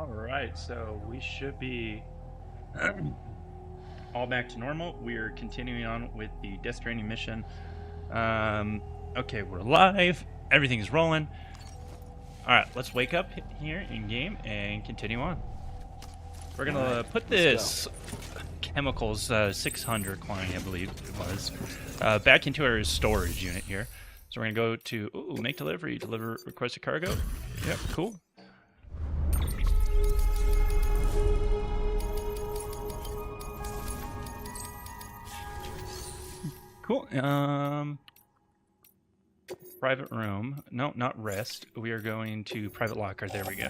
Alright, so we should be all back to normal. We're continuing on with the Death Stranding mission. Okay, we're live. Everything's rolling. Alright, let's wake up here in game and continue on. We're gonna put this chemicals 600 quantity, I believe it was, back into our storage unit here. So we're gonna go to make delivery, deliver requested cargo. Yep, cool. Cool. Private room. No, not rest. We are going to private locker. There we go.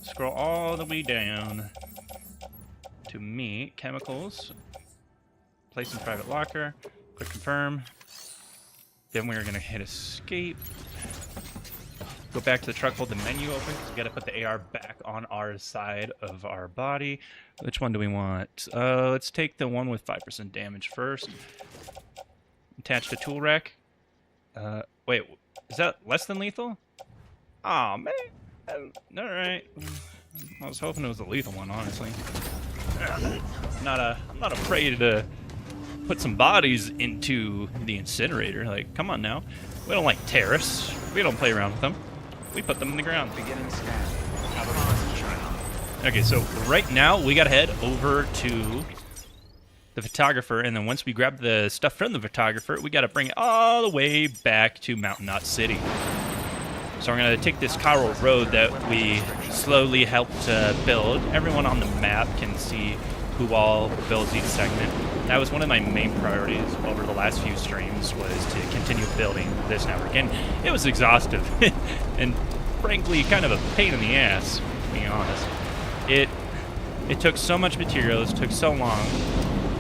Scroll all the way down to me. Chemicals. Place in private locker. Click confirm. Then we're going to hit escape. Go back to the truck, hold the menu open. We got to put the AR back on our side of our body. Which one do we want? Let's take the one with 5% damage first. Attach to tool rack. Wait, is that less than lethal? Aw, man. Alright. I was hoping it was a lethal one, honestly. I'm not afraid to put some bodies into the incinerator. Like, come on now. We don't like terrorists. We don't play around with them. We put them in the ground. Beginning scan. Okay, so right now we gotta head over to the photographer, and then once we grab the stuff from the photographer, we gotta bring it all the way back to Mountain Knot City. So we're gonna take this Cairo road that we slowly helped build. Everyone on the map can see who all builds each segment. That was one of my main priorities over the last few streams, was to continue building this network, and it was exhaustive and frankly kind of a pain in the ass, being honest. It took so much materials, took so long.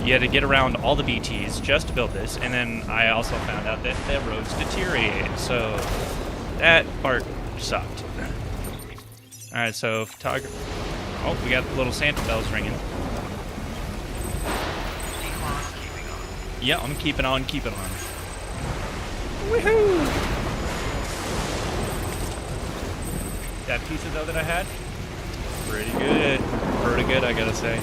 You had to get around all the BTs just to build this, and then I also found out that the roads deteriorated, so that part sucked. Alright, so photography. Oh, we got little Santa bells ringing. Yeah, I'm keeping on, keeping on. Woohoo! That pizza though that I had, pretty good, I gotta say.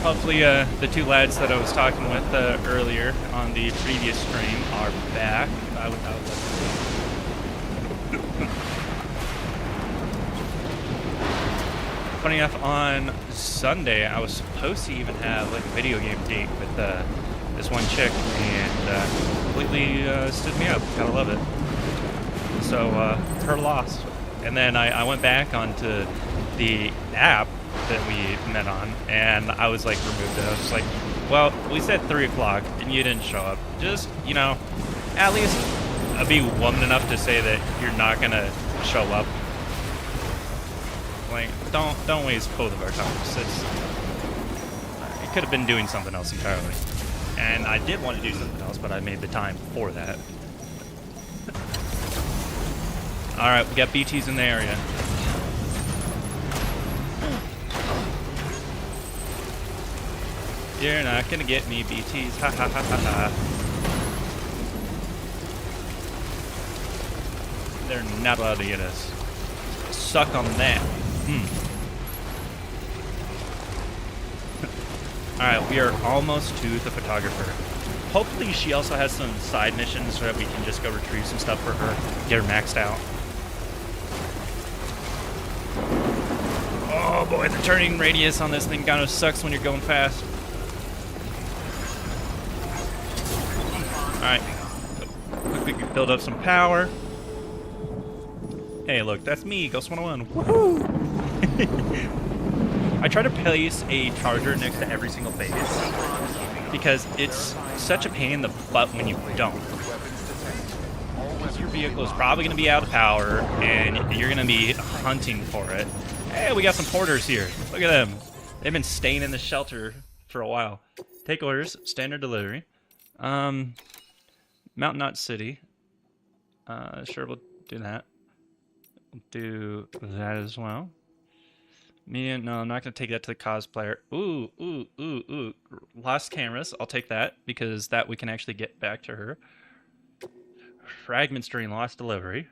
Hopefully, the two lads that I was talking with earlier on the previous stream are back. Funny enough, on Sunday, I was supposed to even have like a video game date with this one chick, and completely stood me up. Gotta love it. So, her loss. And then I went back onto the app that we met on, and I was like removed. I was just like, well, we said 3 o'clock and you didn't show up. Just, you know, at least be woman enough to say that you're not gonna show up. Like, don't waste both of our times. You could have been doing something else entirely. And I did want to do something else, but I made the time for that. Alright, we got BTs in the area. You're not gonna get me, BTs. Ha ha ha ha ha. They're not allowed to get us. Suck on that. Alright, we are almost to the photographer. Hopefully she also has some side missions so that we can just go retrieve some stuff for her, get her maxed out. Oh boy, the turning radius on this thing kind of sucks when you're going fast. Alright, quickly build up some power. Hey, look, that's me, Ghost 101. Woohoo! I try to place a charger next to every single base because it's such a pain in the butt when you don't. Your vehicle is probably going to be out of power, and you're going to be hunting for it. Hey, we got some porters here. Look at them. They've been staying in the shelter for a while. Take orders, standard delivery. Mountain Knot City. Sure, we'll do that. We'll do that as well. No, I'm not going to take that to the cosplayer. Ooh. Lost cameras. I'll take that, because that we can actually get back to her. Fragments during lost delivery.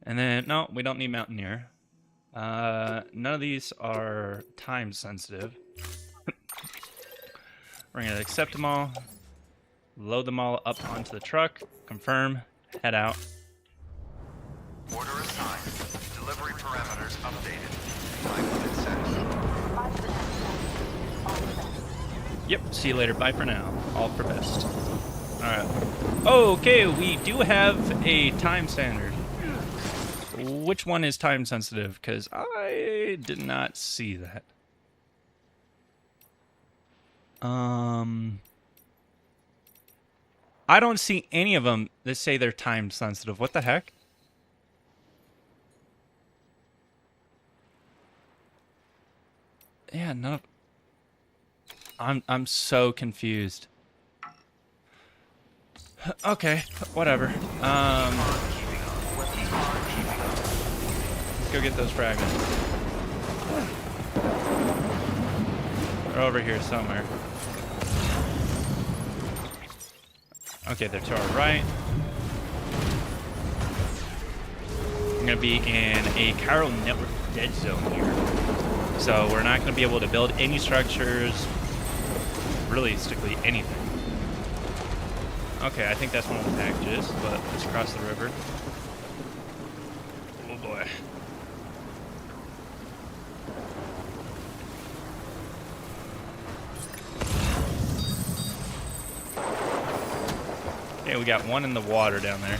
And then, no, we don't need Mountaineer. None of these are time sensitive. We're going to accept them all, load them all up onto the truck, confirm, head out. Order assigned. Delivery parameters updated. 5 minutes set. Yep, see you later. Bye for now. All for best. Alright. Okay, we do have a time standard. Which one is time sensitive? Because I did not see that. I don't see any of them that say they're time sensitive. What the heck? Yeah, none of... I'm so confused. Okay, whatever. Let's go get those fragments. They're over here somewhere. Okay, they're to our right. I'm gonna be in a chiral network dead zone here. So we're not gonna be able to build any structures, realistically anything. Okay, I think that's one of the packages, but let's cross the river. Oh boy. Okay, we got one in the water down there.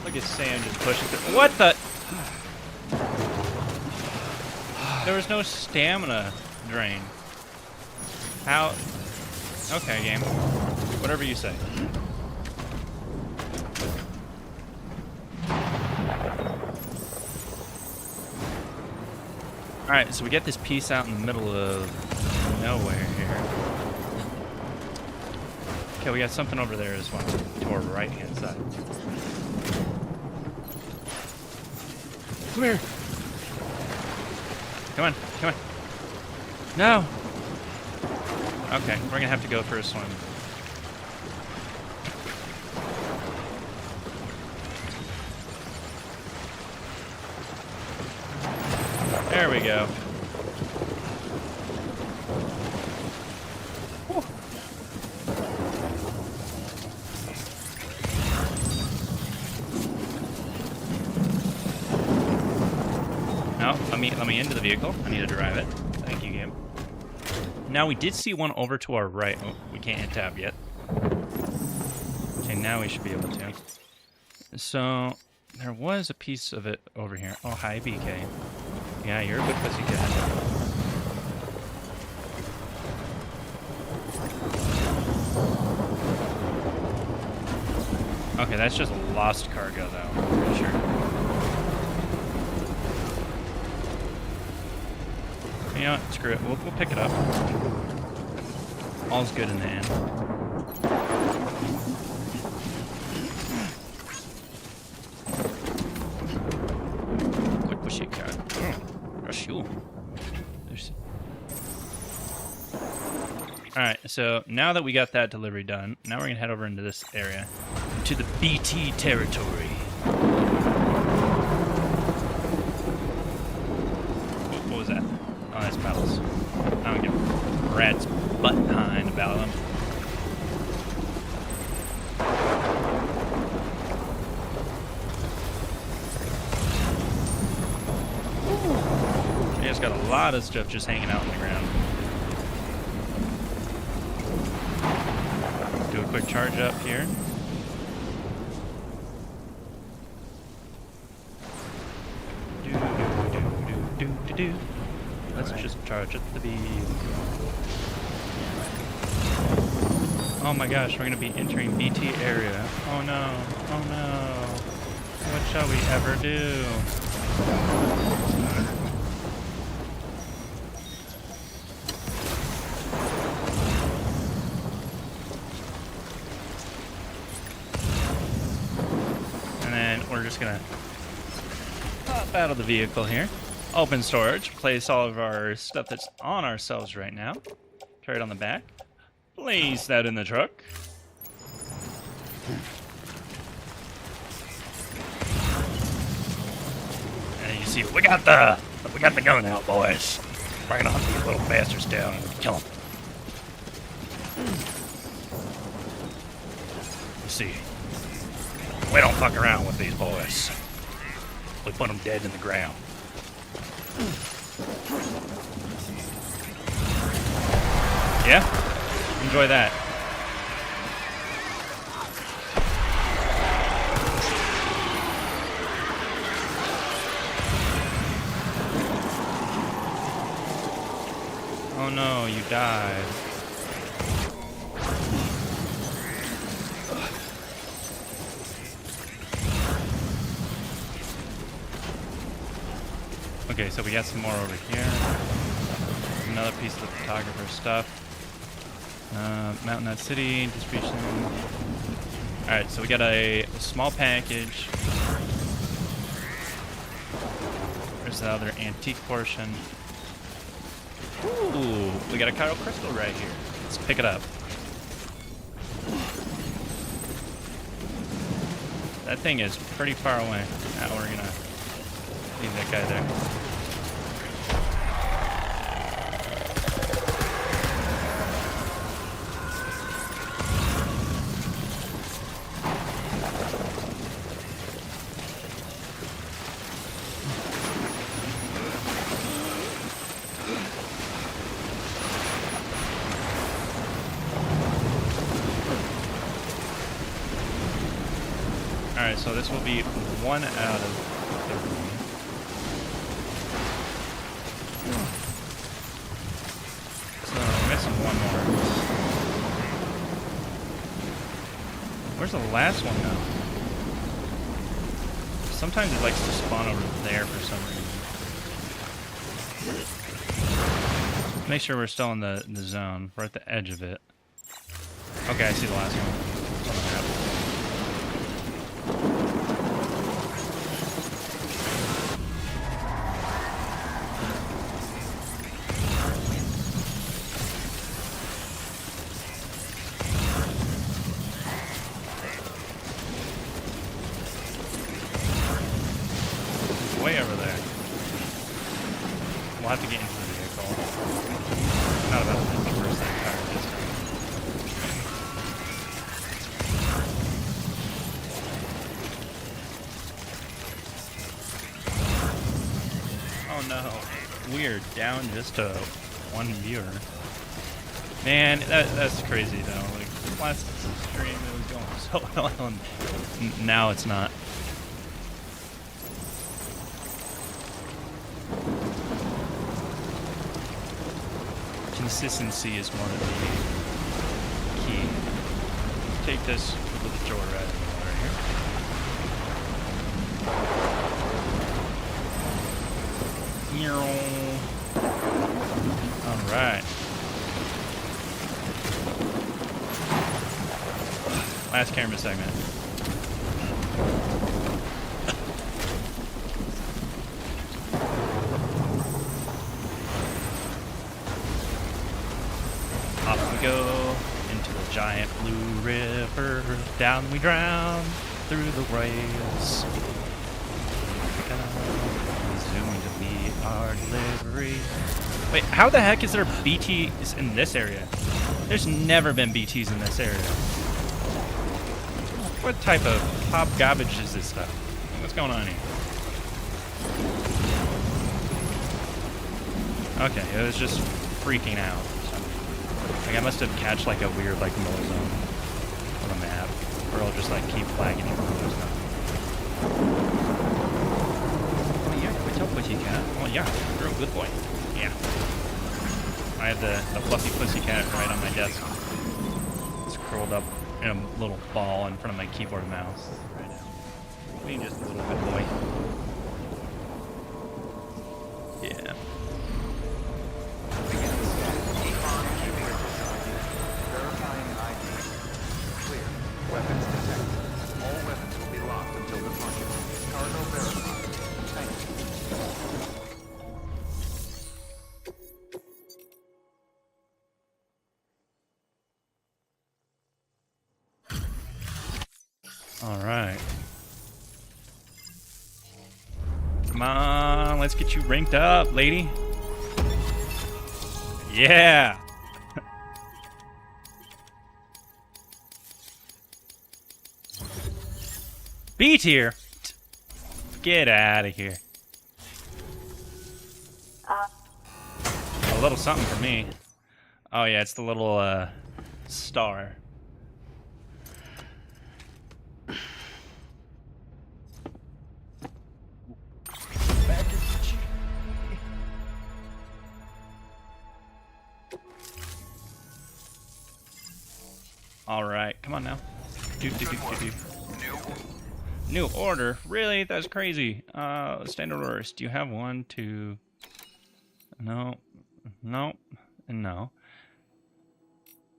Look at Sam just pushing through. What the? There was no stamina drain. How? Okay, game. Whatever you say. Alright, so we get this piece out in the middle of nowhere here. Okay, we got something over there as well, to our right-hand side. Come here. Come on, come on. No. Okay, we're gonna have to go for a swim. There we go. Whew. No, let me into the vehicle. I need to drive it. Thank you, game. Now we did see one over to our right. Oh, we can't hit tab yet. Okay, now we should be able to. So there was a piece of it over here. Oh, hi, BK. Yeah, you're a good pussycat. Okay, that's just lost cargo, though. I'm pretty sure. You know what? Screw it. We'll pick it up. All's good in the end. Quick pussycat. Rush you. Alright, so now that we got that delivery done, now we're going to head over into this area, to the BT territory. What was that? Oh, that's pedals. I don't give a rat's butt behind about them. You guys got a lot of stuff just hanging out on the ground. Do a quick charge up here. Do. Let's just charge up the beam. Oh my gosh, we're gonna be entering BT area. Oh no, oh no. What shall we ever do? just gonna pop out of the vehicle here. Open storage. Place all of our stuff that's on ourselves right now. Carry it on the back. Place that in the truck. And you see, we got the gun out, boys. We're gonna hunt these little bastards down and kill them. You see, we don't fuck around with these boys. We put them dead in the ground. Yeah? Enjoy that. Oh no, you died. Okay, so we got some more over here. Another piece of the photographer's stuff. Mountain Nut City, distribution. Alright, so we got a small package. There's the other antique portion. Ooh, we got a Chiral Crystal right here. Let's pick it up. That thing is pretty far away. Now we're gonna leave that guy there. Alright, so this will be one out of the room. So we're missing one more. Where's the last one now? Sometimes it likes to spawn over there for some reason. Make sure we're still in the zone. We're at the edge of it. Okay, I see the last one. It's on the map. Way over there. We'll have to get into the vehicle. Not about the first thing car this time. Oh no. We're down just to one viewer. Man, that's crazy though. Like last stream it was going so well and now it's not. Consistency is one of the key. Take this with the joyride right here. All right. Last camera segment. Off we go into the giant blue river. Down we drown through the waves. Zoom to be our delivery. Wait, how the heck is there BTs in this area? There's never been BTs in this area. What type of pop garbage is this stuff? What's going on here? Okay, it was just freaking out. Like I must have catch like a weird like null zone on the map, or I'll just like keep flagging it when there's nothing. Oh yeah, what's up, pussycat? Oh yeah, you're a good boy. Yeah. I have the fluffy pussycat right on my desk. It's curled up in a little ball in front of my keyboard and mouse right now. Being just a little good boy. Yeah. Verifying ID. Clear. Weapons detected. All weapons will be locked until departure. All right. Come on, let's get you ranked up, lady. Yeah. B tier. Get out of here. A little something for me. Oh yeah, it's the little star. All right, come on now. New order? Really? That's crazy. Standard orders. Do you have one, two? No, no, and no.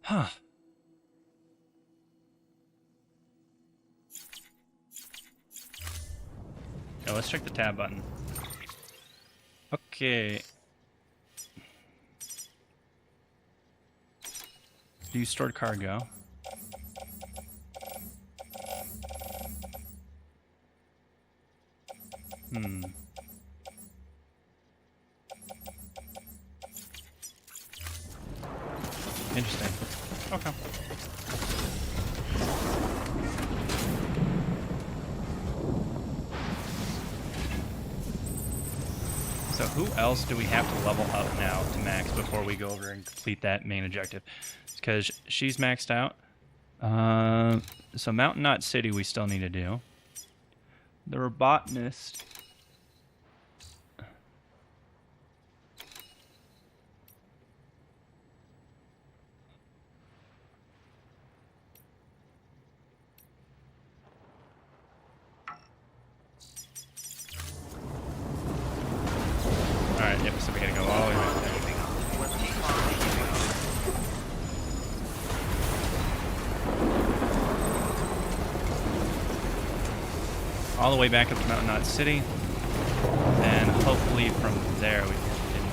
Huh. Yeah, let's check the tab button. Okay. Do you store cargo? Interesting. Okay. So who else do we have to level up now to max before we go over and complete that main objective? Because she's maxed out. So Mountain Knot City we still need to do. The Robotanist. Alright, yep, so we gotta go all the way back there. All the way back up to Mountain Knot City. And hopefully from there we can continue.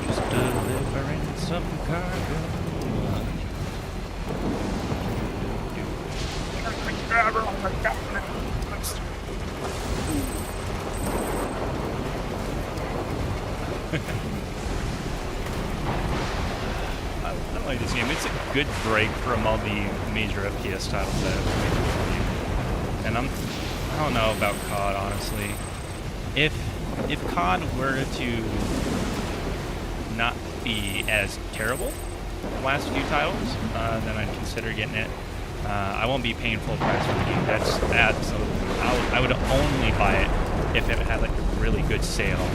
Just delivering some cargo. I like this game. It's a good break from all the major FPS titles that I've played. And I don't know about COD, honestly. If COD were to not be as terrible the last few titles, then I'd consider getting it. I won't be paying full price for the game. That's absolutely. I would only buy it if it had like a really good sale.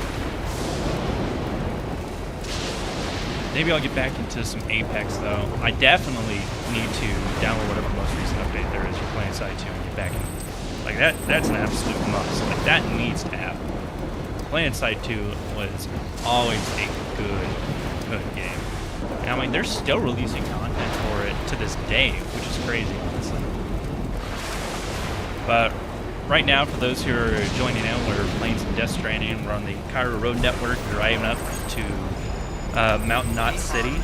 Maybe I'll get back into some Apex though. I definitely need to download whatever most recent update there is for Planet Side 2 and get back in. Like that's an absolute must. Like that needs to happen. Planet Side 2 was always a good game. And I mean, they're still releasing content for it to this day, which is crazy, honestly. But right now, for those who are joining in, we're playing some Death Stranding. We're on the Cairo Road Network, driving up to Mountain Knot City.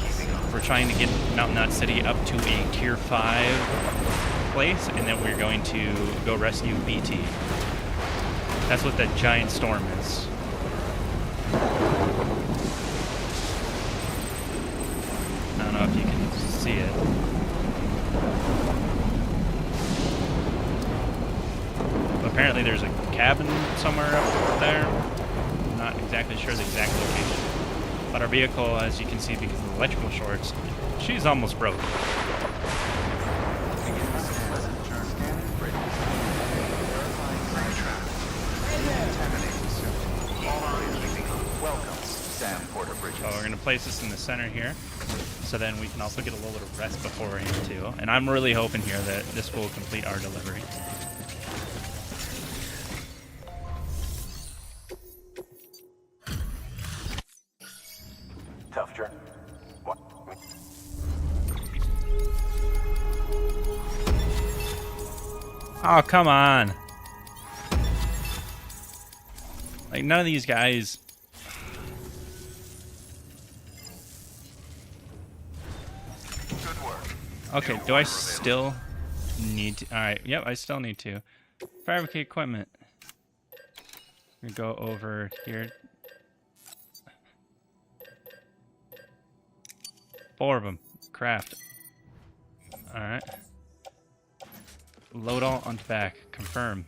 We're trying to get Mountain Knot City up to a Tier 5 place, and then we're going to go rescue BT. That's what that giant storm is. I don't know if you can see it. But apparently there's a cabin somewhere up there. I'm not exactly sure the exact location. But our vehicle, as you can see because of the electrical shorts, she's almost broken. So we're going to place this in the center here. So so then we can also get a little bit of rest beforehand too. And I'm really hoping here that this will complete our delivery. Tough journey. What? Oh, come on. Like, none of these guys... Good work. Okay, do I still need to... Alright, yep, I still need to. Fabricate equipment. We go over here. 4 of them. Craft. Alright. Load all onto back. Confirm.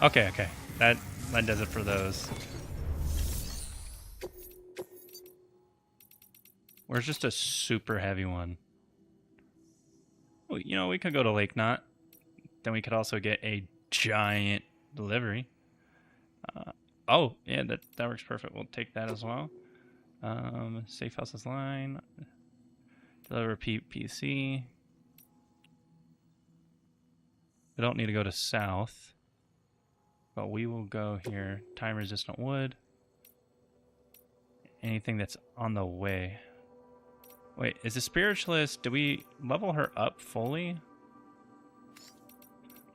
Okay, okay. That does it for those. Where's just a super heavy one? Well, you know, we could go to Lake Knot. Then we could also get a giant delivery. Oh, yeah, that works perfect. We'll take that as well. Safe houses line. Deliver PC. We don't need to go to south. But we will go here. Time resistant wood. Anything that's on the way. Wait, is the spiritualist, did we level her up fully?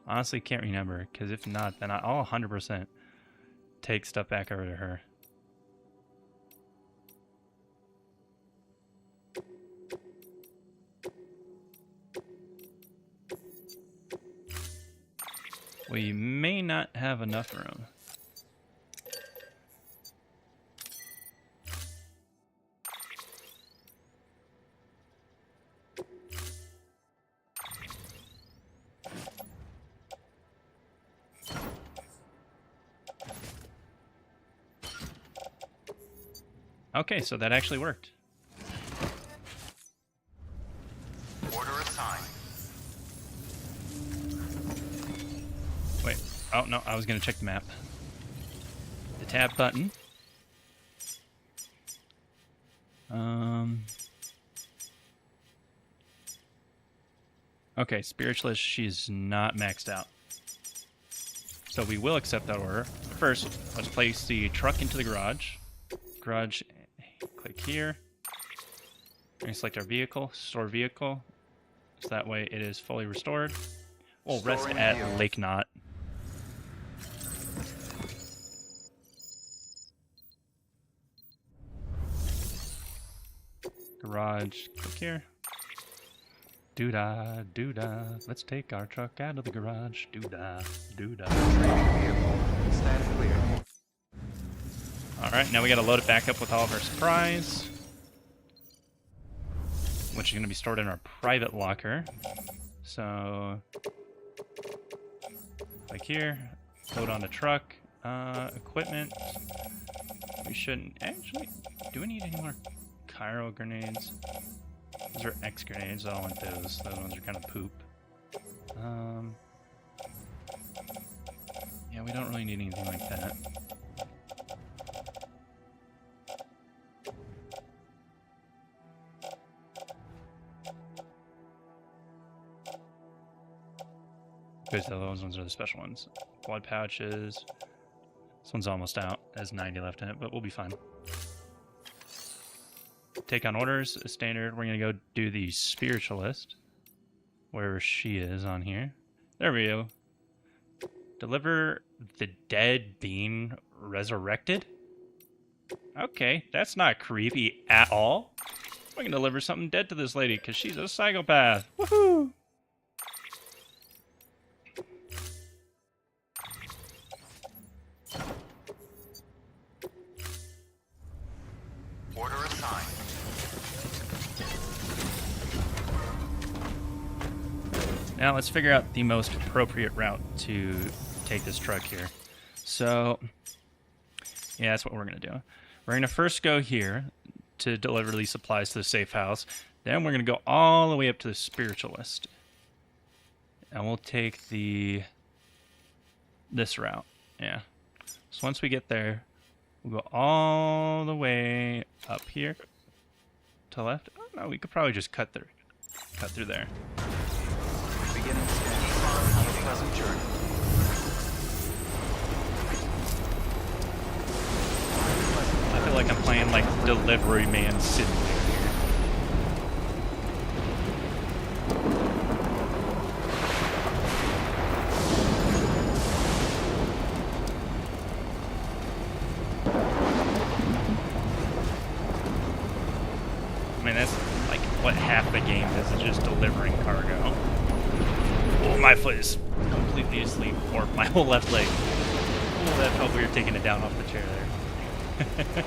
Honestly, can't remember, because if not, then I'll 100% take stuff back over to her. We may not have enough room. Okay, so that actually worked. Order assigned. Wait. Oh, no, I was going to check the map. The tab button. Okay, spiritualist, she's not maxed out. So we will accept that order. First, let's place the truck into the garage. Garage, click here. We're going to select our vehicle, store vehicle. So that way it is fully restored. We'll rest Storing at vehicle. Lake Knot. Garage, click here. Doo-dah, doo-dah. Let's take our truck out of the garage. Doo-dah, doo-dah. Vehicle. Stand clear. Alright, now we gotta load it back up with all of our supplies. Which is gonna be stored in our private locker. So... like here. Load on the truck. Equipment. We shouldn't... Actually, do we need any more Cairo grenades? Those are X grenades. I don't want those. Those ones are kind of poop. Yeah, we don't really need anything like that. Because those ones are the special ones. Blood pouches. This one's almost out. It has 90 left in it, but we'll be fine. Take on orders, standard. We're going to go do the spiritualist. Wherever she is on here. There we go. Deliver the dead being resurrected? Okay, that's not creepy at all. We can deliver something dead to this lady because she's a psychopath. Woohoo! Order assigned. Now let's figure out the most appropriate route to take this truck here. So, yeah, that's what we're going to do. We're going to first go here to deliver these supplies to the safe house. Then we're going to go all the way up to the spiritualist. And we'll take this route. Yeah. So once we get there, we'll go all the way up here to the left. Oh, no, we could probably just cut through there. Beginning scan. Have a pleasant journey. I feel like I'm playing like Delivery Man Simulator here. I mean, that's like what half the game is just delivering cargo. Oh, my foot is completely asleep, or my whole left leg. Oh, that felt weird taking it down off the chair there.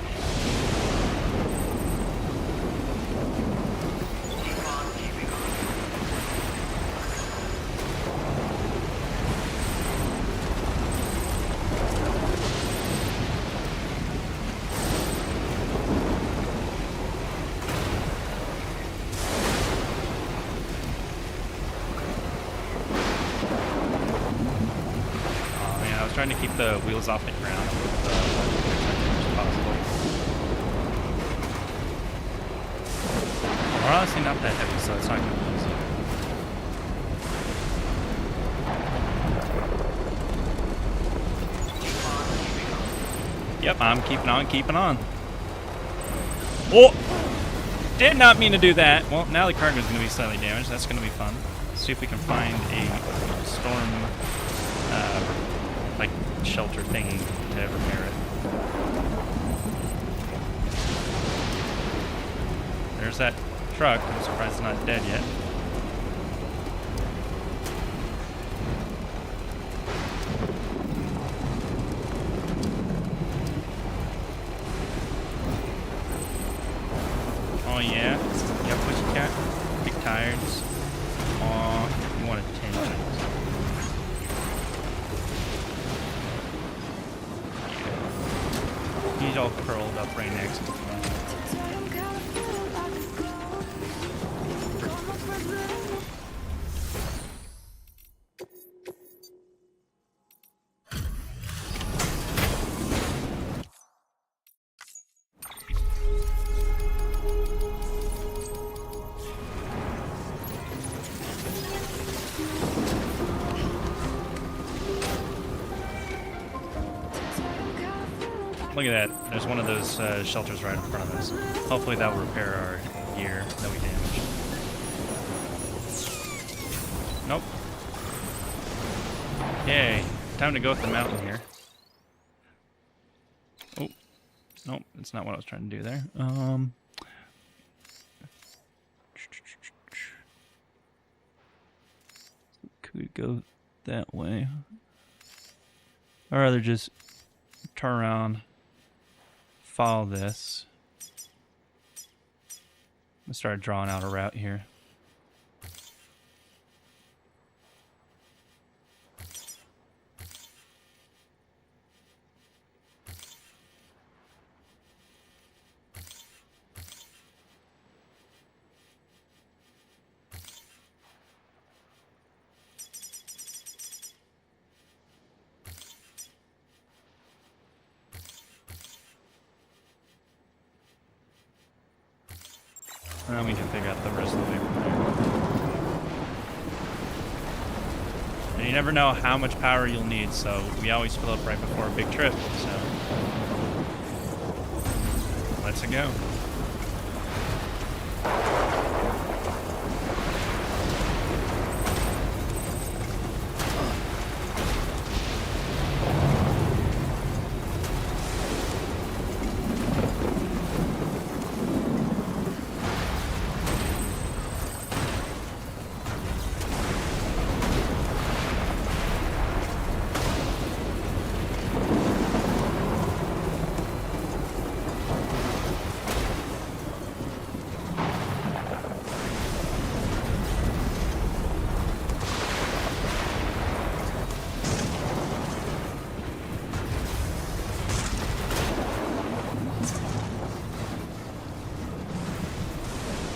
Trying to keep the wheels off the ground as much as possible. We're honestly not that heavy, so it's not going to be easy. Yep, I'm keeping on. Oh! Did not mean to do that. Well, now the cargo is going to be slightly damaged. That's going to be fun. Let's see if we can find a storm like shelter thingy to repair it. There's that truck. I'm surprised it's not dead yet. Oh yeah? Yep, pussycat. Big tires. Aw, you wanted 10 times. He's all curled up right next to me. Look at that. There's one of those shelters right in front of us. Hopefully that will repair our gear that we damaged. Nope. Yay. Time to go up the mountain here. Oh. Nope. That's not what I was trying to do there. Could we go that way? Or rather just turn around. Follow this. I'm gonna start drawing out a route here. And we can figure out the rest of the way from there. And you never know how much power you'll need, so we always fill up right before a big trip, so let's go.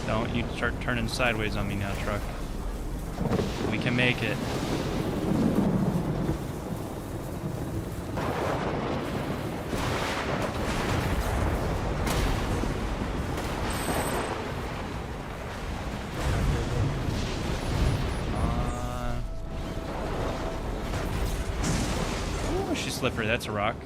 Don't you start turning sideways on me now, truck. We can can make it. Ooh, she's slippery. That's a rock.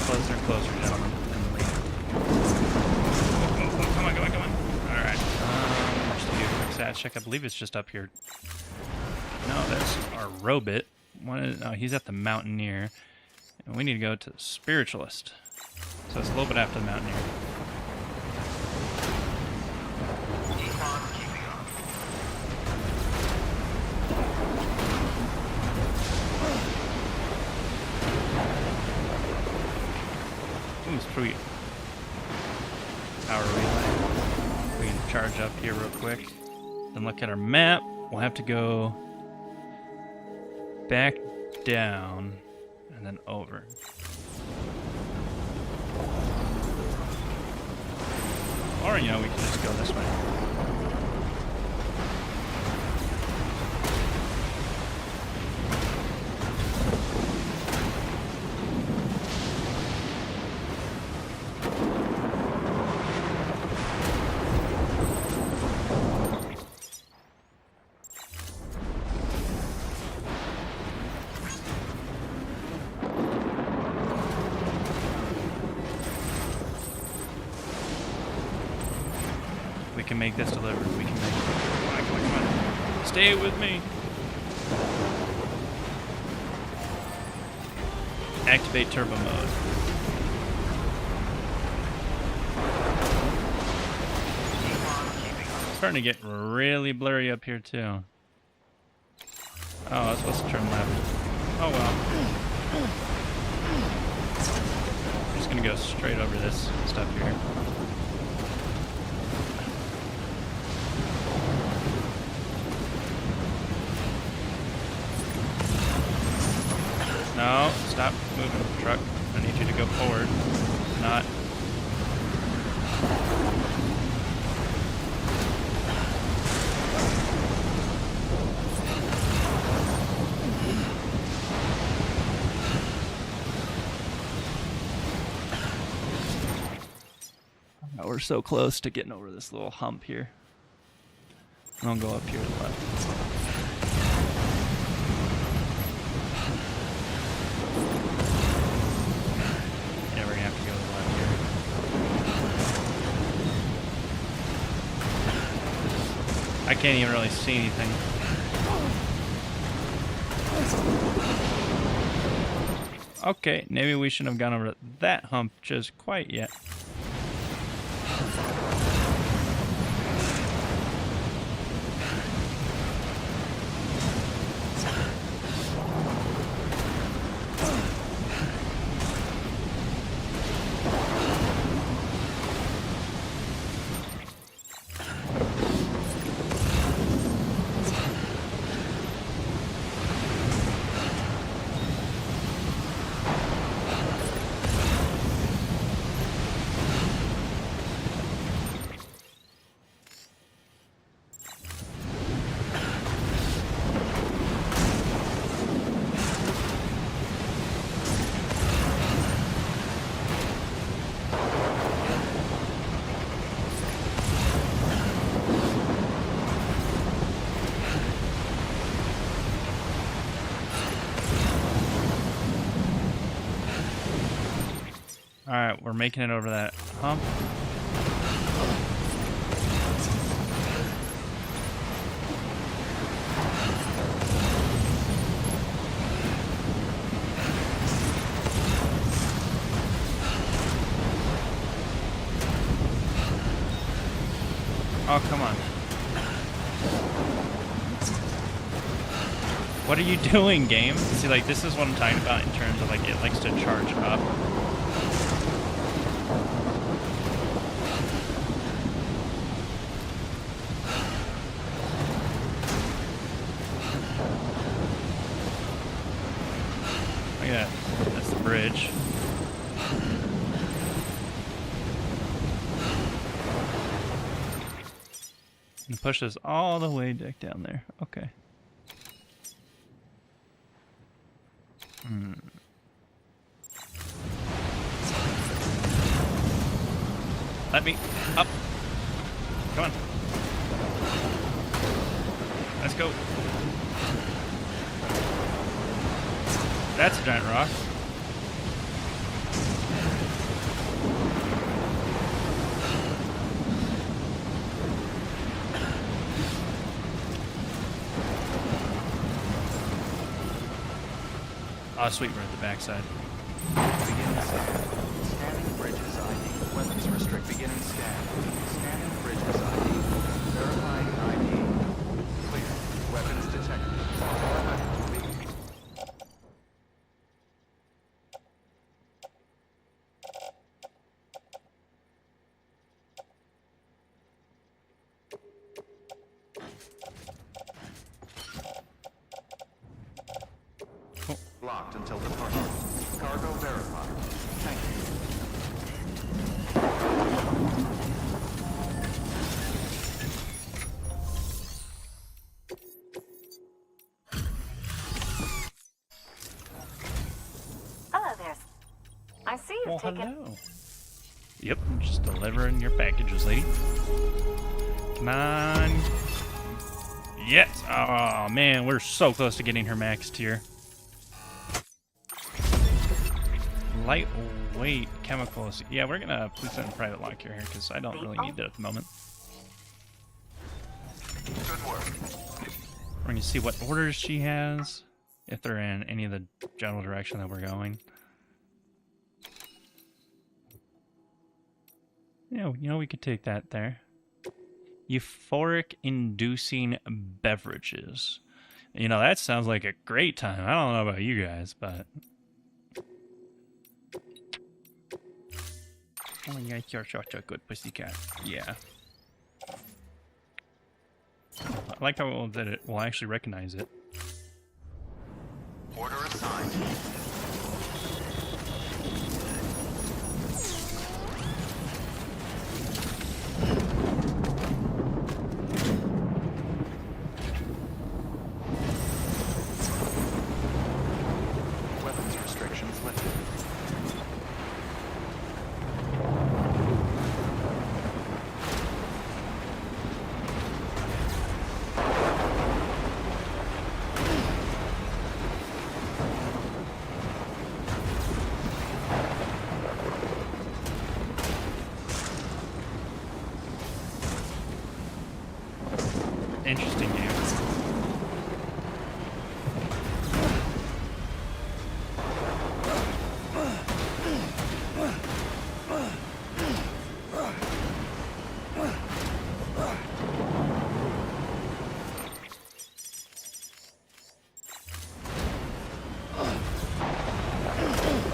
Closer and closer, gentlemen. Oh, come on, come on, come on. Alright. Just to do a quick stat check. I believe it's just up here. No, that's our robot. Oh, he's at the Mountaineer. And we need to go to the Spiritualist. So it's a little bit after the Mountaineer. Ooh, sweet. Power relay. We can charge up here real quick. Then look at our map. We'll have to go back down and then over. Or, you know, we can just go this way. We can make this delivered. We can make it. Come on, come on, come on. Stay with me. Activate turbo mode. It's starting to get really blurry up here too. Oh, I was supposed to turn left. Oh well. I'm just gonna go straight over this stuff here. No, stop moving, truck. I need you to go forward, not. Oh, we're so close to getting over this little hump here. I'll go up here to the left. I can't even really see anything. Okay, maybe we shouldn't have gone over that hump just quite yet. Alright, we're making it over that hump. Oh, come on. What are you doing, game? See, like, this is what I'm talking about in terms of, like, it likes to charge up. Look at that. That's the bridge. And push this all the way back down there. Okay. Let me up. Come on. Let's go. That's a giant rock. Oh, sweet, we're at the backside. Beginning scan. Scanning bridges ID. Weapons restrict. Beginning scan. Scanning bridges ID. Verifying ID. Clear. Weapons detected. Weapon B. Locked until departure. Cargo verified. Thank you. Hello there. I see you've Well, taken... hello. Yep, I'm just delivering your packages, lady. Come on. Yes! Oh, man, we're so close to getting her max tier. Lightweight chemicals. Yeah, we're gonna put that in private lock here because I don't really need that at the moment. Good work. We're gonna see what orders she has, if they're in any of the general direction that we're going. Yeah, you know, we could take that there. Euphoric inducing beverages. You know, that sounds like a great time. I don't know about you guys, but... Oh, yeah, you're such a good pussycat. Yeah. I like how that it will actually recognize it. Order assigned. Weapons restrictions lifted. Interesting game.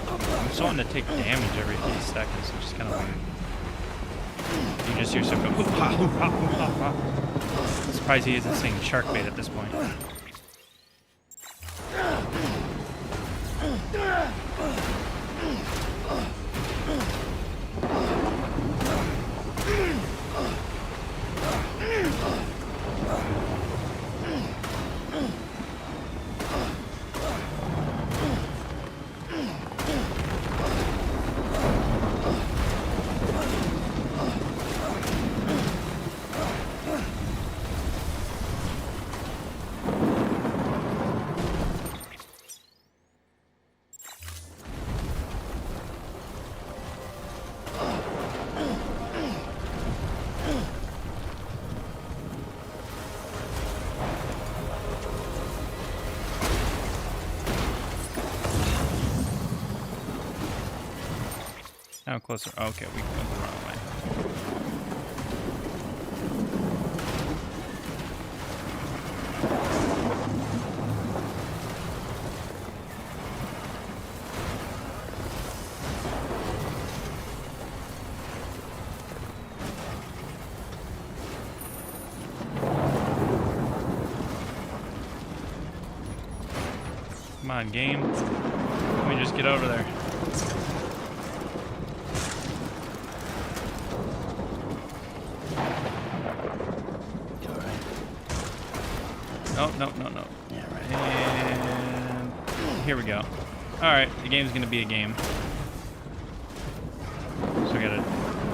I'm just wanting to take damage every few seconds, which is kind of weird. You just hear some go, hoo ha, hoo ha, hoo ha, ha. I'm surprised he isn't saying shark bait at this point. Now closer. Okay, we went the wrong way. Come on, game. Let me just get over there. Alright. Oh, no. Yeah, right. And here we go. Alright, the game's gonna be a game. So we gotta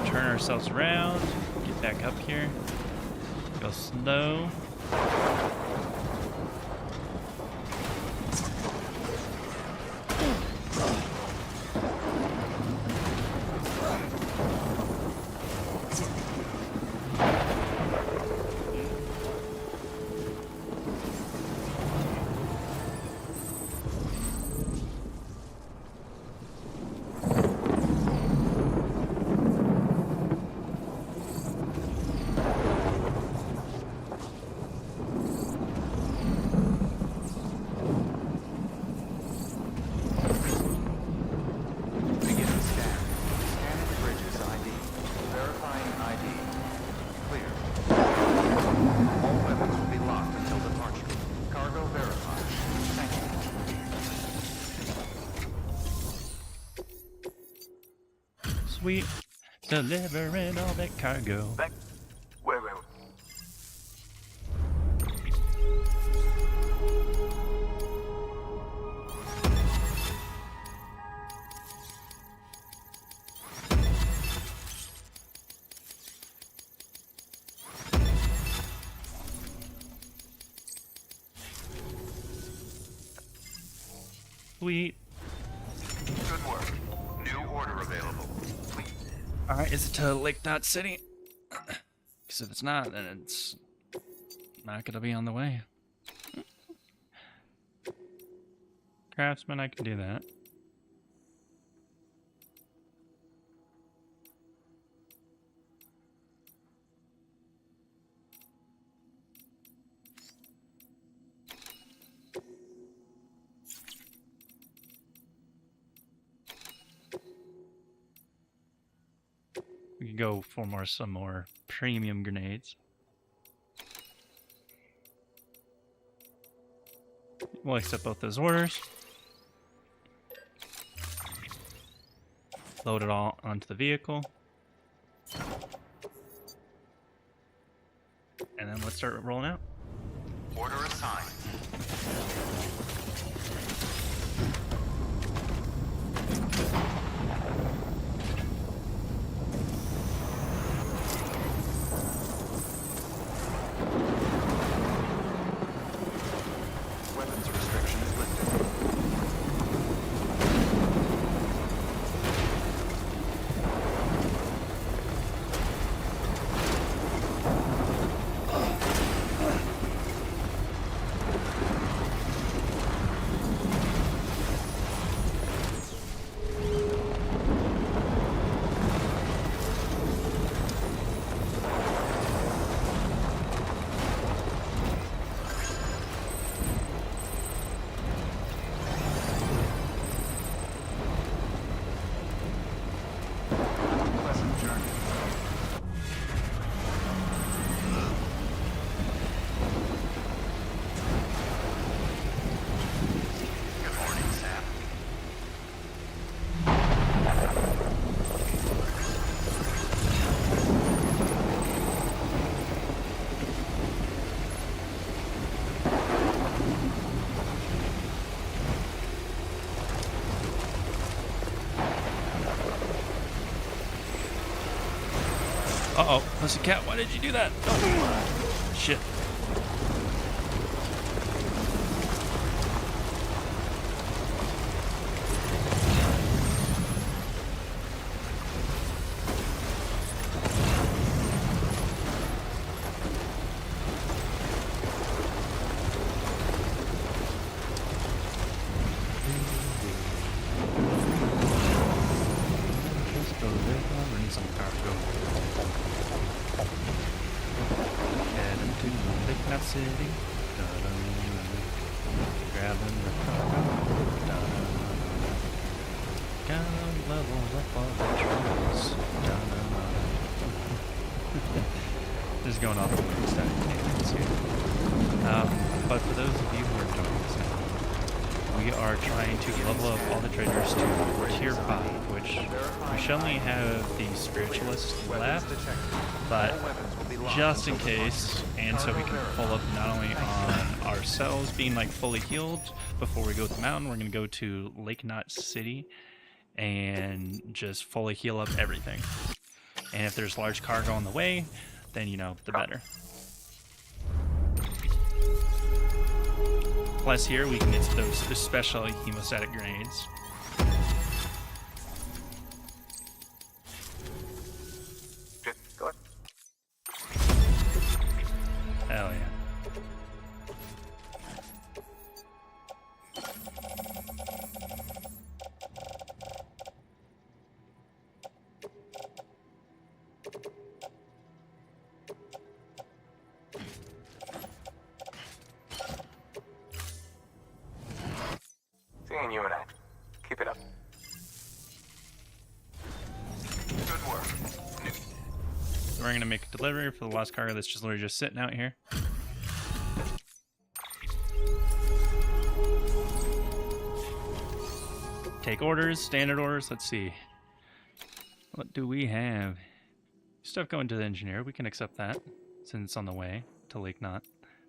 turn ourselves around, get back up here, go slow. Beginning scan. Scanning bridges ID. Verifying ID. Clear. All weapons will be locked until departure. Cargo verified. Thank you. Sweet. Delivering all that cargo. Wait. Sweet. Good work. New order available. Please. Alright, is it to Lake Knot City? Because if it's not, then it's not gonna be on the way. Craftsman, I can do that. We can go for some more premium grenades. We'll accept both those orders. Load it all onto the vehicle. And then let's start rolling out. Order assigned. Weapons restrictions lifted. Pleasant journey. Good morning, Sam. Uh-oh, Pussycat, why did you do that? Oh, shit. Just go there, some cargo. Heading to Lake Knot City. Grabbing the cargo. Gotta level up all the trails. Just going off the way static tangents here. But for those of you who are joining us now, we are trying to level up all the traders to tier 5, which we should only have the spiritualist left, but just in case, and so we can pull up not only on ourselves being like fully healed before we go to the mountain, we're going to go to Lake Knot City and just fully heal up everything. And if there's large cargo on the way, then, you know, the better. Plus here we can get those special hemostatic grenades. Go ahead. Hell yeah. Seeing you and I. Keep it up. Good work. We're going to make a delivery for the last cargo that's just literally just sitting out here. Take orders, standard orders. Let's see. What do we have? Stuff going to the engineer. We can accept that since it's on the way to Lake Knot.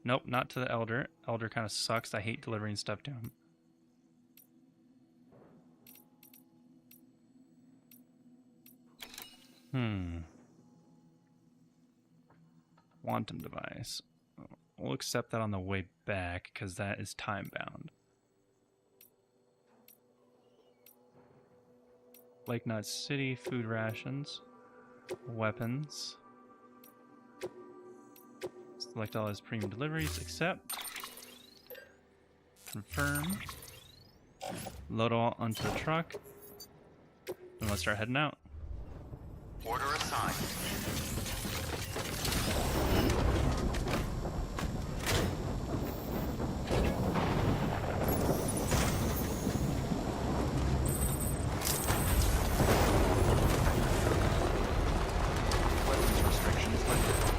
Nope, not to the elder. Elder kind of sucks. I hate delivering stuff to him. Quantum device. We'll accept that on the way back because that is time bound. Lake Knot City, food rations, weapons. Select all his premium deliveries, accept. Confirm. Load all onto the truck. And let's start heading out. Order assigned. Weapons restrictions lifted.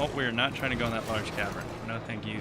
Oh, we're not trying to go in that large cavern. No, thank you.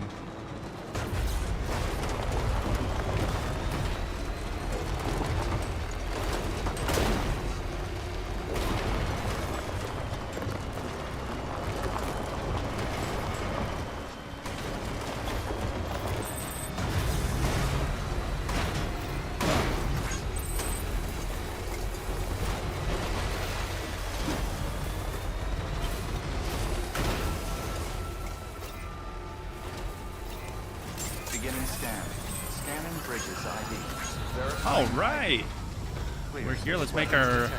Beginning scan. Scanning bridges ID. All right. Clear. We're here. Let's make our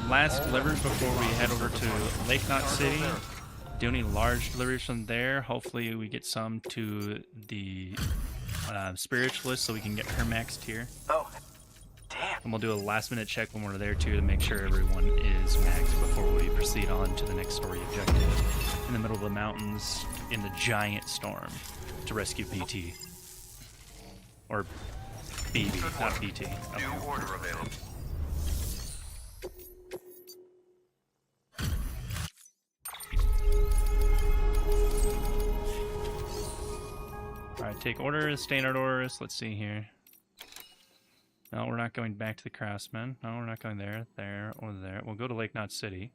last deliveries before we head over to Lake Knot City. Do any large deliveries from there. Hopefully we get some to the spiritualist so we can get her maxed here. Oh, damn. And we'll do a last minute check when we're there too to make sure everyone is maxed before we proceed on to the next story objective in the middle of the mountains in the giant storm to rescue BT. Or BB, not BT. Okay. New order available. Alright, take orders, standard orders. Let's see here. No, we're not going back to the Craftsman. No, we're not going there, there, or there. We'll go to Lake Knot City.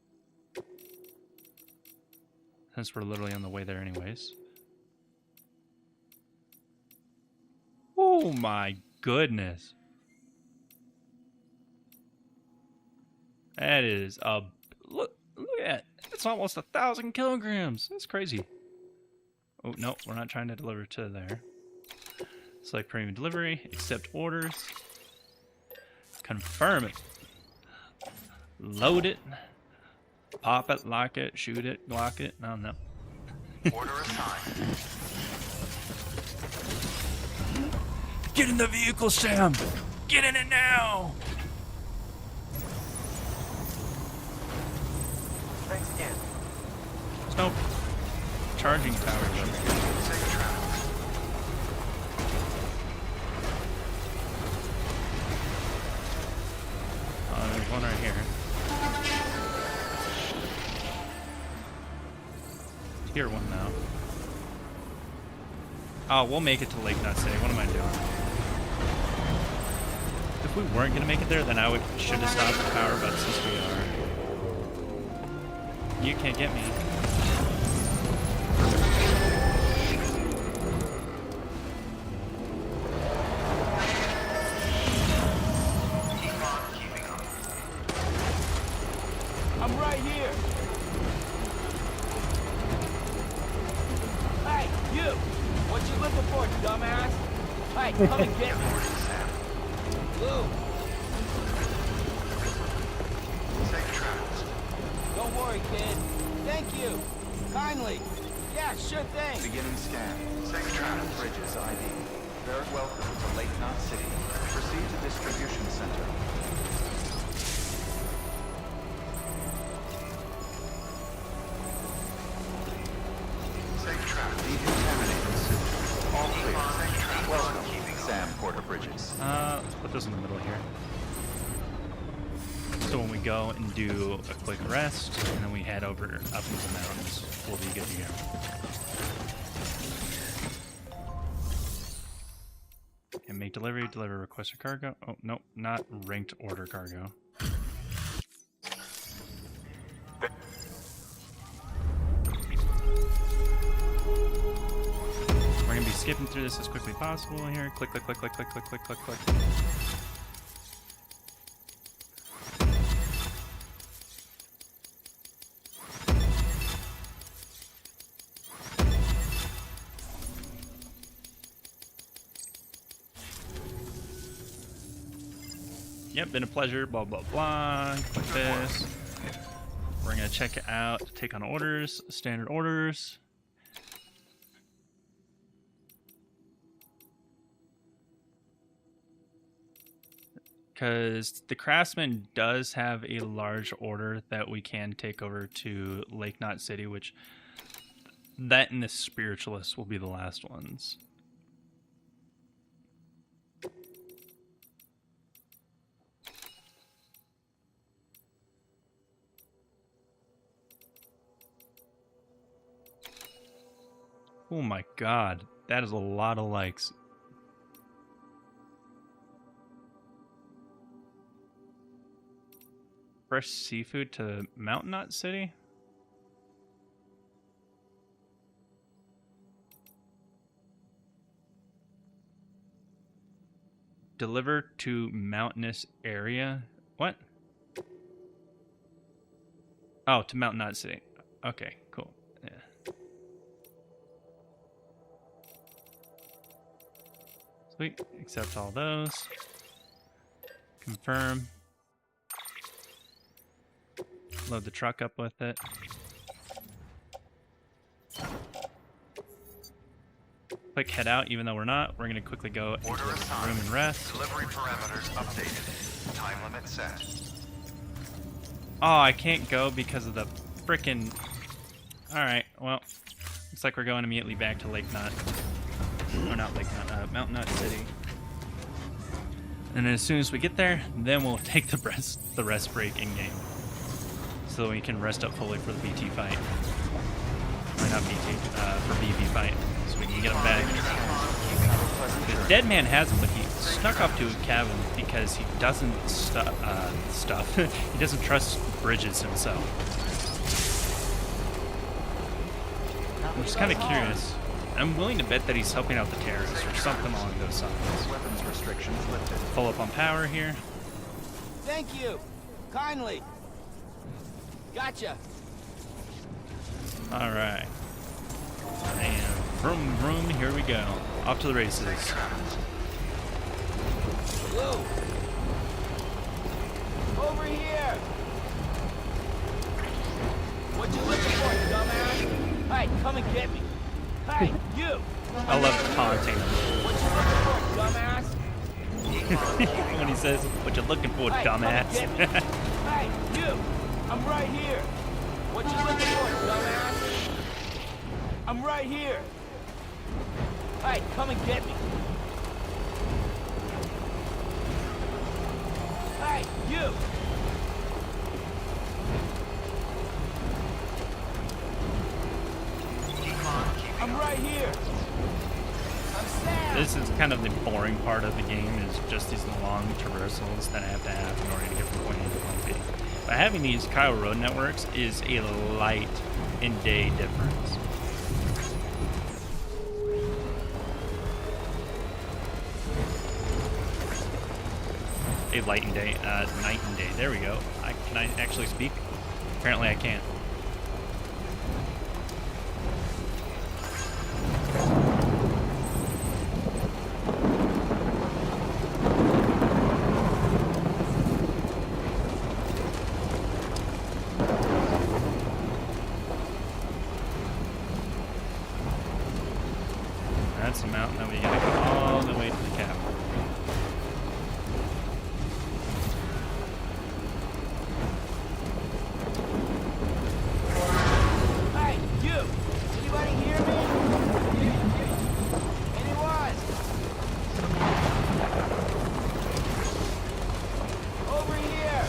Since we're literally on the way there anyways. Oh my goodness. That is a... Look, Look at that. It's almost 1,000 kilograms. That's crazy. Oh, no, we're not trying to deliver to there. Select premium delivery, accept orders, confirm it, load it, pop it, lock it, shoot it, lock it. I don't know. Order assigned. Get in the vehicle, Sam! Get in it now! Thanks again. There's no charging tower though. Safe travels. Oh, there's one right here. Tier 1 now. Oh, we'll make it to Lake Nut City. What am I doing? If we weren't gonna make it there, then I should have stopped the power, but since we are, you can't get me. Keep on keeping on. I'm right here. Hey, you! What you looking for, dumbass? Hey, come and get me. Reporting, Sam. Blue, Safe travels. don't worry, kid. Thank you. Kindly. Yeah, sure thing. Beginning scan. Safe travels. Bridges ID. Very welcome to Lake Knot City. Proceed to distribution center. Safe travels. Decontaminated sewage. All clear. Safe travels. Welcome, Sam Porter Bridges. Let's put this in the middle here. So when we go and do a quick rest, and then we head over up into the mountains, we'll be good to go. And make delivery, deliver requested cargo. Oh, no, not ranked order cargo. We're gonna be skipping through this as quickly as possible here. Click, click, click, click, click, click, click, click, click. Yep, been a pleasure, blah, blah, blah. Click this. We're gonna check it out, take on orders, standard orders. Because the Craftsman does have a large order that we can take over to Lake Knot City, which that and the Spiritualist will be the last ones. Oh my god, that is a lot of likes. Fresh seafood to Mountain Knot City? Deliver to mountainous area? What? Oh, to Mountain Knot City. Okay, cool. Yeah. Sweet. Accept all those. Confirm. Load the truck up with it. Quick head out, even though we're not. We're gonna quickly go into Order the assigned. room and rest. Delivery parameters updated. Time limit set. Oh, I can't go because of the frickin'... Alright, well, looks like we're going immediately back to Lake Knot. Or not Lake Knot, Mountain Knot City. And as soon as we get there, then we'll take the rest break in-game. So we can rest up fully for the BT fight. Or not BT, for BB fight. So we can get him back. The dead man has him, but he snuck up to a cabin because he doesn't he doesn't trust Bridges himself. I'm just kind of curious. I'm willing to bet that he's helping out the terrorists or something along those lines. Weapons restrictions lifted. Full up on power here. Thank you. Kindly. Gotcha. All right. And vroom, vroom, here we go. Off to the races. Blue! Over here! What you looking for, dumbass? Hey, come and get me. Hey, you! I love taunting him. What you looking for, dumbass? When he says, what you looking for, Hey, come and dumbass? get me. Hey, you! I'm right here. What you looking for, dumbass? I'm right here. Hey, come and get me. Hey, you! I'm right here. I'm Sam. This is kind of the boring part of the game, is just these long traversals that I have to have in order to get from point A to point B. But having these Kyle road networks is a light and day difference. A light and day, night and day. There we go. Can I actually speak? Apparently I can't. That's the mountain that we gotta go all the way to the capital. Hey, you! Anybody hear me? Anyone? Over here!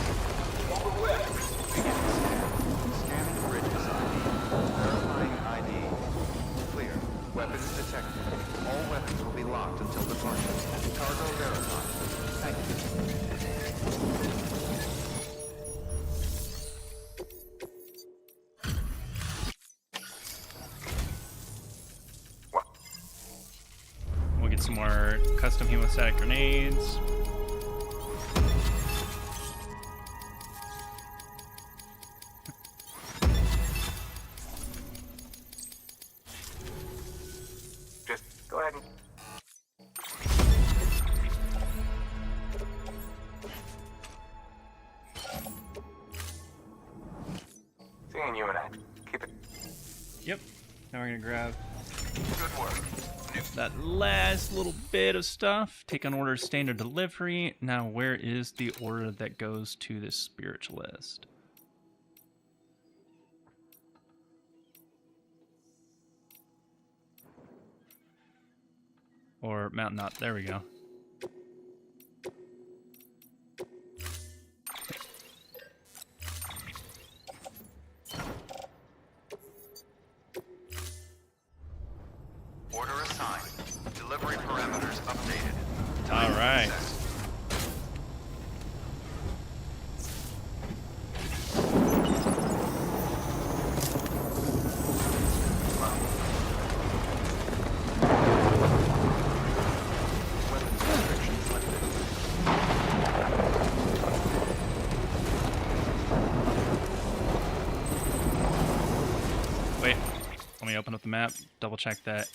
Scanning bridges ID. Verifying ID. Clear. Weapons detected. All weapons will be locked until departure. Cargo verified. Thank you. We'll get some more custom hemostatic grenades. Just go ahead and... Seeing you and I. Keep it. Yep. Now we're gonna grab Good work. that last little bit of stuff. Take on order standard delivery. Now where is the order that goes to this spiritualist? Or Mount Knot. There we go. Order assigned. Delivery parameters updated. All right. Weapons restrictions lifted. Wait. Let me open up the map. Double check that.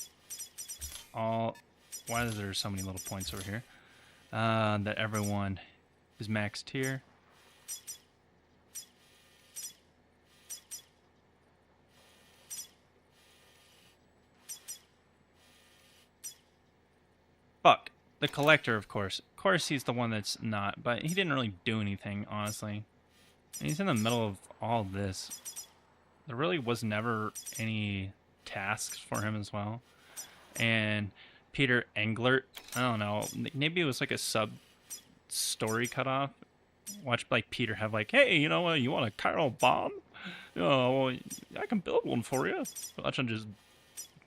Why is there so many little points over here? That everyone is maxed here. Fuck. The collector, of course. Of course he's the one that's not, but he didn't really do anything, honestly. And he's in the middle of all this. There really was never any tasks for him as well. And Peter Englert, I don't know, maybe it was like a sub-story cutoff. Watch like Peter have like, hey, you know what, you want a chiral bomb? Oh, well, I can build one for you. Watch him just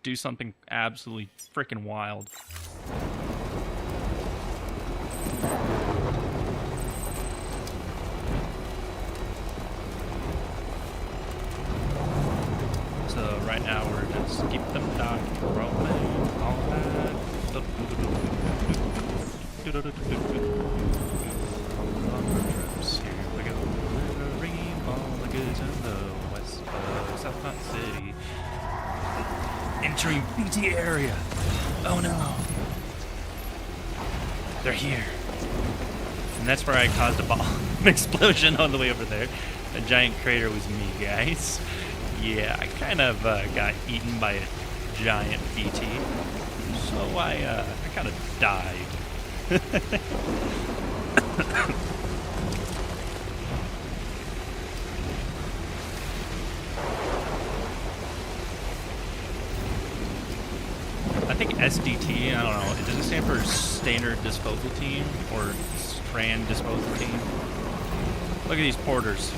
do something absolutely freaking wild. So right now we're just keep them down, rolling, all that. Trips, here we go. Delivering all the goods in the west of South Knot City. entering BT area. Oh no. They're here. And that's where I caused a bomb explosion on the way over there. A giant crater was me, guys. Yeah, I kind of got eaten by a giant BT. So I kind of died. I think SDT, I don't know, does it stand for Standard Disposal Team or Strand Disposal Team? Look at these porters.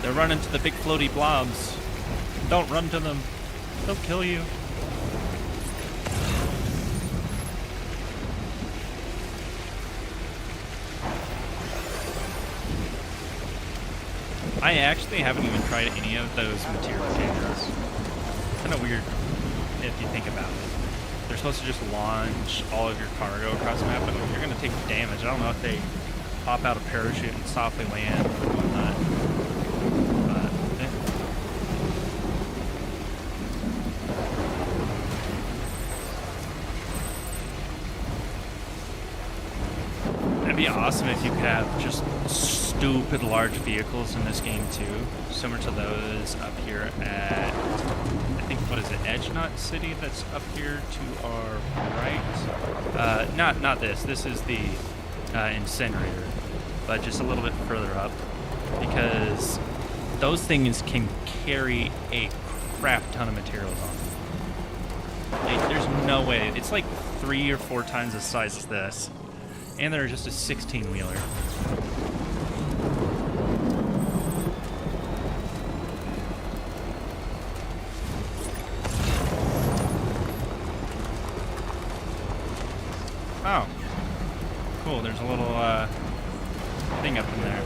They're running to the big floaty blobs. Don't run to them. They'll kill you. I actually haven't even tried any of those material changes. Kind of weird if you think about it. They're supposed to just launch all of your cargo across the map, but you're going to take damage. I don't know if they pop out a parachute and softly land or whatnot. But, It'd be awesome if you could have just stupid large vehicles in this game too, similar to those up here at, I think, what is it, Edge Knot City that's up here to our right? Not this. This is the incinerator, but just a little bit further up, because those things can carry a crap ton of materials on them. Like, there's no way. It's like 3 or 4 times the size as this. And they're just a 16-wheeler. Oh. Cool, there's a little thing up in there.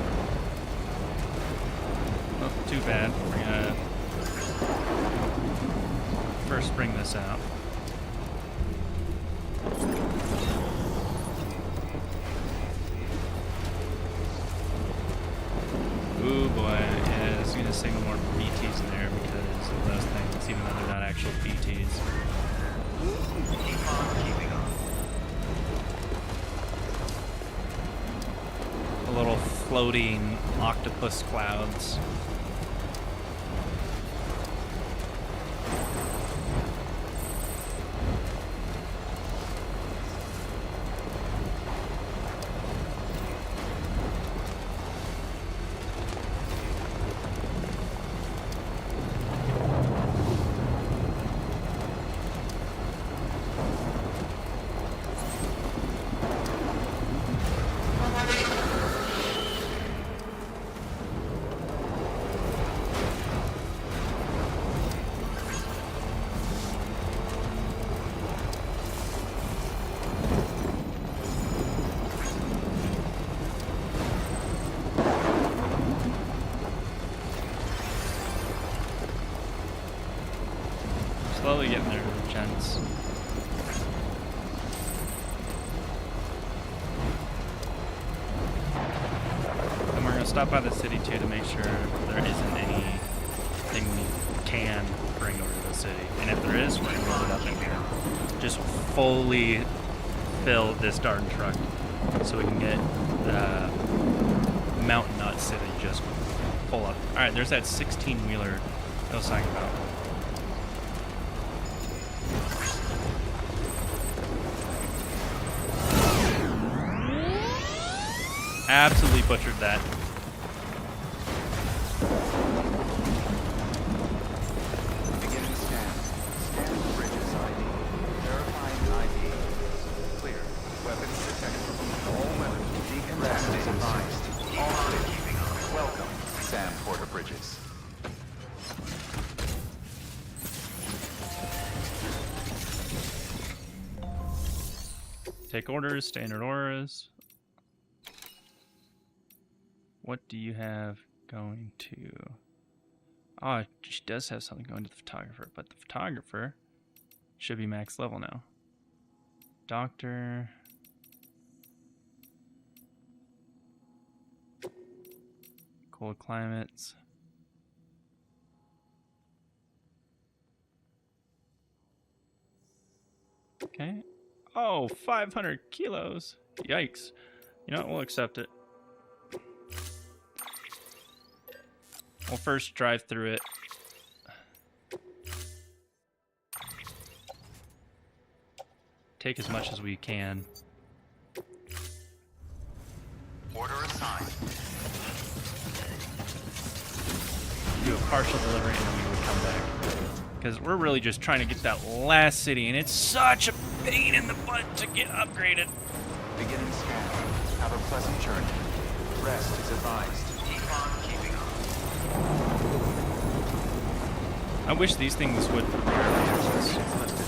Not too bad. We're gonna first bring this out. Ooh boy, yeah, it's gonna signal more BTs in there because of those things, even though they're not actual BTs. Keep on keeping on. The little floating octopus clouds. Slowly getting there, gents. And we're gonna stop by the city too to make sure there isn't anything we can bring over to the city. And if there is, we're gonna load it up in here. Just fully fill this darn truck so we can get the Mountain Knot City just full up. Alright, there's that 16-wheeler I was talking about. Absolutely butchered that. Beginning scan. Scan the bridges ID. Verifying ID. Clear. Weapons detected. All weapons decommissioned as advised. All clear. Keeping on. Welcome, Sam Porter Bridges. Take orders, standard orders. What do you have going to... Oh, she does have something going to the photographer, but the photographer should be max level now. Doctor... Cold climates. Okay. Oh, 500 kilos. Yikes. You know what? We'll accept it. We'll first drive through it. Take as much as we can. Order assigned. Do a partial delivery and then we would come back. Because we're really just trying to get that last city, and it's such a pain in the butt to get upgraded. Beginning scan. Have a pleasant journey. Rest is advised. Keep on keeping on. I wish these things would prepare reactions. Lifted.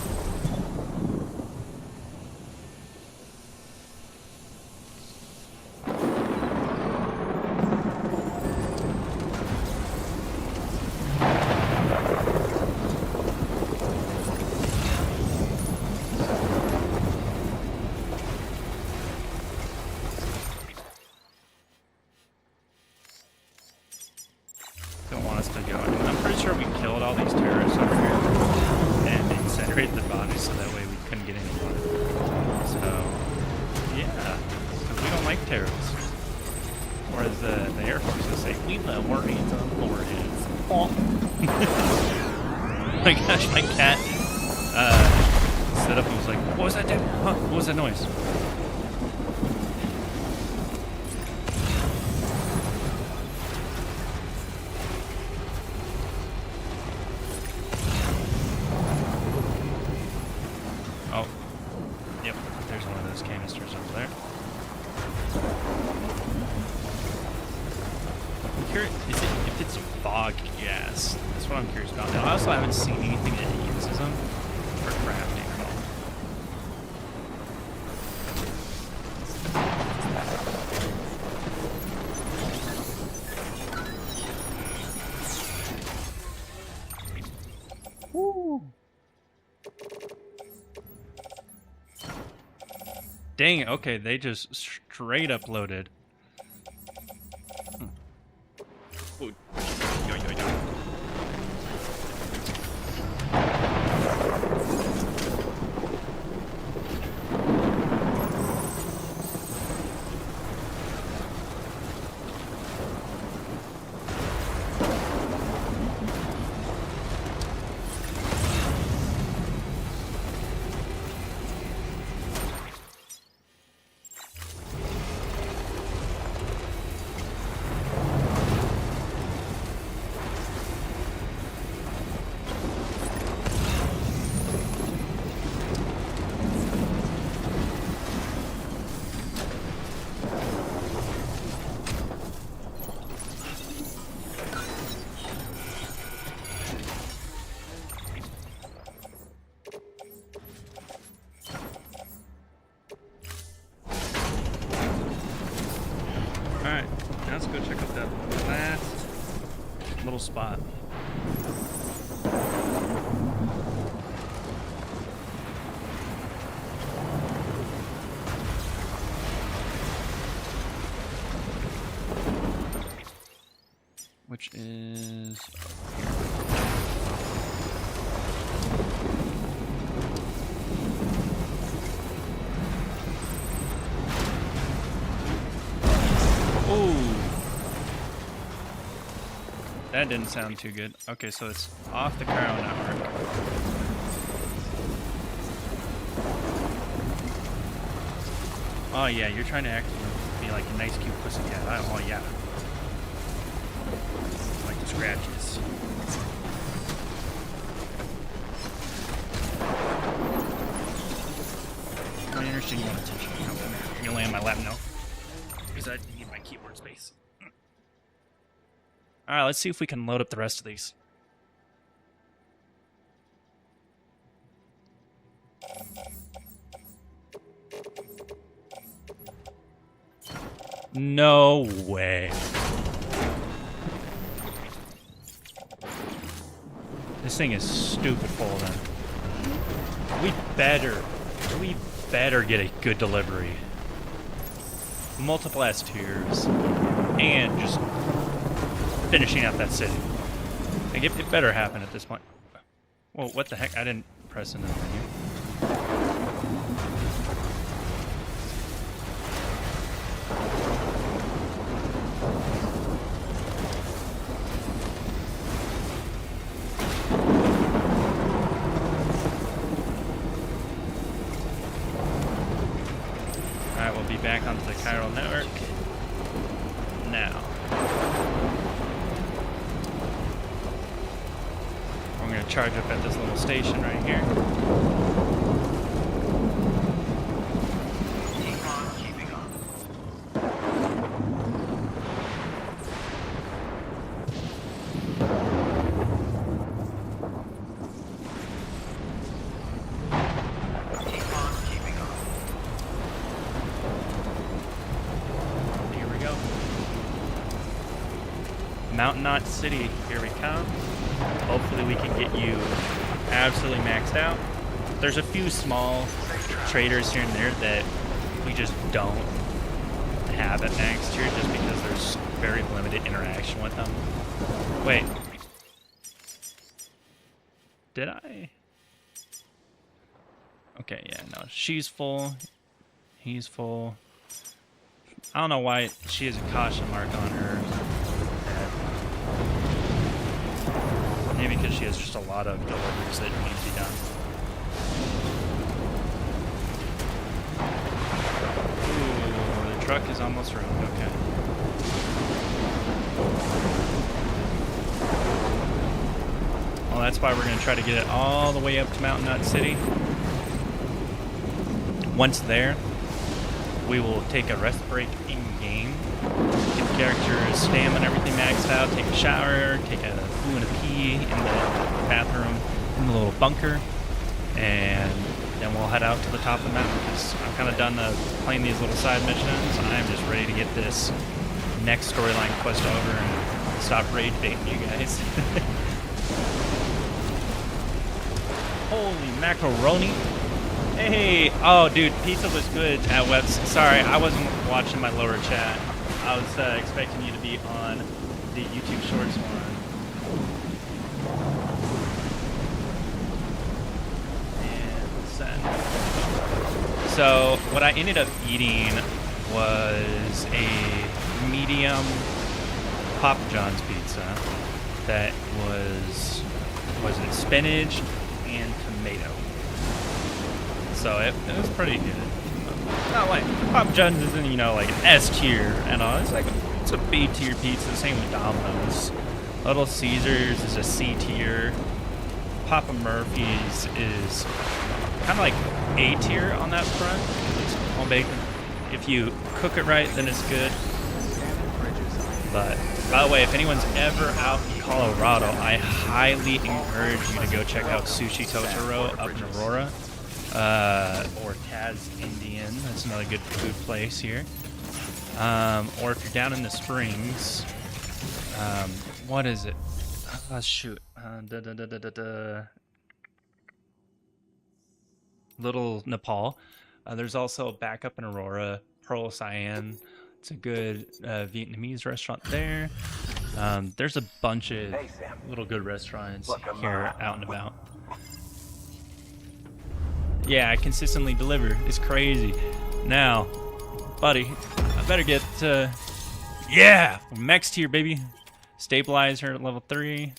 Don't want us to go. I'm pretty sure we killed all these terrorists over here and incinerated their bodies so that way we couldn't get any more. So, yeah, because we don't like terrorists. Or as the Air Force would say, we love warheads on foreheads. Oh my gosh, my cat stood up and was like, what was that, dude? Huh? What was that noise? Oh, yep, there's one of those canisters over there. I'm curious, if it's fog gas? That's what I'm curious about. Now, I also haven't seen anything that uses them for crafting at all. Woo! Dang it, okay, they just straight up loaded. Ooh. Yo, yo, yo. Alright, now let's go check out that last little spot. Which is that didn't sound too good. Okay, so it's off the Cryo network. Oh yeah, you're trying to act be like a nice cute pussycat. Oh yeah. Like the scratches. I'm interested in your attention. You'll lay on my lap now. Because I need my keyboard space. Alright, let's see if we can load up the rest of these. No way. This thing is stupid full of them. We better get a good delivery. Multiple S tiers. And just finishing out that city. Like, it better happen at this point. Whoa, what the heck? I didn't press into the menu. back onto the chiral network. Now. We're going to charge up at this little station right here. Keep on keeping on. Keep on keeping on. Here we go. Mountain Knot City, here we come. Hopefully we can get you absolutely maxed out. There's a few small traders here and there that we just don't have at max tier just because there's very limited interaction with them. Wait. Did I? Okay, yeah, no. She's full. He's full. I don't know why she has a caution mark on her. Maybe because she has just a lot of deliveries that need to be done. Ooh, the truck is almost ruined. Okay. Well, that's why we're going to try to get it all the way up to Mountain Knot City. Once there, we will take a rest break in-game. Get the character's stamina and everything maxed out, take a shower, take a poo and a pee in the bathroom in the little bunker, and then we'll head out to the top of the mountain because I'm kind of done playing these little side missions. I'm just ready to get this next storyline quest over and stop rage baiting you guys. Holy macaroni. Hey, oh dude, pizza was good at Webs. Sorry, I wasn't watching my lower chat. I was expecting you to be on the YouTube Shorts one. And send. So what I ended up eating was a medium Papa John's pizza that was it spinach and tomato. So it was pretty good. Not like Papa John's isn't, you know, like an S tier and all. It's a B tier pizza. Same with Domino's. Little Caesars is a C tier. Papa Murphy's is kind of like A tier on that front. It's all bacon. If you cook it right, then it's good. But by the way, if anyone's ever out in Colorado, I highly encourage you to go check out Sushi Totoro up in Aurora. Or Taz Indian, that's another good food place here. Or if you're down in the Springs, what is it? Shoot. Little Nepal. There's also back up in Aurora, Pearl Cyan. It's a good Vietnamese restaurant there. There's a bunch of little good restaurants here out and about. Yeah, I consistently deliver. It's crazy. Now, buddy, I better get yeah, max tier, baby. Stabilizer at level 3.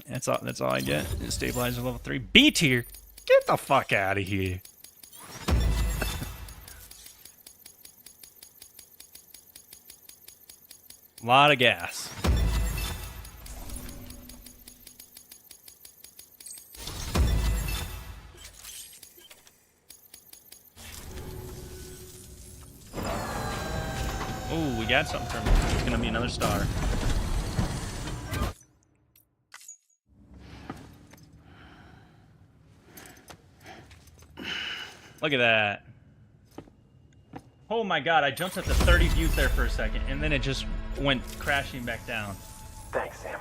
That's all I get. Is stabilizer level 3. B tier. Get the fuck out of here. Lot of gas. Oh, we got something from it. It's gonna be another star. Look at that. Oh my god, I jumped up to 30 views there for a second, and then it just went crashing back down. Thanks, Sam.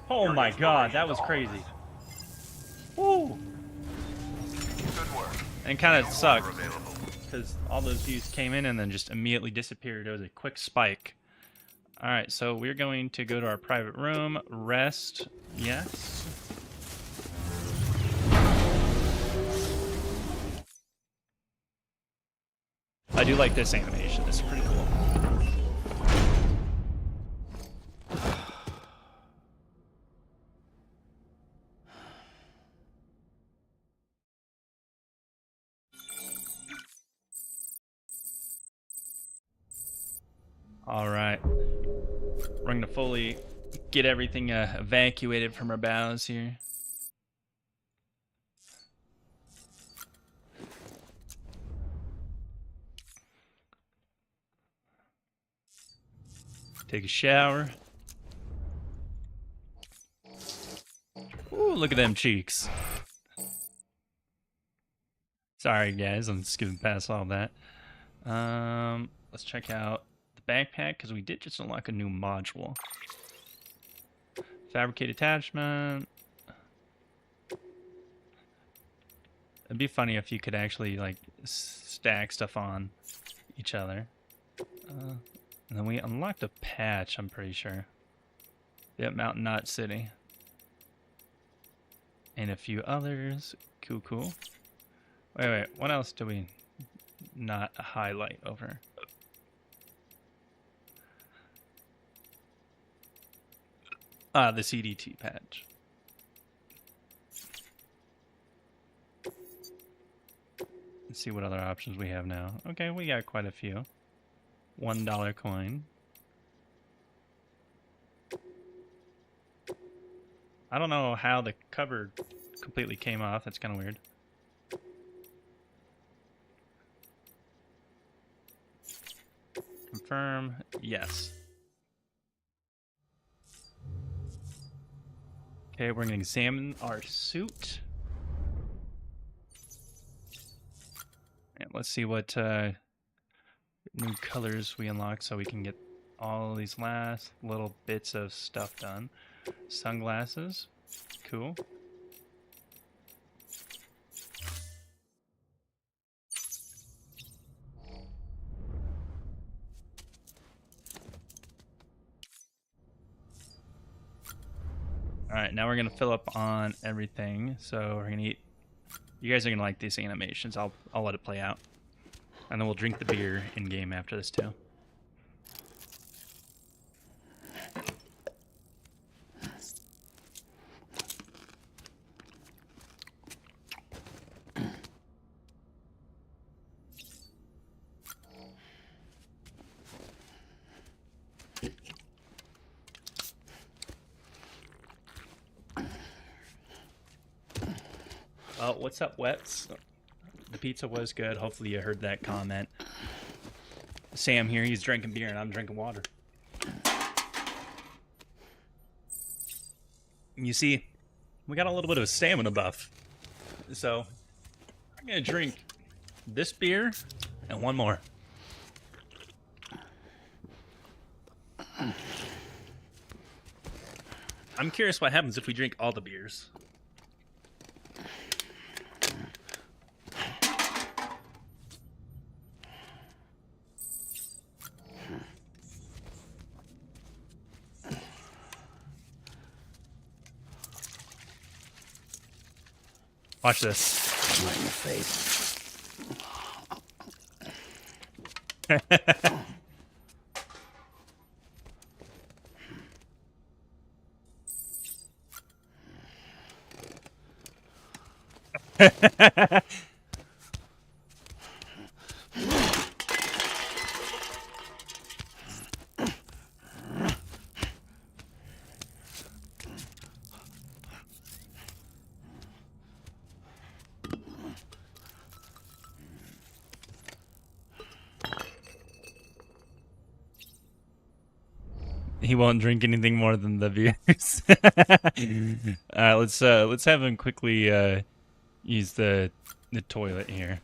Oh my god, that was crazy. Woo! Good work. And kind of sucked, Available. because all those views came in and then just immediately disappeared. It was a quick spike. Alright, so we're going to go to our private room, rest, yes. I do like this animation, this is pretty cool. All right. We're going to fully get everything evacuated from our bows here. Take a shower. Ooh, look at them cheeks. Sorry, guys. I'm skipping past all that. Let's check out the backpack, because we did just unlock a new module. Fabricate attachment. It'd be funny if you could actually, like, stack stuff on each other. And then we unlocked a patch, I'm pretty sure. Yep, Mountain Knot City. And a few others. Cool, cool. Wait, what else do we not highlight over? Ah, the CDT patch. Let's see what other options we have now. Okay, we got quite a few. $1 coin. I don't know how the cover completely came off. That's kind of weird. Confirm. Yes. Okay, we're going to examine our suit. And let's see what new colors we unlock so we can get all these last little bits of stuff done. Sunglasses. Cool. Alright, now we're going to fill up on everything. So we're going to eat. You guys are going to like these animations. I'll let it play out. And then we'll drink the beer in-game after this too. Oh, what's up, Wets? The pizza was good. Hopefully you heard that comment. Sam here, he's drinking beer and I'm drinking water. You see, we got a little bit of a stamina buff. So, I'm going to drink this beer and one more. I'm curious what happens if we drink all the beers. Watch this. Right in the face. He won't drink anything more than the beers. All right, let's have him quickly use the toilet here.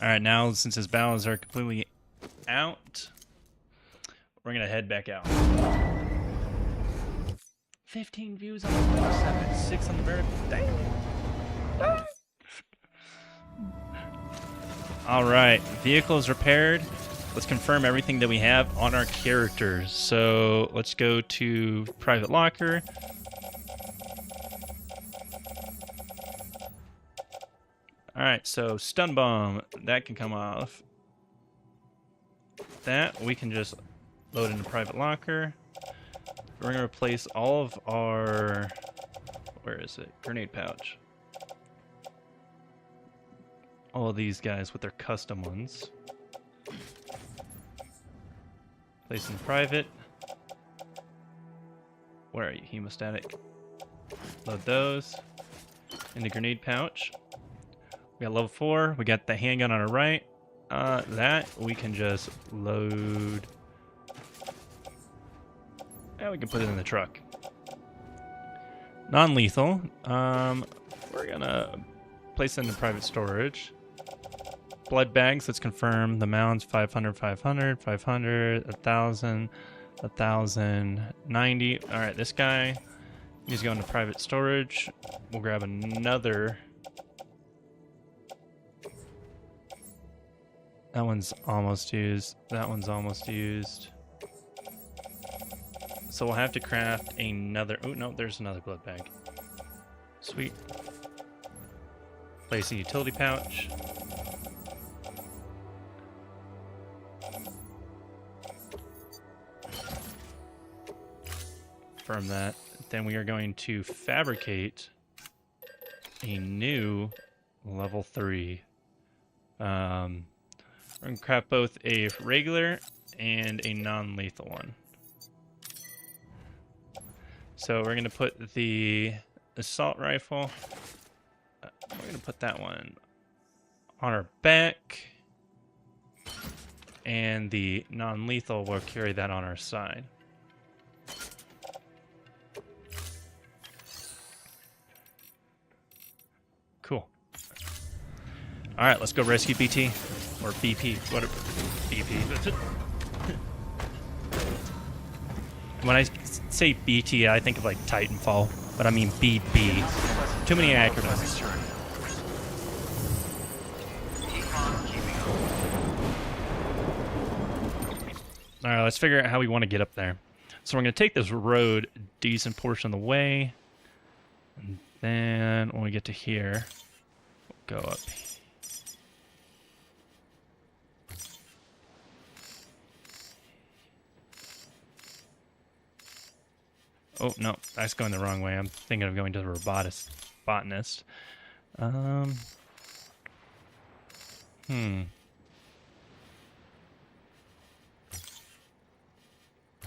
All right, now since his bowels are completely out, we're gonna head back out. 15 views on the first 7, 6 on the very. Damn. All right, vehicle is repaired. Let's confirm everything that we have on our characters. So let's go to private locker. All right, so stun bomb, that can come off. That we can just load into private locker. We're gonna replace all of our, where is it? Grenade pouch. all of these guys with their custom ones. Place in private. Where are you? Hemostatic. Load those. In the grenade pouch. We got level 4. We got the handgun on our right. That we can just load. And we can put it in the truck. Non-lethal. We're gonna place it in private storage. Blood bags. Let's confirm the mounds. 500, 500, 500, 1,000, 1,000, 90. All right, this guy needs to go into private storage. We'll grab another. That one's almost used. That one's almost used. So we'll have to craft another. Oh, no, there's another blood bag. Sweet. Place a utility pouch. Confirm that. Then we are going to fabricate a new level 3. We're going to craft both a regular and a non-lethal one. So we're going to put the assault rifle, we're going to put that one on our back, and the non-lethal will carry that on our side. Cool. All right, let's go rescue BT. Or BP, whatever. BP. When I say BT, I think of like Titanfall, but I mean BB. Too many acronyms. Alright, let's figure out how we want to get up there. So we're going to take this road a decent portion of the way. And then when we get to here, we'll go up here. Oh, no, that's going the wrong way. I'm thinking of going to the botanist.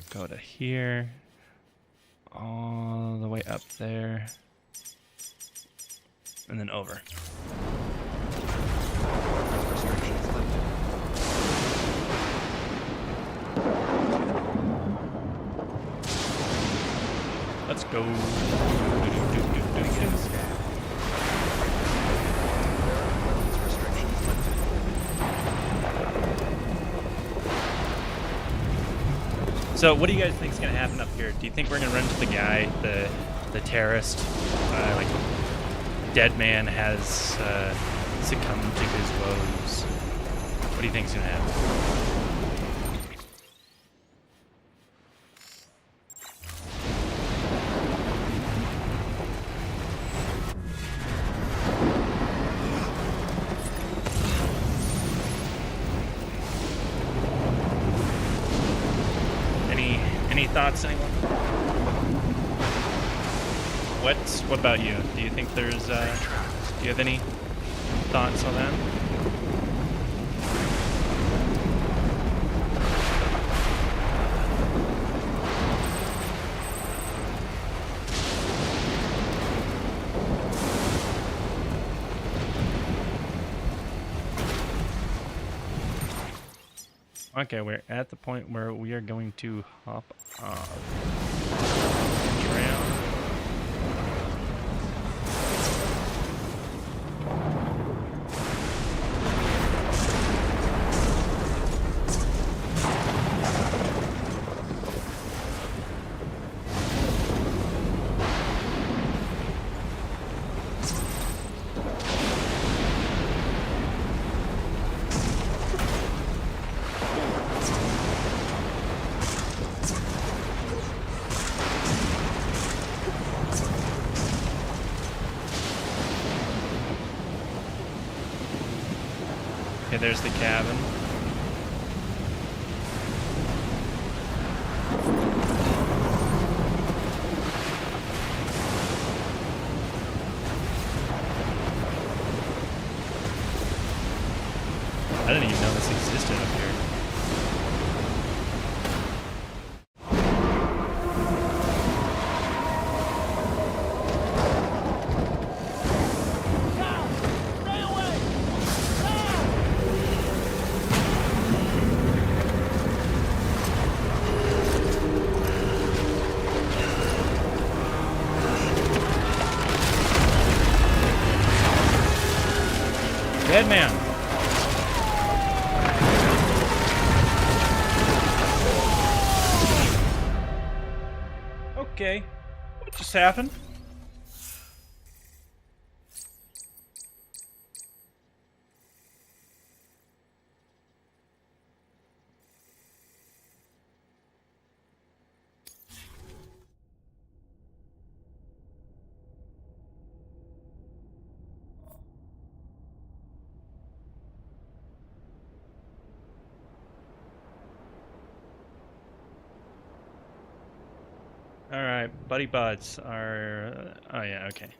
Go to here. All the way up there. And then over. Restrictions lifted. Let's go. Begin scan. Weapons restrictions lifted. So, what do you guys think is going to happen up here? Do you think we're going to run into the guy, the terrorist? Like, dead man has succumbed to his woes. What do you think is going to happen? Any thoughts, anyone? What about you? Do you think there's, do you have any thoughts on that? Okay, we're at the point where we are going to hop off the trail. Okay, there's the cabin. I didn't even know this existed up here. Stay away! Ah! Dead man. Okay. What just happened? Alright, buddy buds are... oh yeah, okay.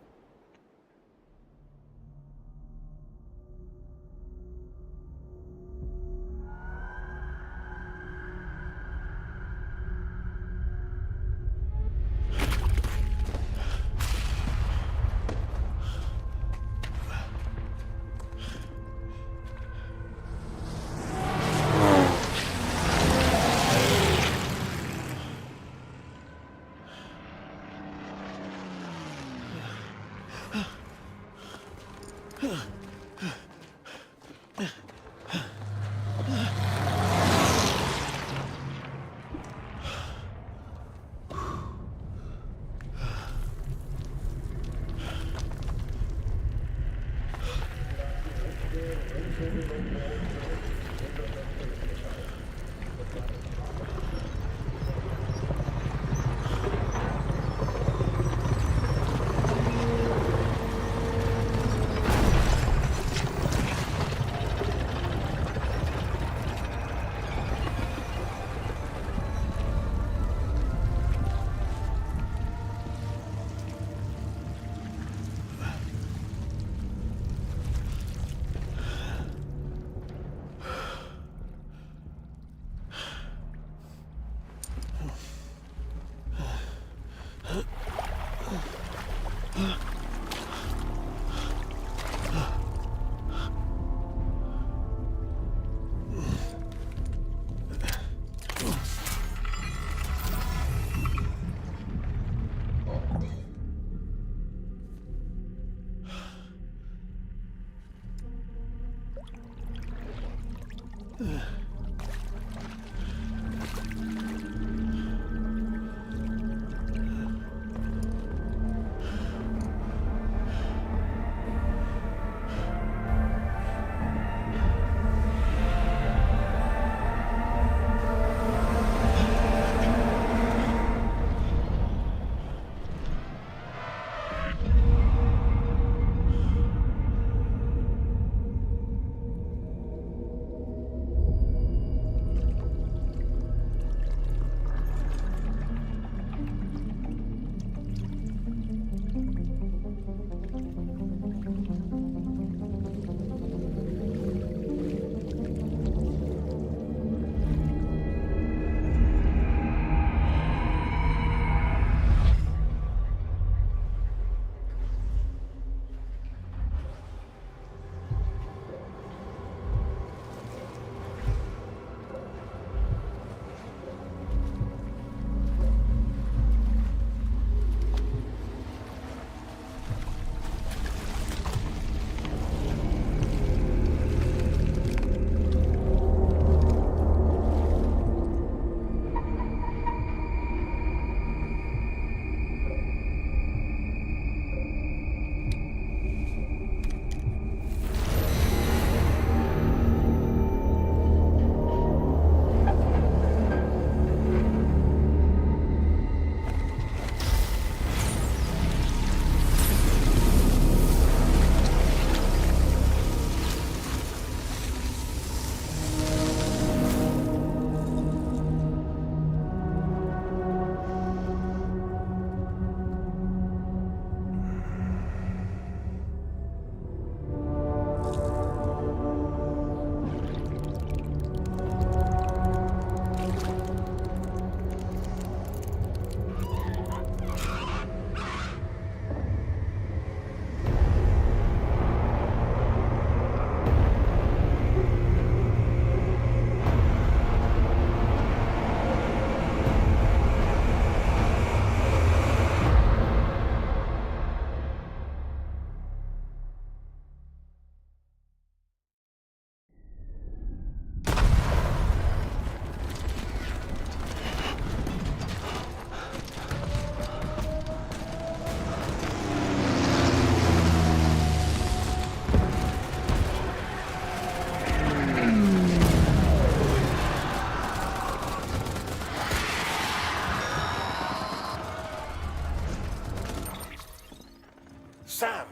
Sam!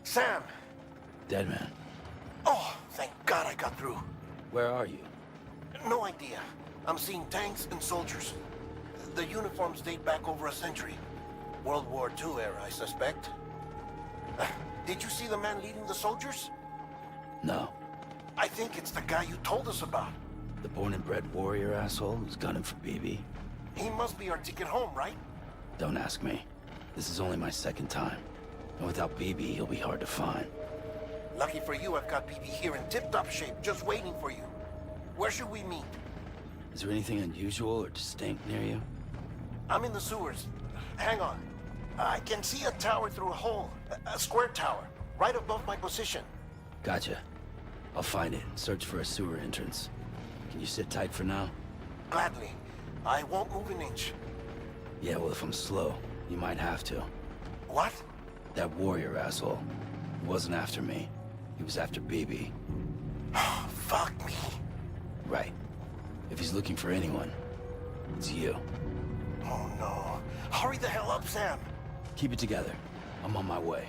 Sam! Dead man. Oh, thank God I got through. Where are you? No idea. I'm seeing tanks and soldiers. The uniforms date back over a century. World War II era, I suspect. Did you see the man leading the soldiers? No. I think it's the guy you told us about. The born and bred warrior asshole who's gunning for BB? He must be our ticket home, right? Don't ask me. This is only my second time. And without BB, he'll be hard to find. Lucky for you, I've got BB here in tip-top shape, just waiting for you. Where should we meet? Is there anything unusual or distinct near you? I'm in the sewers. Hang on. I can see a tower through a hole. A square tower, right above my position. Gotcha. I'll find it and search for a sewer entrance. Can you sit tight for now? Gladly. I won't move an inch. Yeah, well, if I'm slow, you might have to. What? That warrior asshole. He wasn't after me. He was after BB. Fuck me. Right. If he's looking for anyone, it's you. Oh no. Hurry the hell up, Sam. Keep it together. I'm on my way.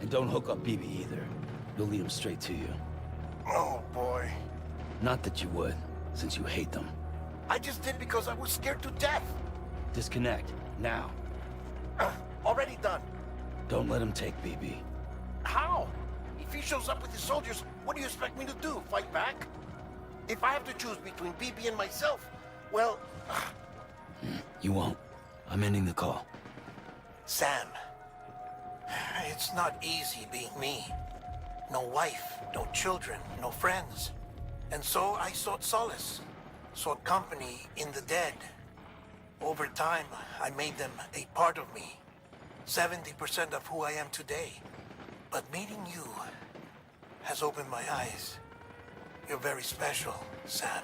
And don't hook up BB either. You'll lead him straight to you. Oh boy. Not that you would, since you hate them. I just did because I was scared to death. Disconnect, now. Already done. Don't let him take BB. How? If he shows up with his soldiers, what do you expect me to do? Fight back? If I have to choose between BB and myself, well... You won't. I'm ending the call. Sam, it's not easy being me. No wife, no children, no friends. And so I sought solace, sought company in the dead. Over time, I made them a part of me. 70% of who I am today. But meeting you has opened my eyes. You're very special, Sam.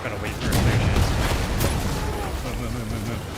Gotta wait for him. There he is. Move.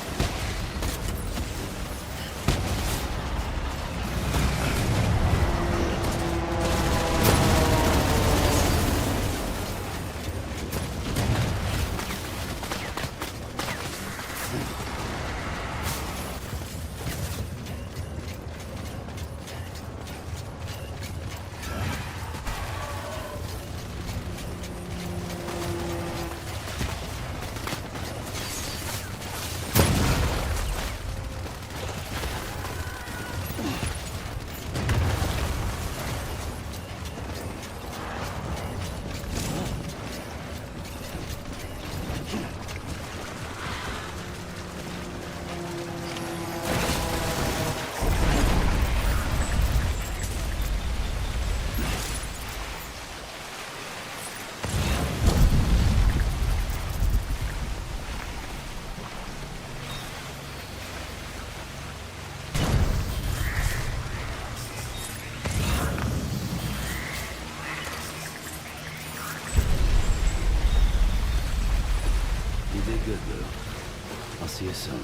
You did good, Lou. I'll see you soon.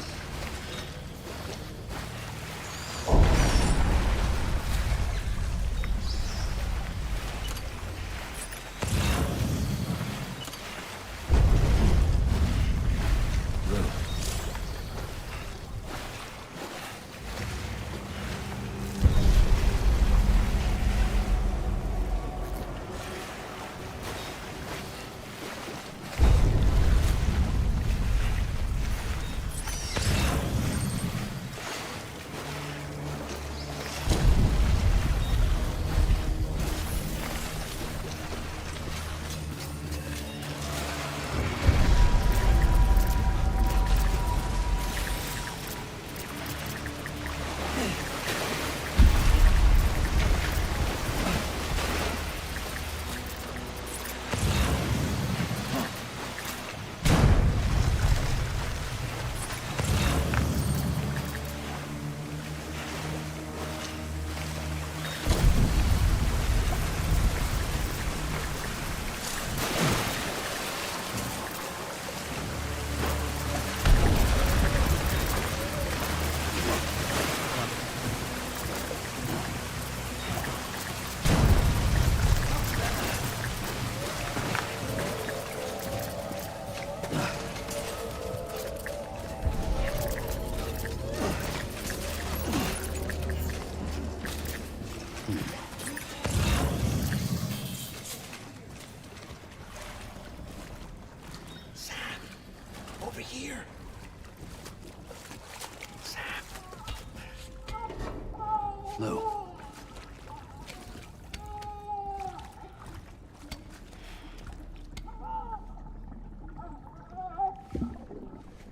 Lou.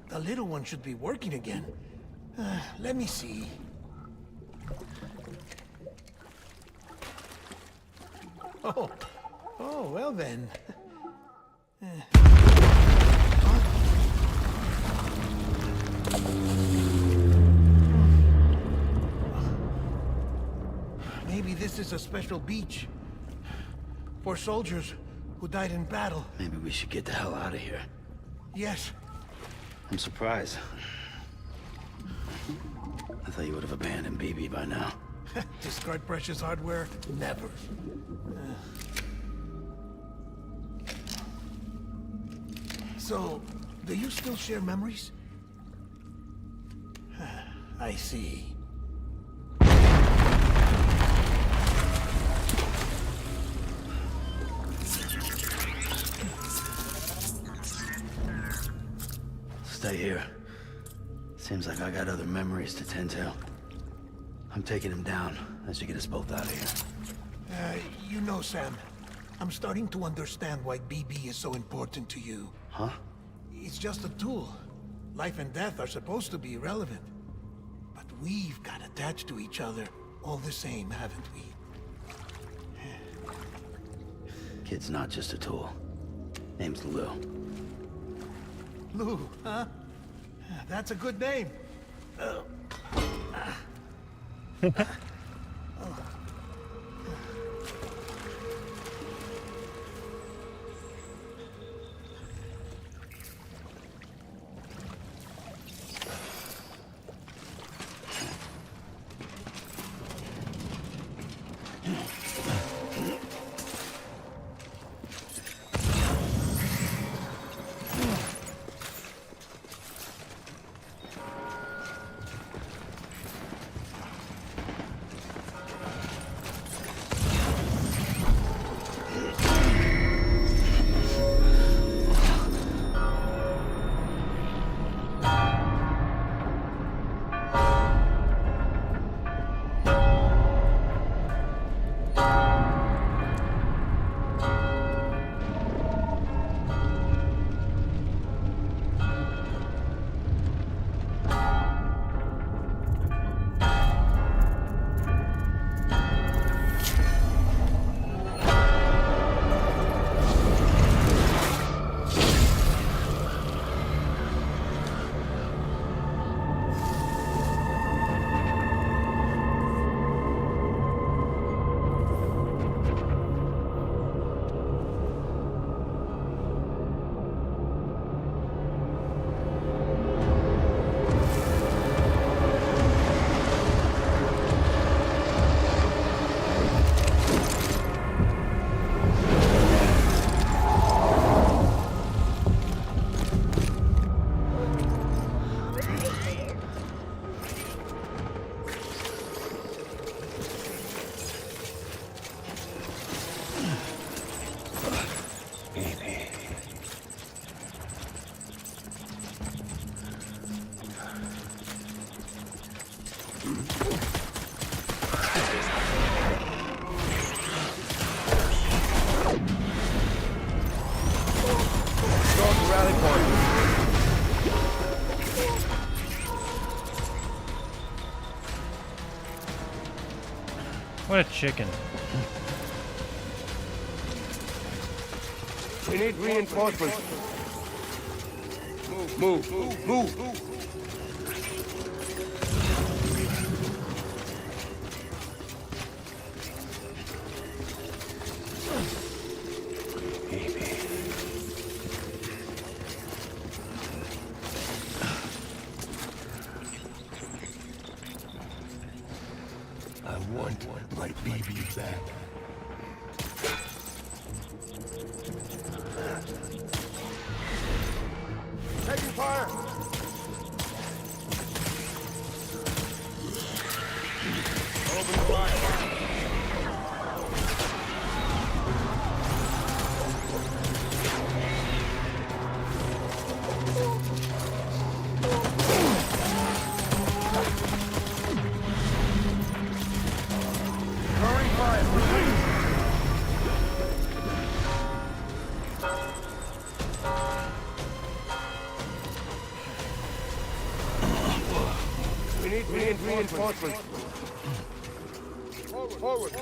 The little one should be working again. Let me see. Oh, well then. Maybe this is a special beach for soldiers who died in battle. Maybe we should get the hell out of here. Yes. I'm surprised. I thought you would have abandoned BB by now. Discard precious hardware? Never. So, do you still share memories? I see. Stay here. Seems like I got other memories to tend to. I'm taking him down. That should get us both out of here. You know, Sam, I'm starting to understand why BB is so important to you. Huh? It's just a tool. Life and death are supposed to be irrelevant. But we've got attached to each other all the same, haven't we? Kid's not just a tool. Name's Lou. Lou, huh? That's a good name. What a chicken. We need reinforcements. Move. I want my BB back. Taking fire! Open fire! need reinforcements. Forward.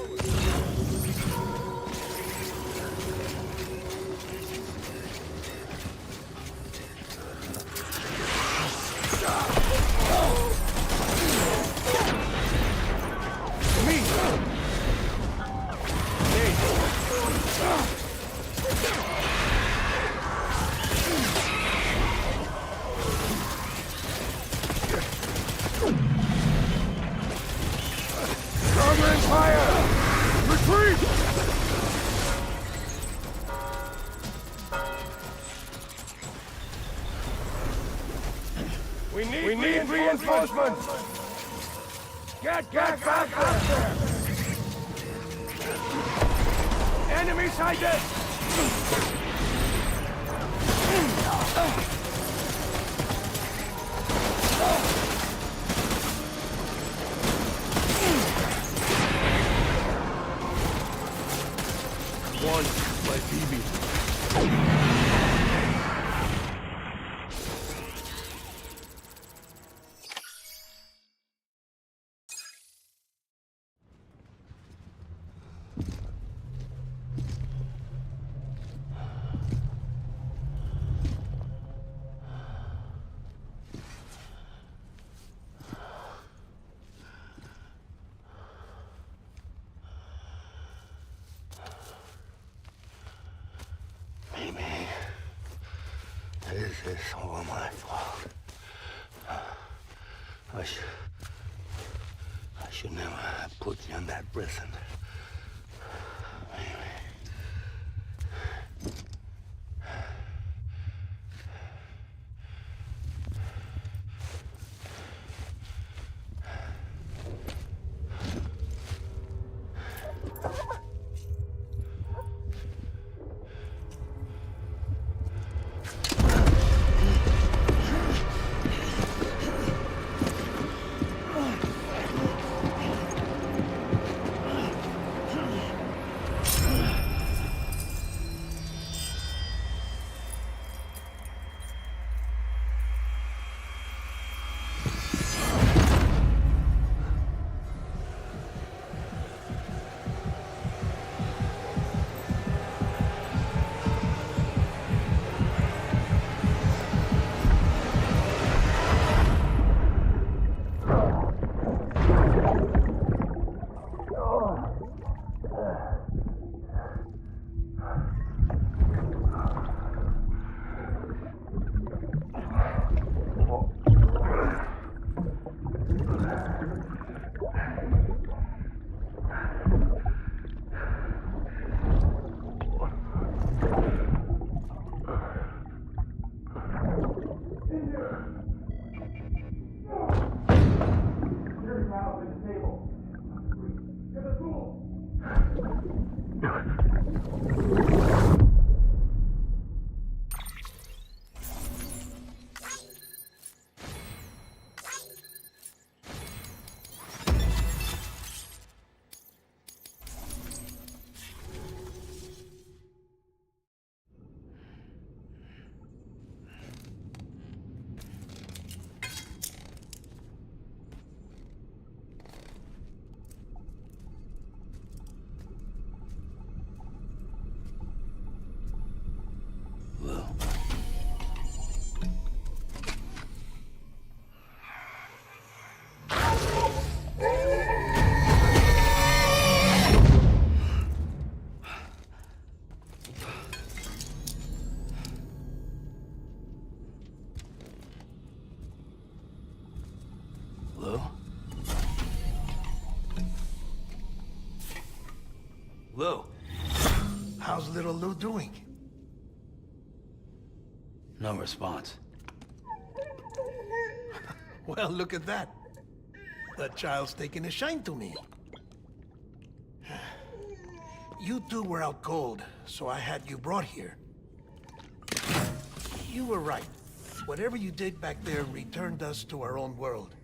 Covering fire! Retreat! We need reinforcements! Get back there! Enemy sighted! One by BB. Maybe this is all my fault. I should never have put you in that prison. Maybe. Lou, how's little Lou doing? No response. Well, look at that. That child's taking a shine to me. You two were out cold, so I had you brought here. You were right. Whatever you did back there returned us to our own world.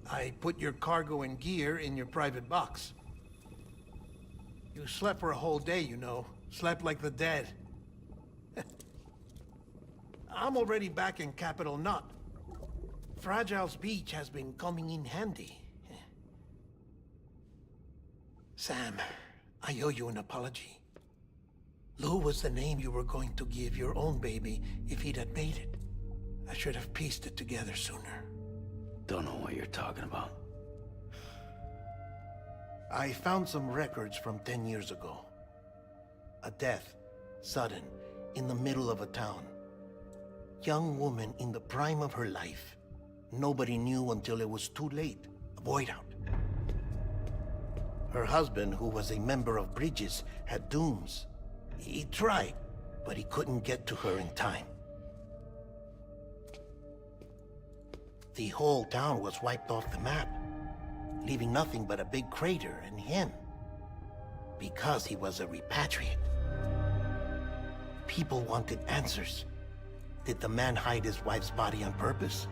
I put your cargo and gear in your private box. You slept for a whole day, you know. Slept like the dead. I'm already back in Capital Knot. Fragile's beach has been coming in handy. Sam, I owe you an apology. Lou was the name you were going to give your own baby if he'd had made it. I should have pieced it together sooner. Don't know what you're talking about. I found some records from 10 years ago. A death, sudden, in the middle of a town. Young woman in the prime of her life. Nobody knew until it was too late. A void out. Her husband, who was a member of Bridges, had dooms. He tried, but he couldn't get to her in time. The whole town was wiped off the map, leaving nothing but a big crater and him. Because he was a repatriate. People wanted answers. Did the man hide his wife's body on purpose?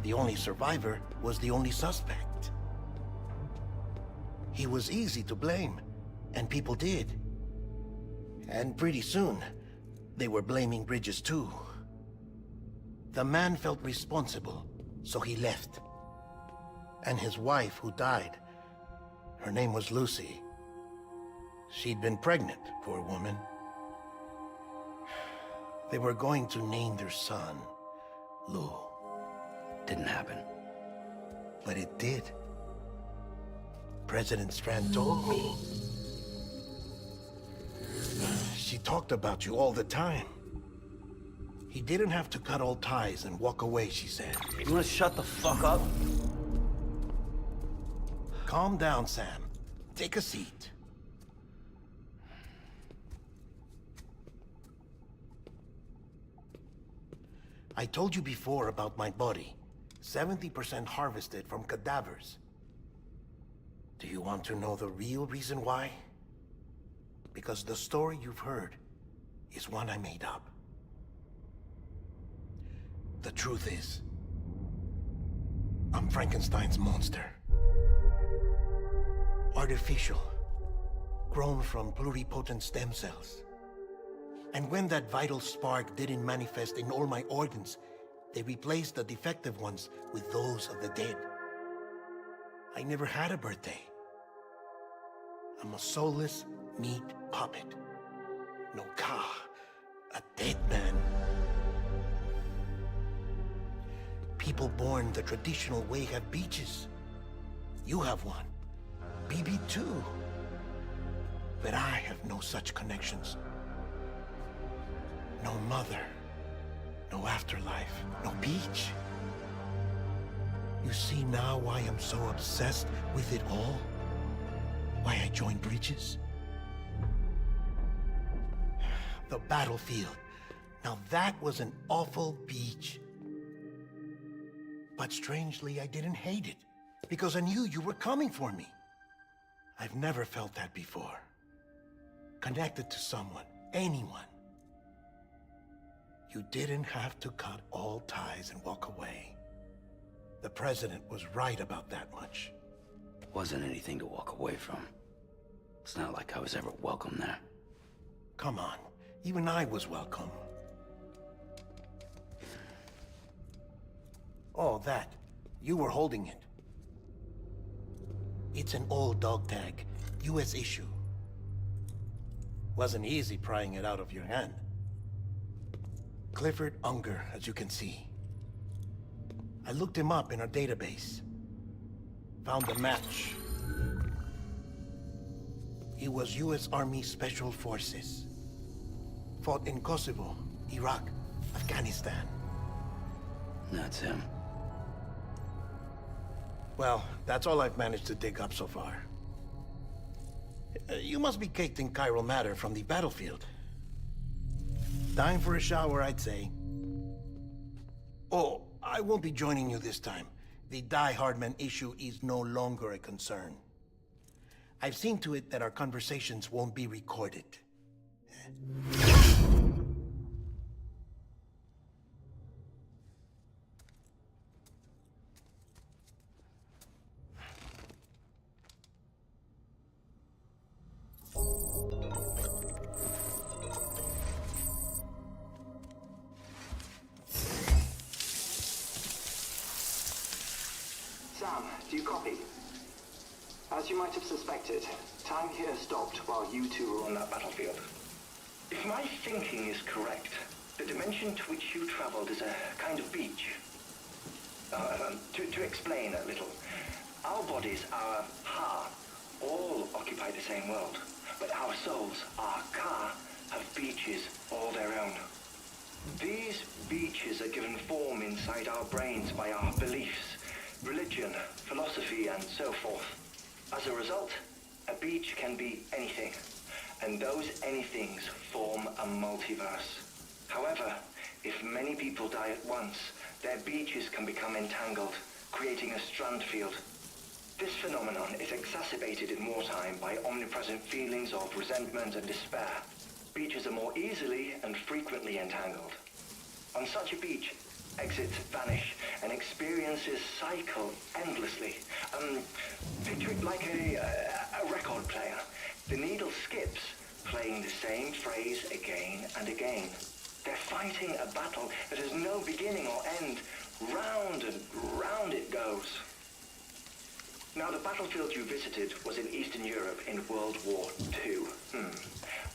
The only survivor was the only suspect. He was easy to blame, and people did. And pretty soon, they were blaming Bridges too. The man felt responsible, so he left. And his wife, who died, her name was Lucy. She'd been pregnant, poor woman. They were going to name their son Lou. Didn't happen. But it did. President Strand told me. She talked about you all the time. He didn't have to cut all ties and walk away, she said. You wanna shut the fuck up? Calm down, Sam. Take a seat. I told you before about my body. 70% harvested from cadavers. Do you want to know the real reason why? Because the story you've heard is one I made up. The truth is, I'm Frankenstein's monster. Artificial, grown from pluripotent stem cells. And when that vital spark didn't manifest in all my organs, they replaced the defective ones with those of the dead. I never had a birthday. I'm a soulless meat puppet. No ka, a dead man. People born the traditional way have beaches. You have one. BB-2. But I have no such connections. No mother. No afterlife. No beach. You see now why I'm so obsessed with it all? Why I joined Bridges? The battlefield. Now that was an awful beach. But strangely, I didn't hate it. Because I knew you were coming for me. I've never felt that before. Connected to someone, anyone. You didn't have to cut all ties and walk away. The president was right about that much. Wasn't anything to walk away from. It's not like I was ever welcome there. Come on, even I was welcome. Oh, that. You were holding it. It's an old dog tag, US issue. Wasn't easy prying it out of your hand. Clifford Unger, as you can see. I looked him up in our database. Found a match. He was US Army Special Forces. Fought in Kosovo, Iraq, Afghanistan. That's him. Well, that's all I've managed to dig up so far. You must be caked in chiral matter from the battlefield. Time for a shower, I'd say. Oh, I won't be joining you this time. The Die Hardman issue is no longer a concern. I've seen to it that our conversations won't be recorded. Sam, do you copy? As you might have suspected, time here stopped while you two were on that battlefield. If my thinking is correct, the dimension to which you traveled is a kind of beach. To explain a little, our bodies, our ha, all occupy the same world, but our souls, our ka, have beaches all their own. These beaches are given form inside our brains by our beliefs, religion, philosophy, and so forth. As a result, a beach can be anything, and those anythings form a multiverse. However, if many people die at once, their beaches can become entangled, creating a strand field. This phenomenon is exacerbated in wartime by omnipresent feelings of resentment and despair. Beaches are more easily and frequently entangled. On such a beach, exits vanish and experiences cycle endlessly. Picture it like a record player. The needle skips, playing the same phrase again and again. They're fighting a battle that has no beginning or end. Round and round it goes. Now, the battlefield you visited was in Eastern Europe in World War II.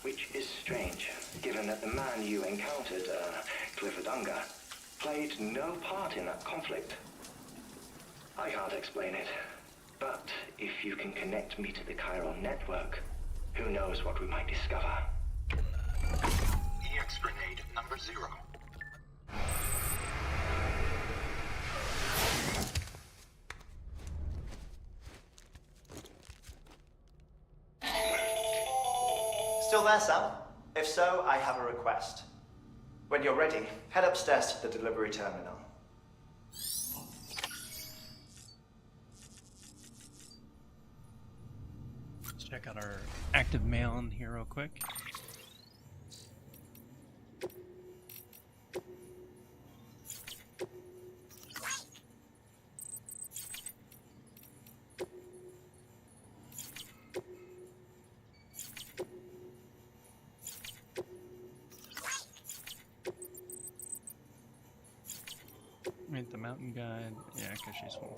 Which is strange, given that the man you encountered, Clifford Unger, played no part in that conflict. I can't explain it, but if you can connect me to the chiral network, who knows what we might discover. EX grenade number 0. Still there, Sam? If so, I have a request. When you're ready, head upstairs to the delivery terminal. Let's check out our active mail in here real quick. Meet the mountain guide. Yeah, because she's full.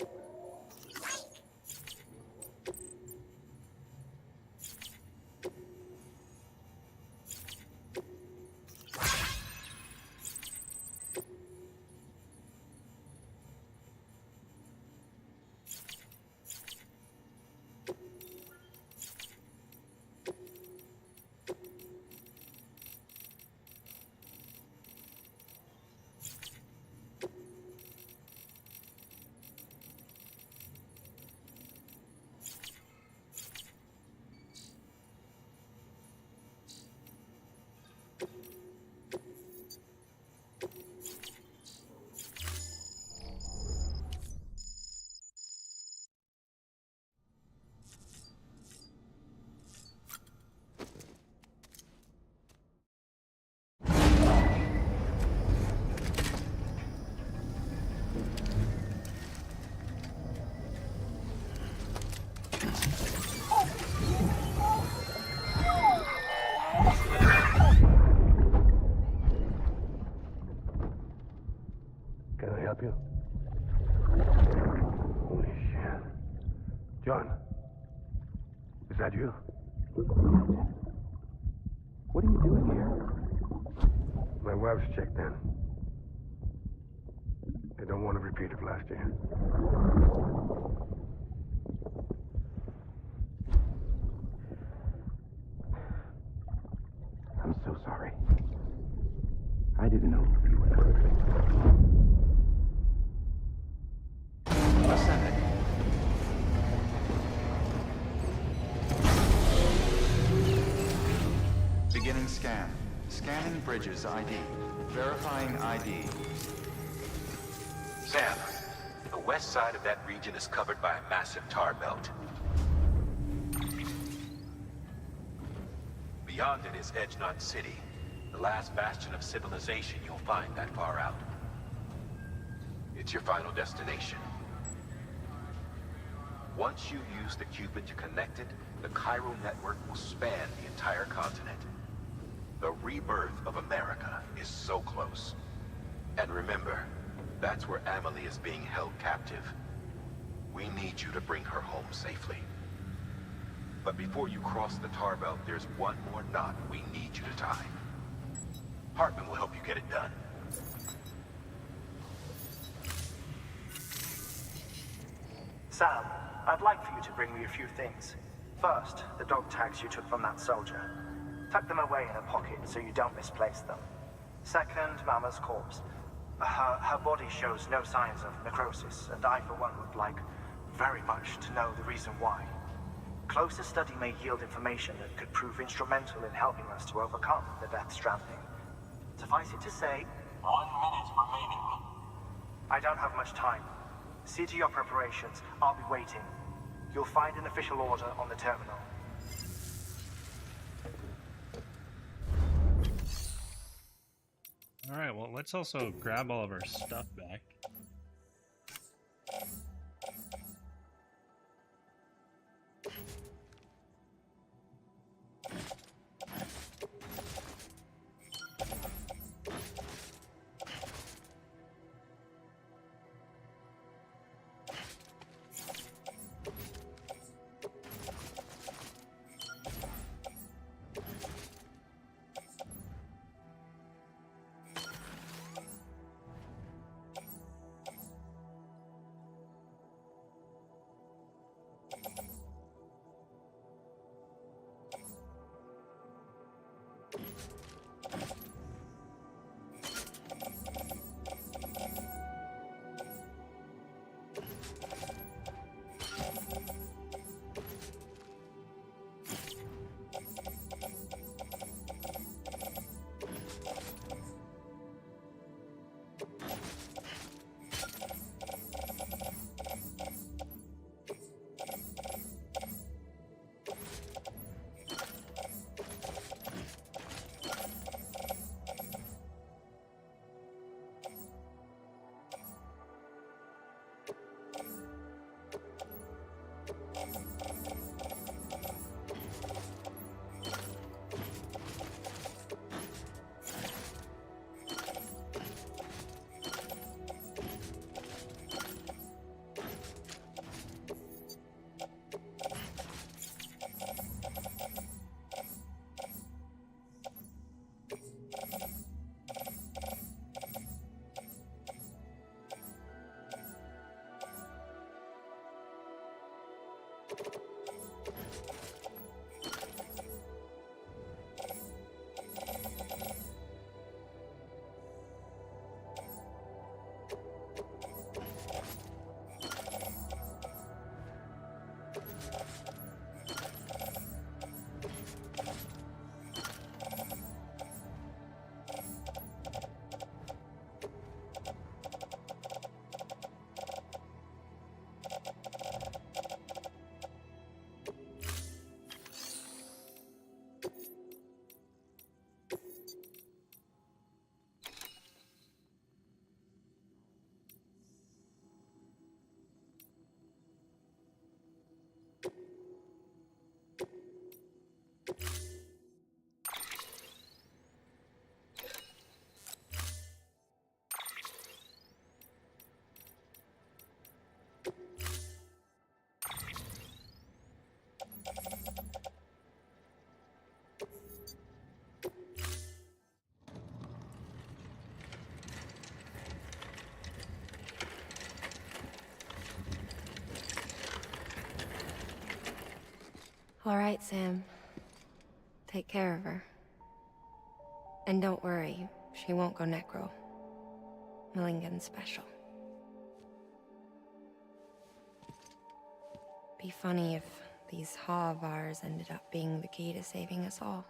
Can I help you? Holy shit. John, is that you? What are you doing here? My wife's checked in. They don't want a repeat of last year. I'm so sorry. I didn't know you were perfect. Ascending. Beginning scan. Scanning bridges ID. Verifying ID. Sam, the west side of that region is covered by a massive tar belt. Beyond it is Edgenut City, the last bastion of civilization you'll find that far out. It's your final destination. Once you use the Cupid to connect it, the chiral network will span the entire continent. The rebirth of America is so close. And remember, that's where Amelie is being held captive. We need you to bring her home safely. But before you cross the tar belt, there's one more knot we need you to tie. Hartman will help you get it done. Sam, I'd like for you to bring me a few things. First, the dog tags you took from that soldier. Tuck them away in a pocket so you don't misplace them. Second, Mama's corpse. Her body shows no signs of necrosis, and I, for one, would like very much to know the reason why. Closer study may yield information that could prove instrumental in helping us to overcome the Death Stranding. Suffice it to say, 1 minute remaining. I don't have much time. See to your preparations. I'll be waiting. You'll find an official order on the terminal. Alright, well, let's also grab all of our stuff back. All right, Sam. Take care of her. And don't worry, she won't go necro. Millingen's special. Be funny if these Ha of ours ended up being the key to saving us all.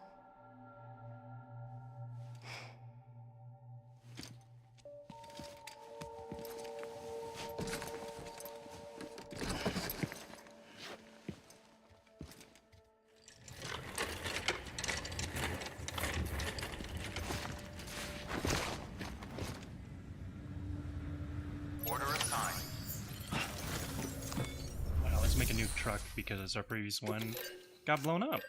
Order assigned. Wow, let's make a new truck because our previous one got blown up.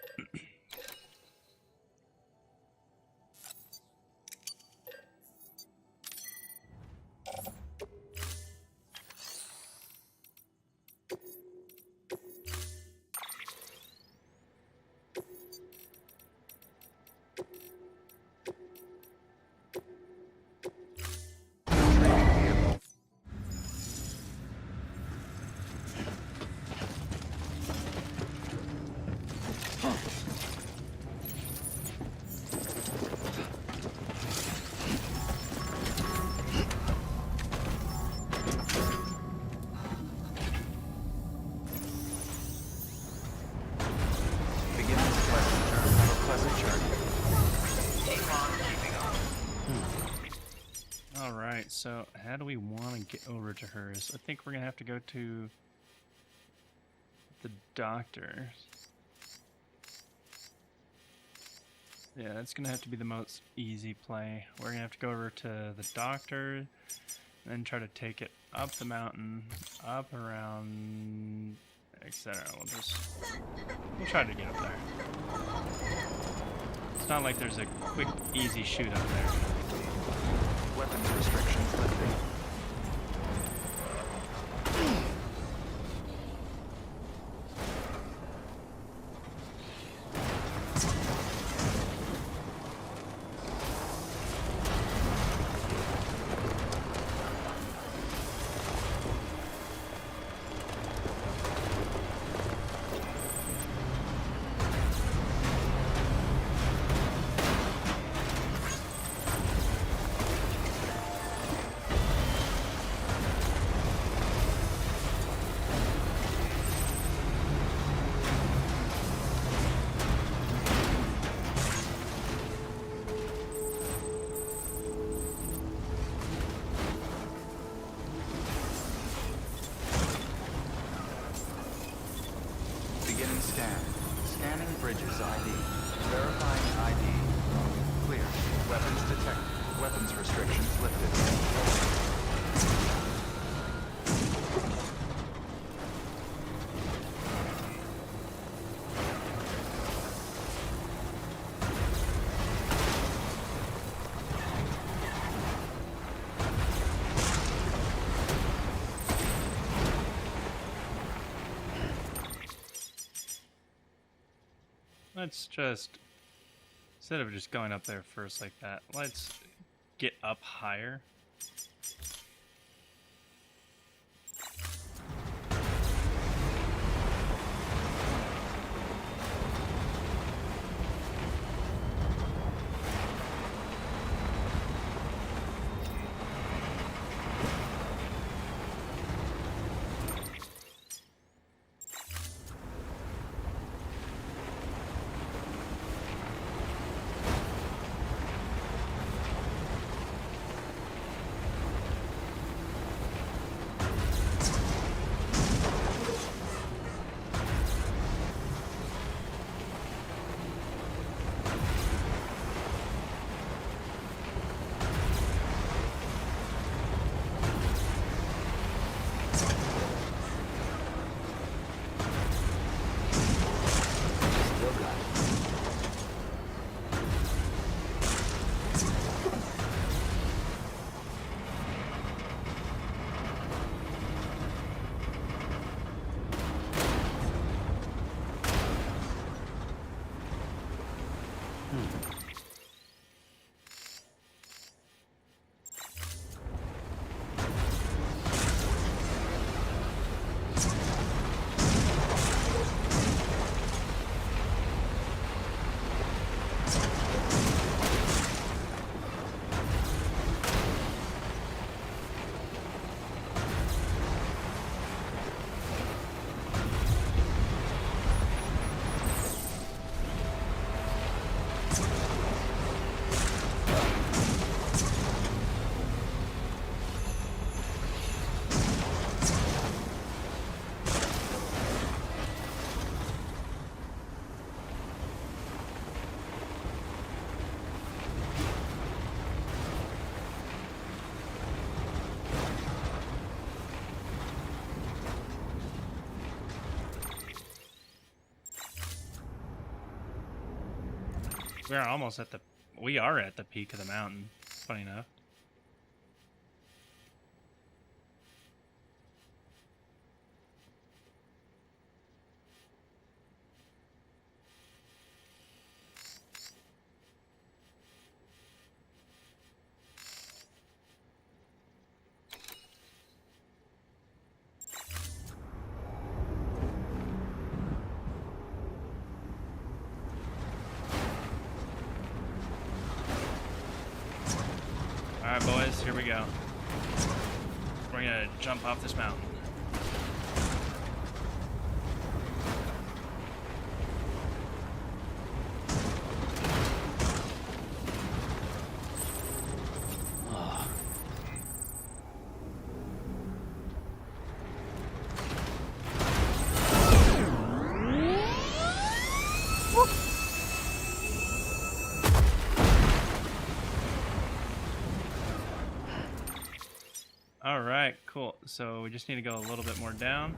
so how do we want to get over to hers? I think we're gonna have to go to the doctor. Yeah, that's gonna have to be the most easy play. We're gonna have to go over to the doctor, and then try to take it up the mountain, up around, etc. We'll try to get up there. It's not like there's a quick, easy shoot up there. Weapons restrictions lifted. Beginning scan. Scanning bridges ID. Verifying ID. Clear. Weapons detected. Weapons restrictions lifted. Let's just, instead of just going up there first like that, let's get up higher. We are almost at the, we are at the peak of the mountain, funny enough. Alright boys, here we go. We're gonna jump off this mountain. so we just need to go a little bit more down.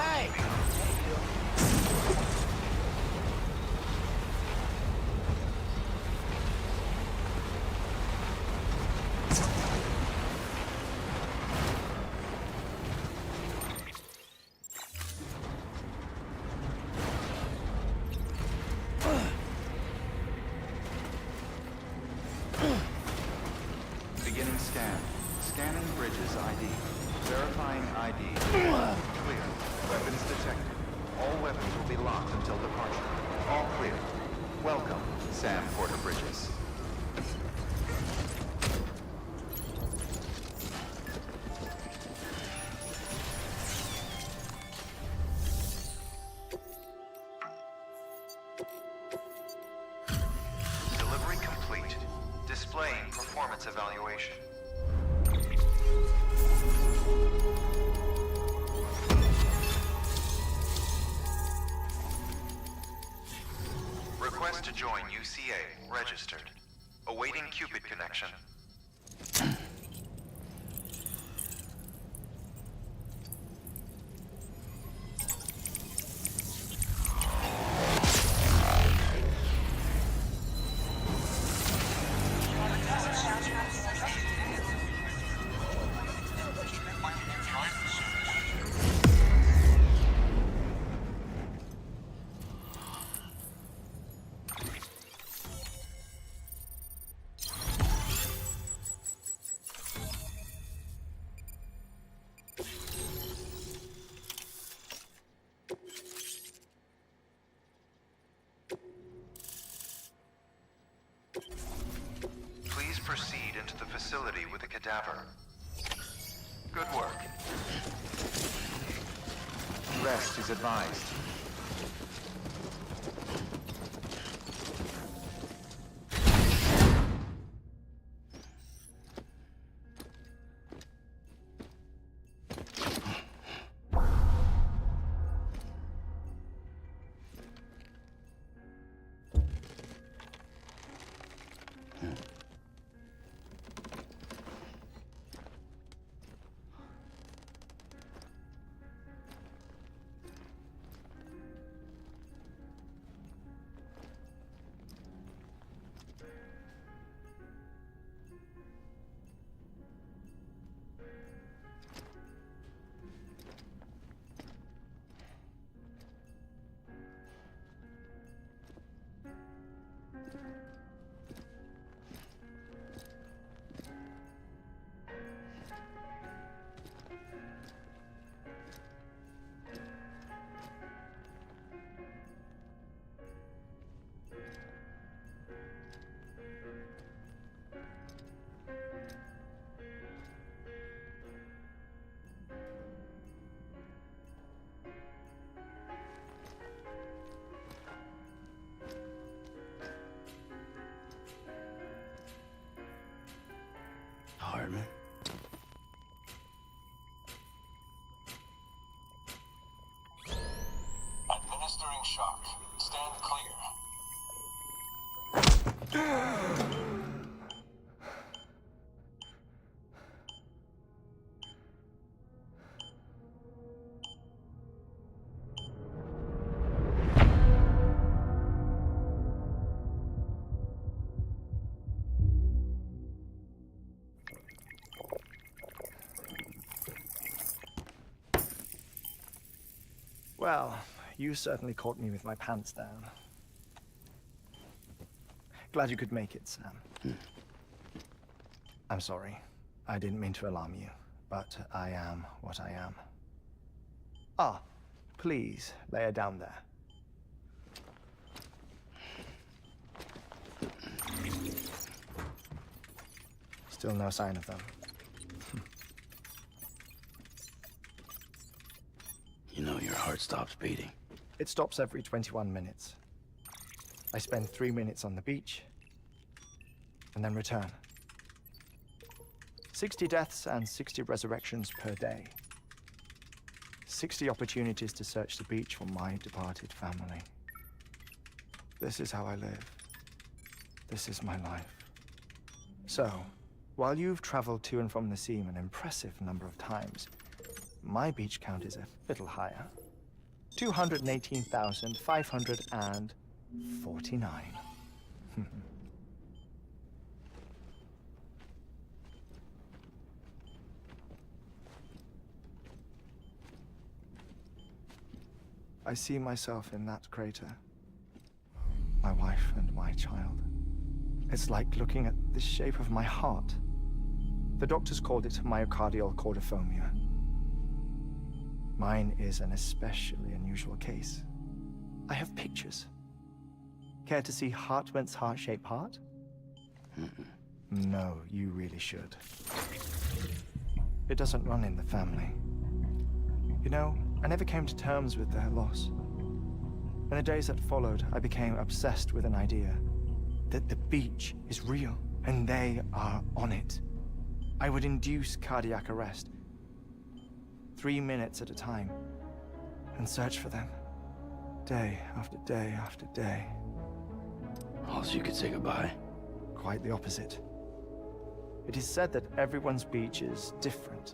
Hey! Beginning scan. Scanning bridges ID. Verifying ID. Clear. Weapons detected. All weapons will be locked until departure. All clear. Welcome, Sam Porter Bridges. Delivery complete. Displaying performance evaluation. Request to join UCA. Registered. Awaiting Cupid connection. Please proceed into the facility with the cadaver. Good work. Rest is advised. compartment. Administering shock. Stand clear. Well, you certainly caught me with my pants down. Glad you could make it, Sam. I'm sorry. I didn't mean to alarm you, but I am what I am. Ah, please lay her down there. Still no sign of them. You know your heart stops beating. It stops every 21 minutes. I spend 3 minutes on the beach, and then return. 60 deaths and 60 resurrections per day. 60 opportunities to search the beach for my departed family. This is how I live. This is my life. So, while you've traveled to and from the seam an impressive number of times, my beach count is a little higher. 218,549. I see myself in that crater. My wife and my child. It's like looking at the shape of my heart. The doctors called it myocardial cordiformia. Mine is an especially unusual case. I have pictures. Care to see Hartman's heart-shaped heart? No, you really should. It doesn't run in the family. You know, I never came to terms with their loss. In the days that followed, I became obsessed with an idea that the beach is real, and they are on it. I would induce cardiac arrest, 3 minutes at a time, and search for them, day after day after day. Also, you could say goodbye. Quite the opposite. It is said that everyone's beach is different.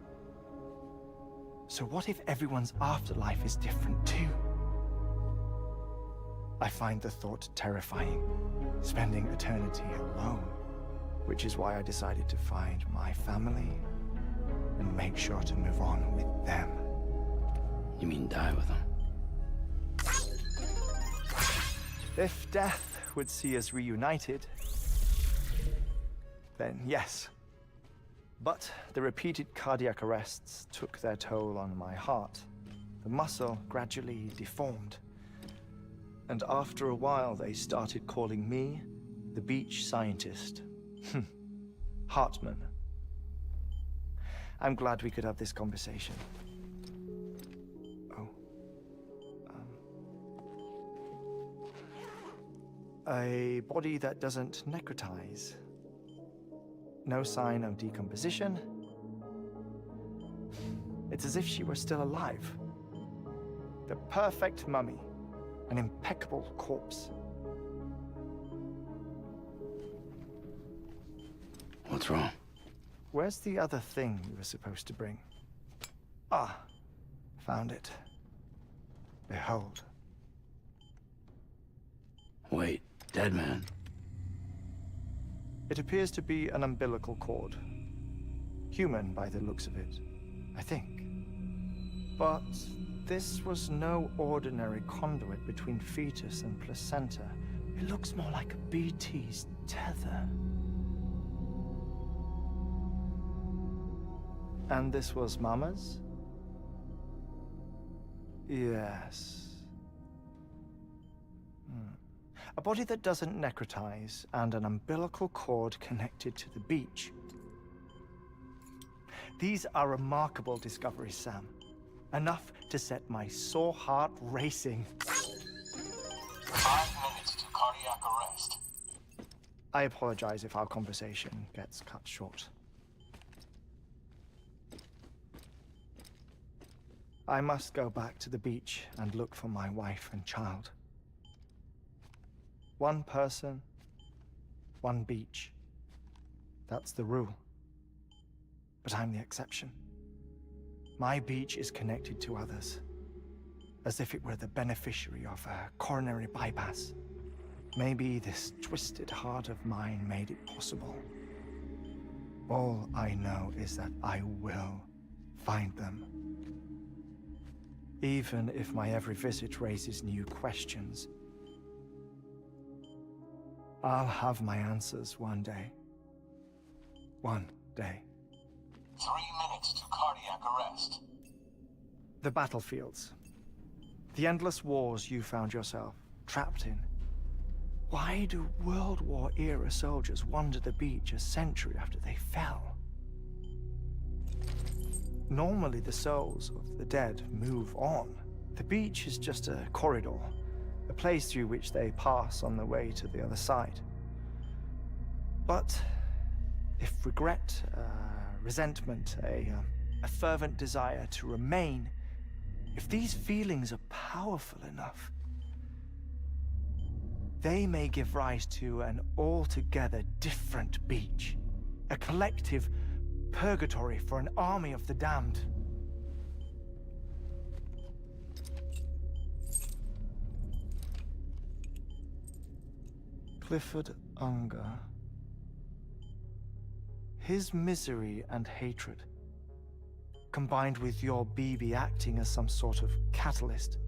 So what if everyone's afterlife is different too? I find the thought terrifying, spending eternity alone, which is why I decided to find my family and make sure to move on with them. You mean die with them? If death would see us reunited, then yes. But the repeated cardiac arrests took their toll on my heart. The muscle gradually deformed. And after a while, they started calling me the beach scientist. Hartman. I'm glad we could have this conversation. Oh. A body that doesn't necrotize. No sign of decomposition. It's as if she were still alive. The perfect mummy. An impeccable corpse. What's wrong? Where's the other thing you were supposed to bring? Ah, found it. Behold. Wait, dead man. It appears to be an umbilical cord. Human by the looks of it, I think. But this was no ordinary conduit between fetus and placenta. It looks more like a BT's tether. And this was Mama's? Yes. A body that doesn't necrotize and an umbilical cord connected to the beach. These are remarkable discoveries, Sam. Enough to set my sore heart racing. 5 minutes to cardiac arrest. I apologize if our conversation gets cut short. I must go back to the beach and look for my wife and child. One person, one beach. That's the rule. But I'm the exception. My beach is connected to others, as if it were the beneficiary of a coronary bypass. Maybe this twisted heart of mine made it possible. All I know is that I will find them. Even if my every visit raises new questions, I'll have my answers one day. One day. 3 minutes to cardiac arrest. The battlefields. The endless wars you found yourself trapped in. Why do World War-era soldiers wander the beach a century after they fell? Normally the souls of the dead move on. The beach is just a corridor, a place through which they pass on the way to the other side. But if regret, resentment, a fervent desire to remain, if these feelings are powerful enough, they may give rise to an altogether different beach, a collective purgatory for an army of the damned. Clifford Unger. His misery and hatred, combined with your BB acting as some sort of catalyst,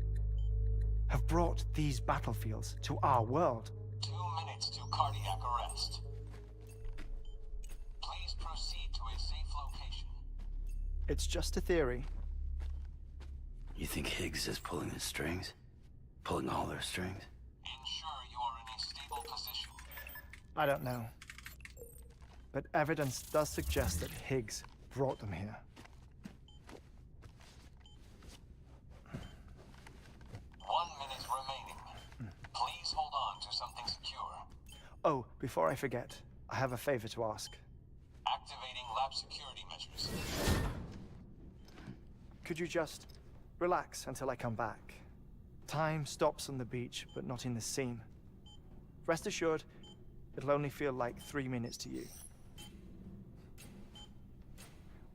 have brought these battlefields to our world. 2 minutes to cardiac arrest. Please proceed to a safe location. It's just a theory. You think Higgs is pulling the strings? Pulling all their strings? Ensure you are in a stable position. I don't know. But evidence does suggest that Higgs brought them here. 1 minute remaining. Please hold on to something secure. Oh, before I forget, I have a favor to ask. Activating lab security measures. Could you just relax until I come back? Time stops on the beach, but not in the scene. Rest assured, it'll only feel like 3 minutes to you.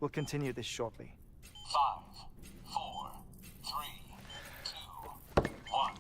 We'll continue this shortly. 5, 4, 3, 2, 1.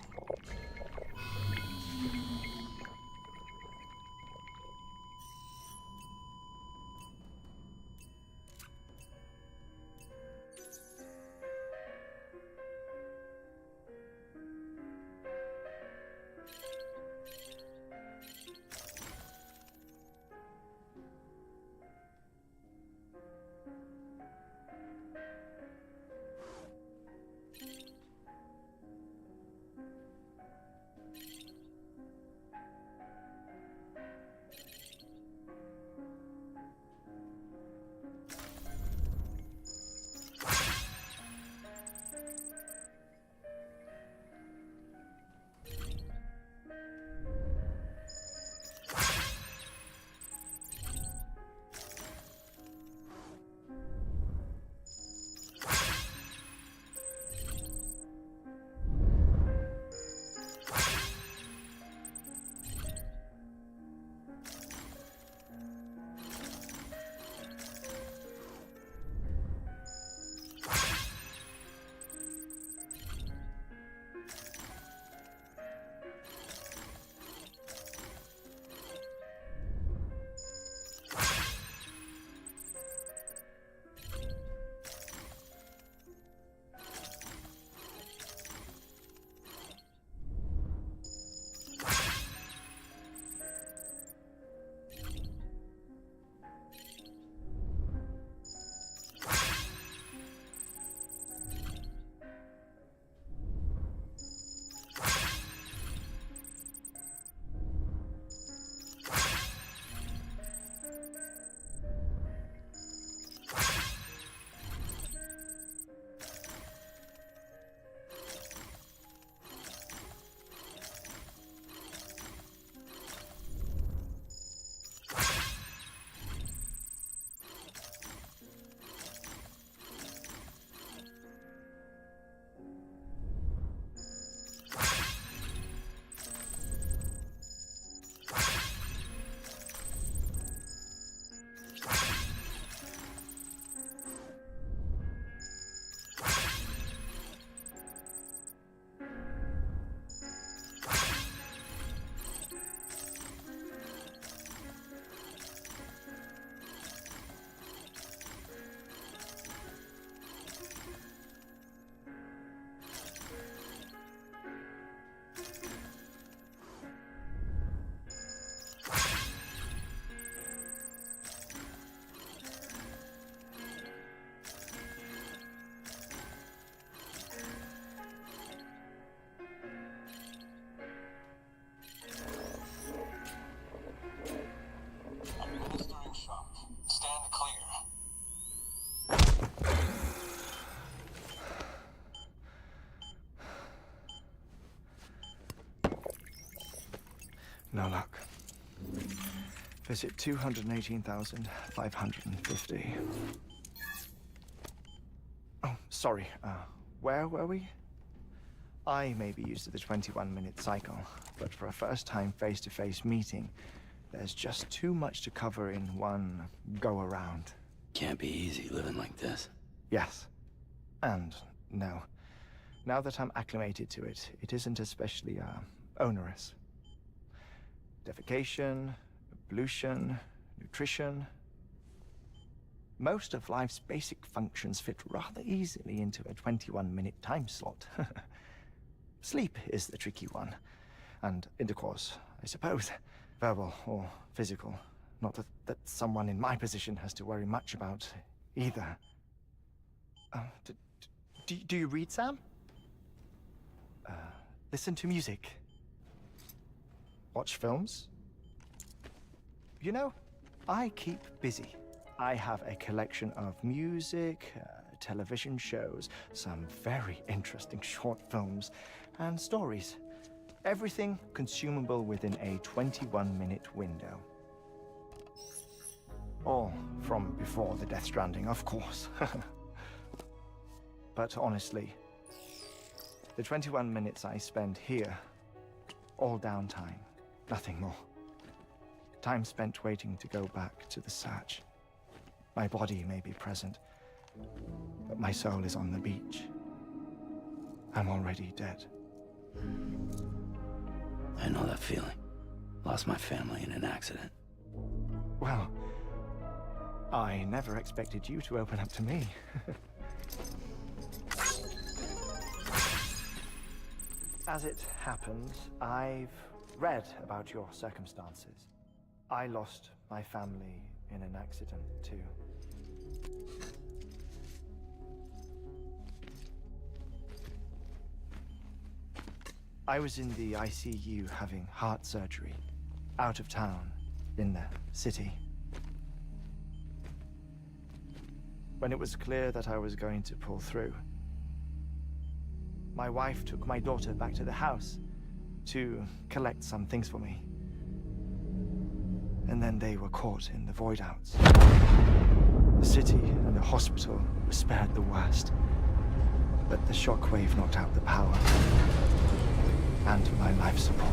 Visit 218,550. Oh, sorry. Where were we? I may be used to the 21-minute cycle, but for a first-time face-to-face meeting, there's just too much to cover in one go-around. Can't be easy living like this. Yes. And no. Now that I'm acclimated to it, it isn't especially, onerous. Defecation, pollution, nutrition. Most of life's basic functions fit rather easily into a 21-minute time slot. Sleep is the tricky one. And intercourse, I suppose. Verbal or physical. Not that someone in my position has to worry much about either. Do you read, Sam? Listen to music. Watch films? You know, I keep busy. I have a collection of music, television shows, some very interesting short films, and stories. Everything consumable within a 21-minute window. All from before the Death Stranding, of course. But honestly, the 21 minutes I spend here, all downtime, nothing more. Time spent waiting to go back to the search. My body may be present, but my soul is on the beach. I'm already dead. I know that feeling. Lost my family in an accident. Well, I never expected you to open up to me. As it happens, I've read about your circumstances. I lost my family in an accident, too. I was in the ICU having heart surgery, out of town, in the city. When it was clear that I was going to pull through, my wife took my daughter back to the house to collect some things for me. And then they were caught in the void-outs. The city and the hospital were spared the worst, but the shockwave knocked out the power and my life support.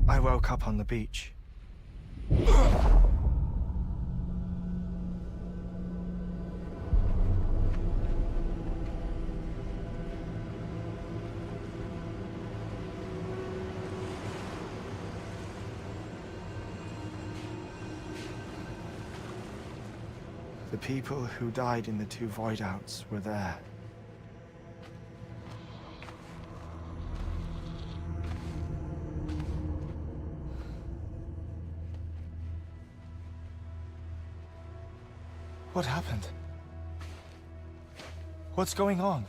I woke up on the beach. The people who died in the two void-outs were there. What happened? What's going on?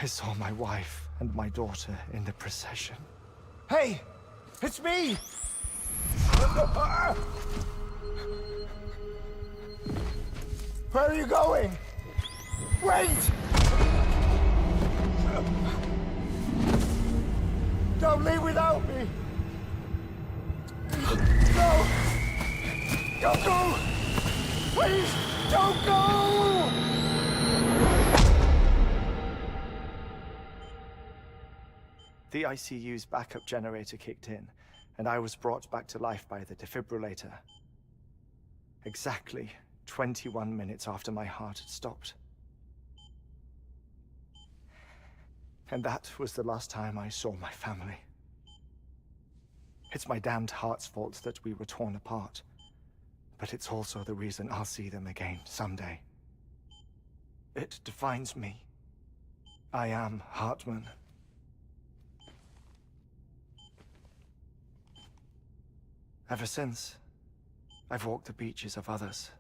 I saw my wife and my daughter in the procession. Hey! It's me! Where are you going? Wait! Don't leave without me! No! Don't go! Please, don't go! The ICU's backup generator kicked in, and I was brought back to life by the defibrillator. Exactly 21 minutes after my heart had stopped. And that was the last time I saw my family. It's my damned heart's fault that we were torn apart, but it's also the reason I'll see them again someday. It defines me. I am Hartman. Ever since, I've walked the beaches of others.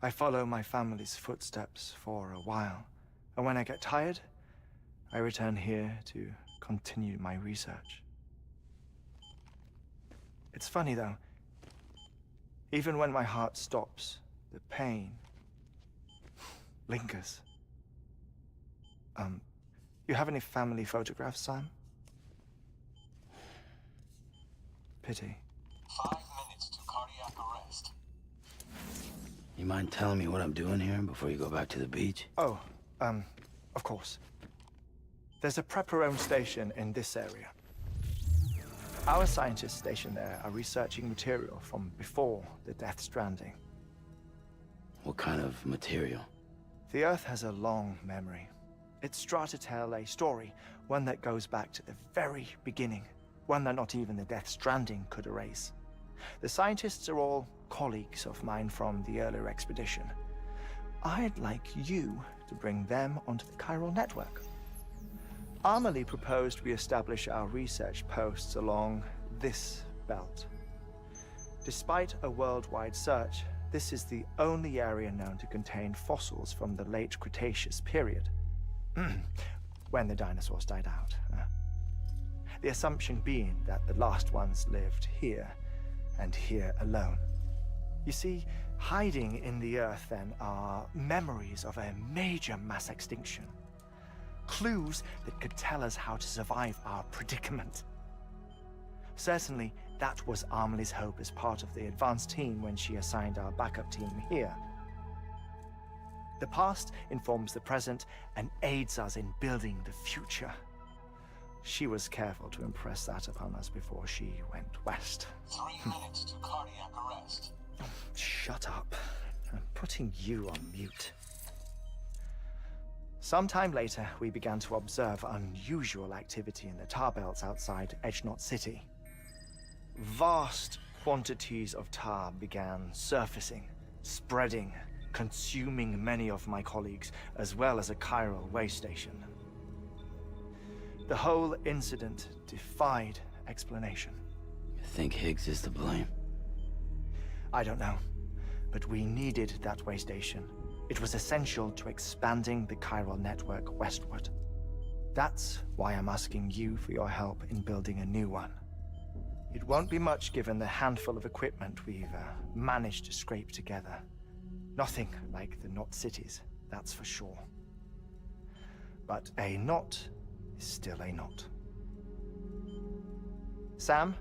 I follow my family's footsteps for a while, and when I get tired, I return here to continue my research. It's funny though, even when my heart stops, the pain lingers. You have any family photographs, Sam? Pity. 5 minutes to cardiac arrest. You mind telling me what I'm doing here before you go back to the beach? Oh, of course. There's a prepper-owned station in this area. Our scientists stationed there are researching material from before the Death Stranding. What kind of material? The Earth has a long memory. It's trying to tell a story, one that goes back to the very beginning, one that not even the Death Stranding could erase. The scientists are all colleagues of mine from the earlier expedition. I'd like you to bring them onto the chiral network. Amelie proposed we establish our research posts along this belt. Despite a worldwide search, this is the only area known to contain fossils from the late Cretaceous period, when the dinosaurs died out. The assumption being that the last ones lived here, and here alone. You see, hiding in the Earth then are memories of a major mass extinction. Clues that could tell us how to survive our predicament. Certainly, that was Amelie's hope as part of the advanced team when she assigned our backup team here. The past informs the present and aids us in building the future. She was careful to impress that upon us before she went west. 3 minutes to cardiac arrest. Shut up. I'm putting you on mute. Sometime later, we began to observe unusual activity in the tar belts outside Edgenot City. Vast quantities of tar began surfacing, spreading, consuming many of my colleagues, as well as a chiral way station. The whole incident defied explanation. You think Higgs is to blame? I don't know, but we needed that way station. It was essential to expanding the chiral network westward. That's why I'm asking you for your help in building a new one. It won't be much given the handful of equipment we've managed to scrape together. Nothing like the knot cities, that's for sure. But a knot is still a knot. Sam,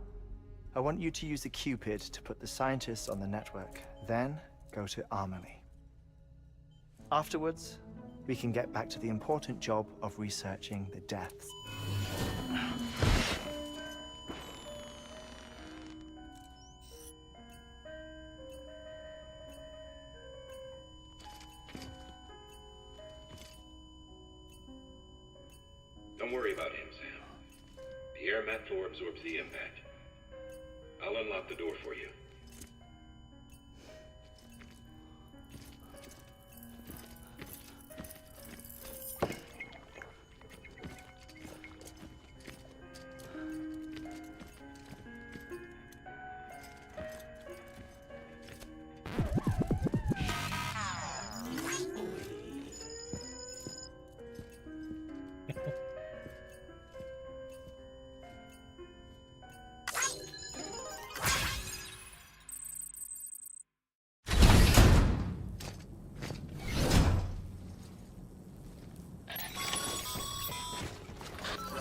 I want you to use the Cupid to put the scientists on the network, then go to Amelie. Afterwards, we can get back to the important job of researching the deaths. Don't worry about him, Sam. The air mat floor absorbs the impact. I'll unlock the door for you.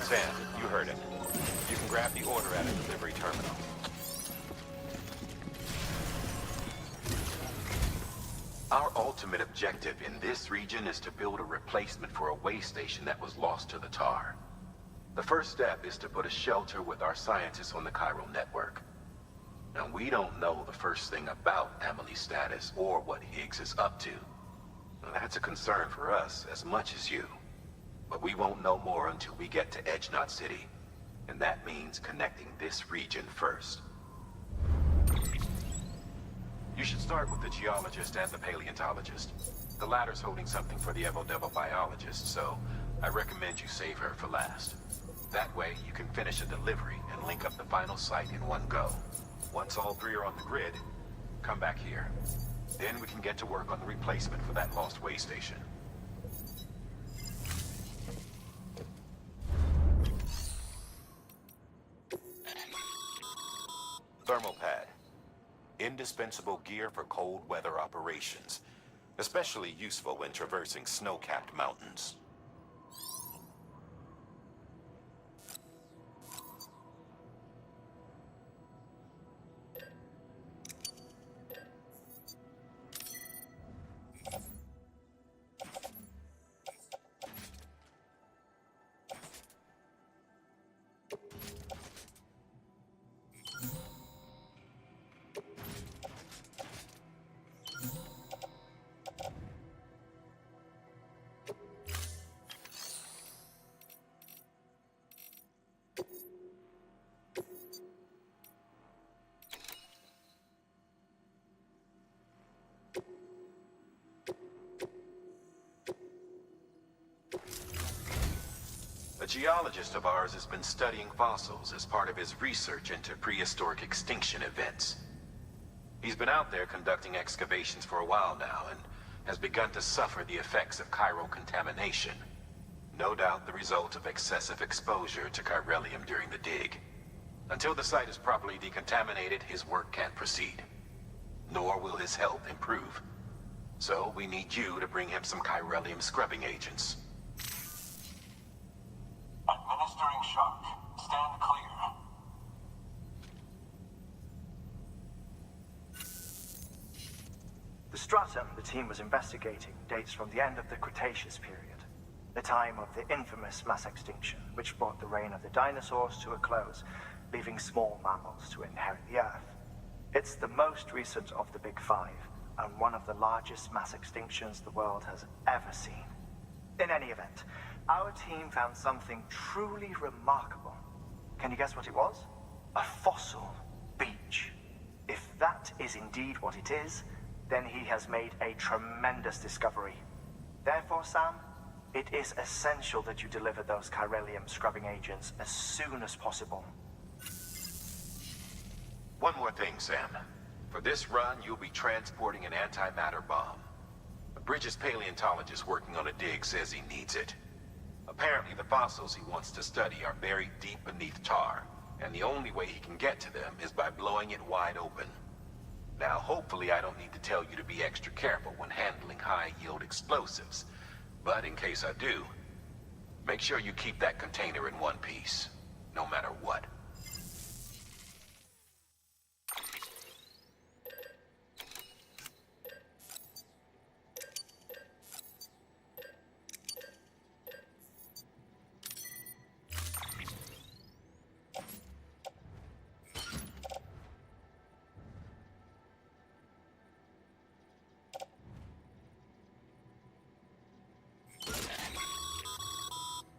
Sam, you heard it. You can grab the order at a delivery terminal. Our ultimate objective in this region is to build a replacement for a way station that was lost to the tar. The first step is to put a shelter with our scientists on the chiral network. Now, we don't know the first thing about Amelie's status or what Higgs is up to. Now, that's a concern for us as much as you. But we won't know more until we get to Edgenot City. And that means connecting this region first. You should start with the geologist and the paleontologist. The latter's holding something for the Evo-Devo biologist, so I recommend you save her for last. That way, you can finish a delivery and link up the final site in one go. Once all three are on the grid, come back here. Then we can get to work on the replacement for that lost way station. Thermal pad. Indispensable gear for cold weather operations. Especially useful when traversing snow-capped mountains. A geologist of ours has been studying fossils as part of his research into prehistoric extinction events. He's been out there conducting excavations for a while now and has begun to suffer the effects of chiral contamination. No doubt the result of excessive exposure to chiralium during the dig. Until the site is properly decontaminated, his work can't proceed. Nor will his health improve. So we need you to bring him some chiralium scrubbing agents. Administering shock. Stand clear. The stratum the team was investigating dates from the end of the Cretaceous period, the time of the infamous mass extinction, which brought the reign of the dinosaurs to a close, leaving small mammals to inherit the Earth. It's the most recent of the Big Five, and one of the largest mass extinctions the world has ever seen. In any event, our team found something truly remarkable. Can you guess what it was? A fossil beach. If that is indeed what it is, then he has made a tremendous discovery. Therefore, Sam, it is essential that you deliver those chiralium scrubbing agents as soon as possible. One more thing, Sam. For this run, you'll be transporting an antimatter bomb. A Bridges paleontologist working on a dig says he needs it. Apparently, the fossils he wants to study are buried deep beneath tar, and the only way he can get to them is by blowing it wide open. Now, hopefully I don't need to tell you to be extra careful when handling high-yield explosives, but in case I do, make sure you keep that container in one piece, no matter what.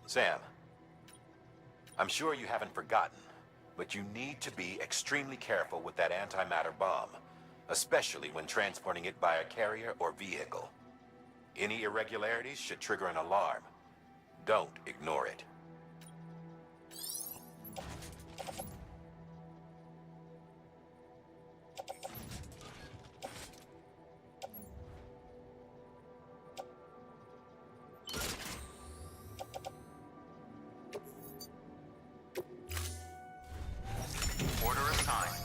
Sam, I'm sure you haven't forgotten, but you need to be extremely careful with that antimatter bomb, especially when transporting it by a carrier or vehicle. Any irregularities should trigger an alarm. Don't ignore it. Order assigned.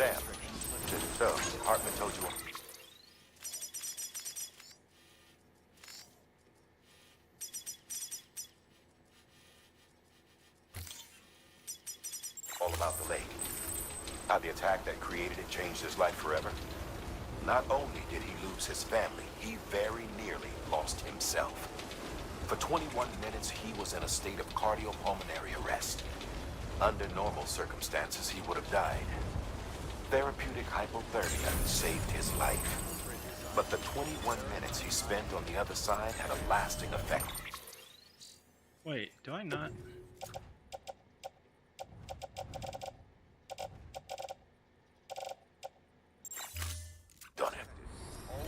Sam, so, Hartman told you... all about the lake. How the attack that created it changed his life forever. Not only did he lose his family, he very nearly lost himself. For 21 minutes, he was in a state of cardiopulmonary arrest. Under normal circumstances, he would have died. Therapeutic hypothermia saved his life. But the 21 minutes he spent on the other side had a lasting effect. Wait, do I not? On him.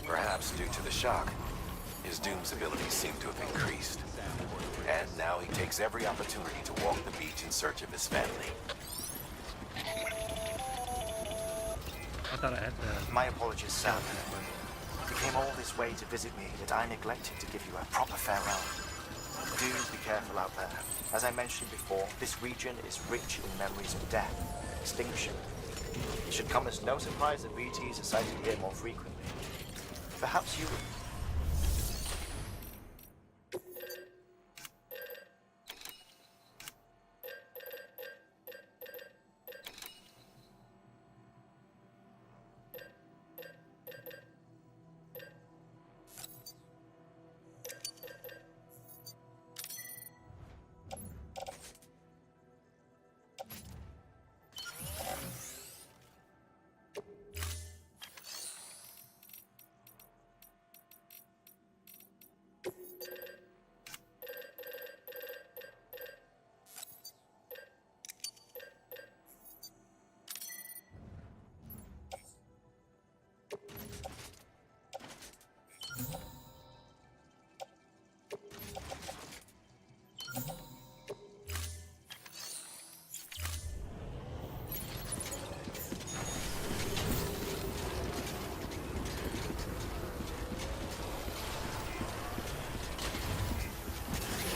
Perhaps due to the shock, his Doom's abilities seem to have increased. And now he takes every opportunity to walk the beach in search of his family. I thought I had the... My apologies, Sam. You came all this way to visit me, yet I neglected to give you a proper farewell. Do be careful out there. As I mentioned before, this region is rich in memories of death, extinction. It should come as no surprise that BTs are sighted here more frequently. Perhaps you...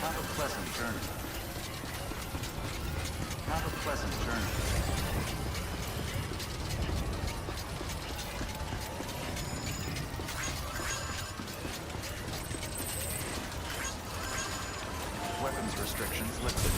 Have a pleasant journey. Have a pleasant journey. Weapons restrictions lifted.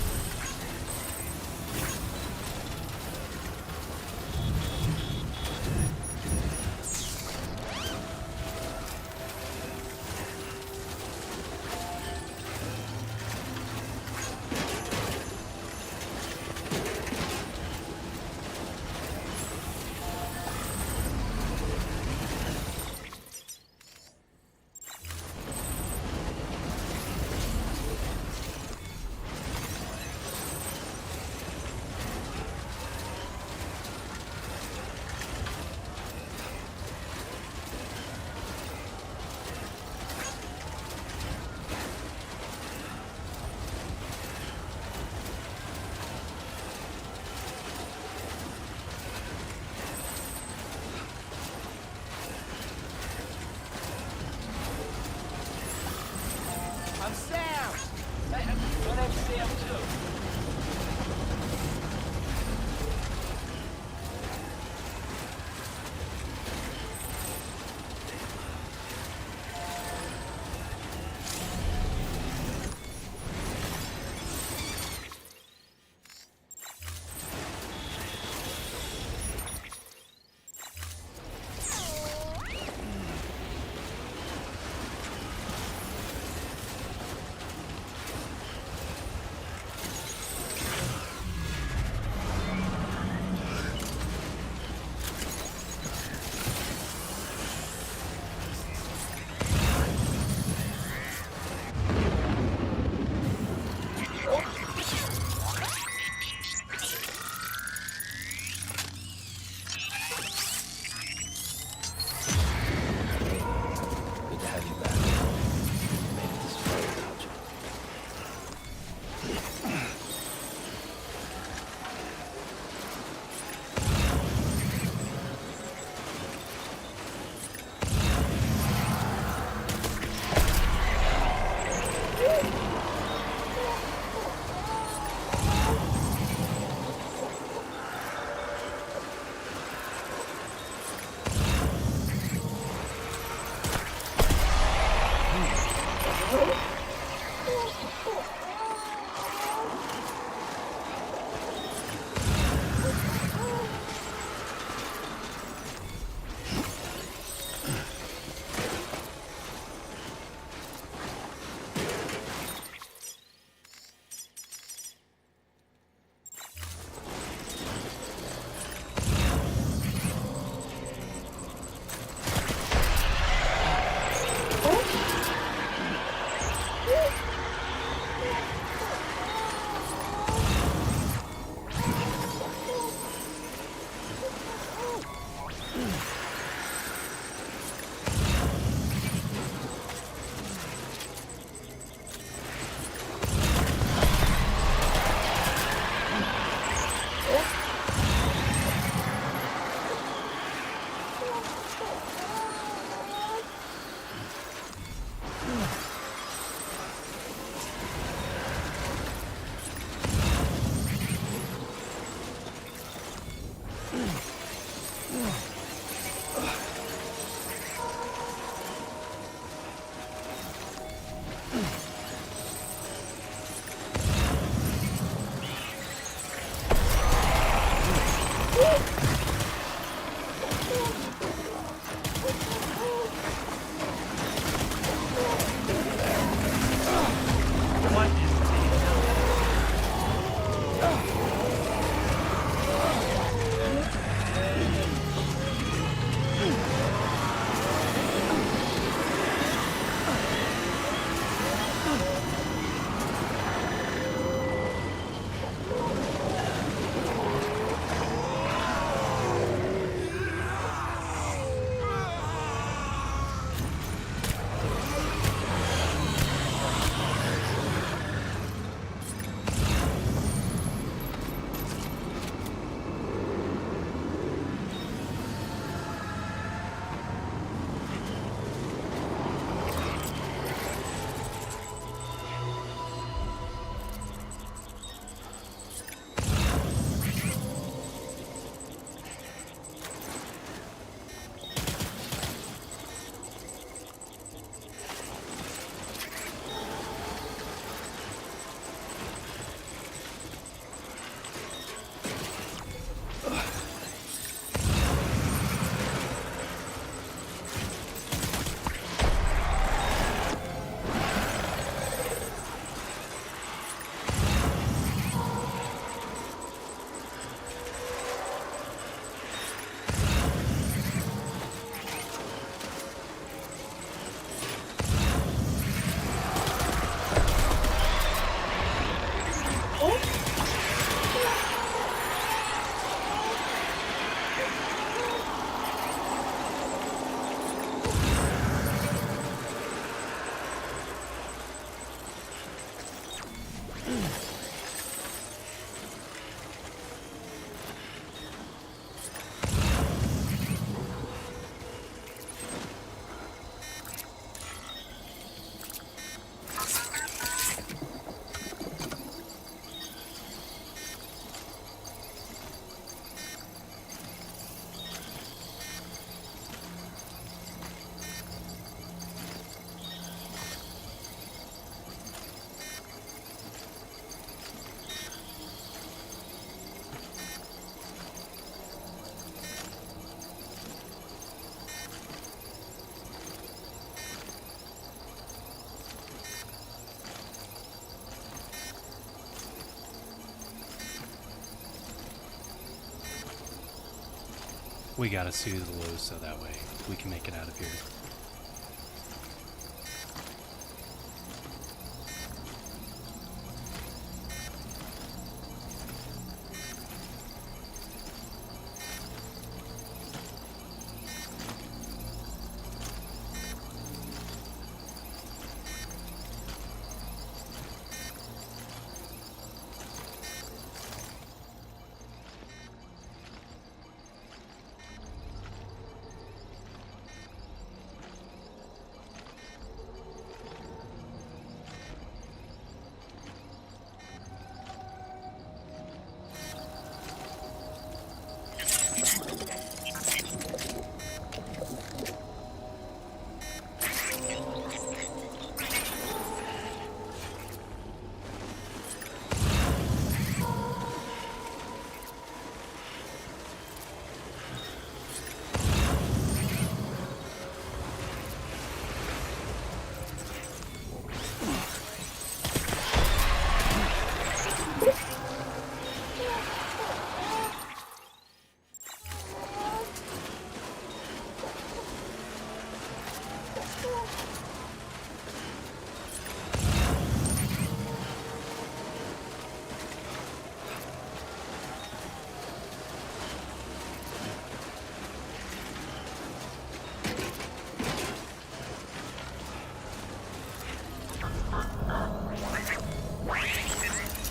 We gotta soothe Lou so that way we can make it out of here.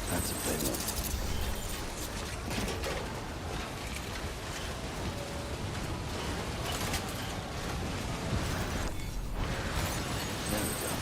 That's a big one. There we go.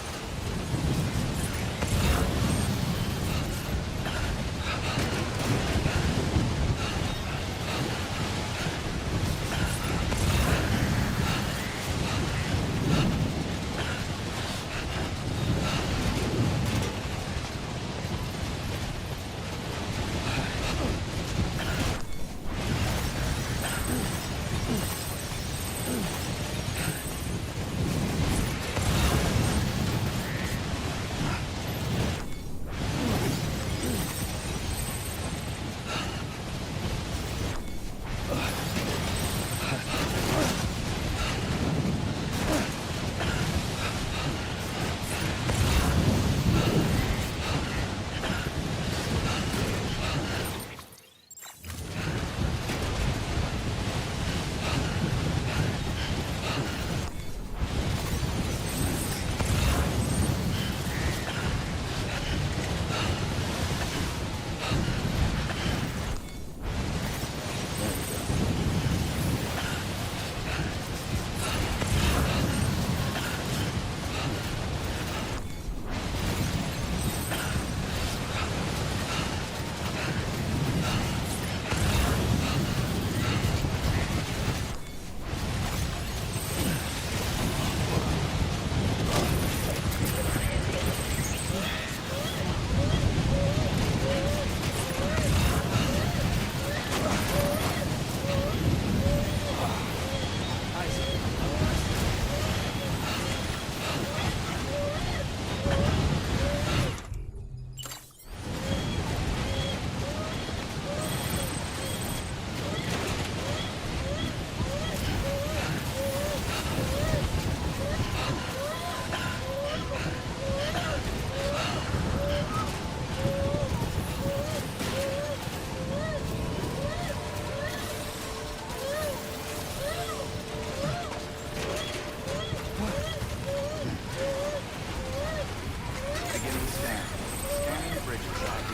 Beginning scan. Scanning bridges ID.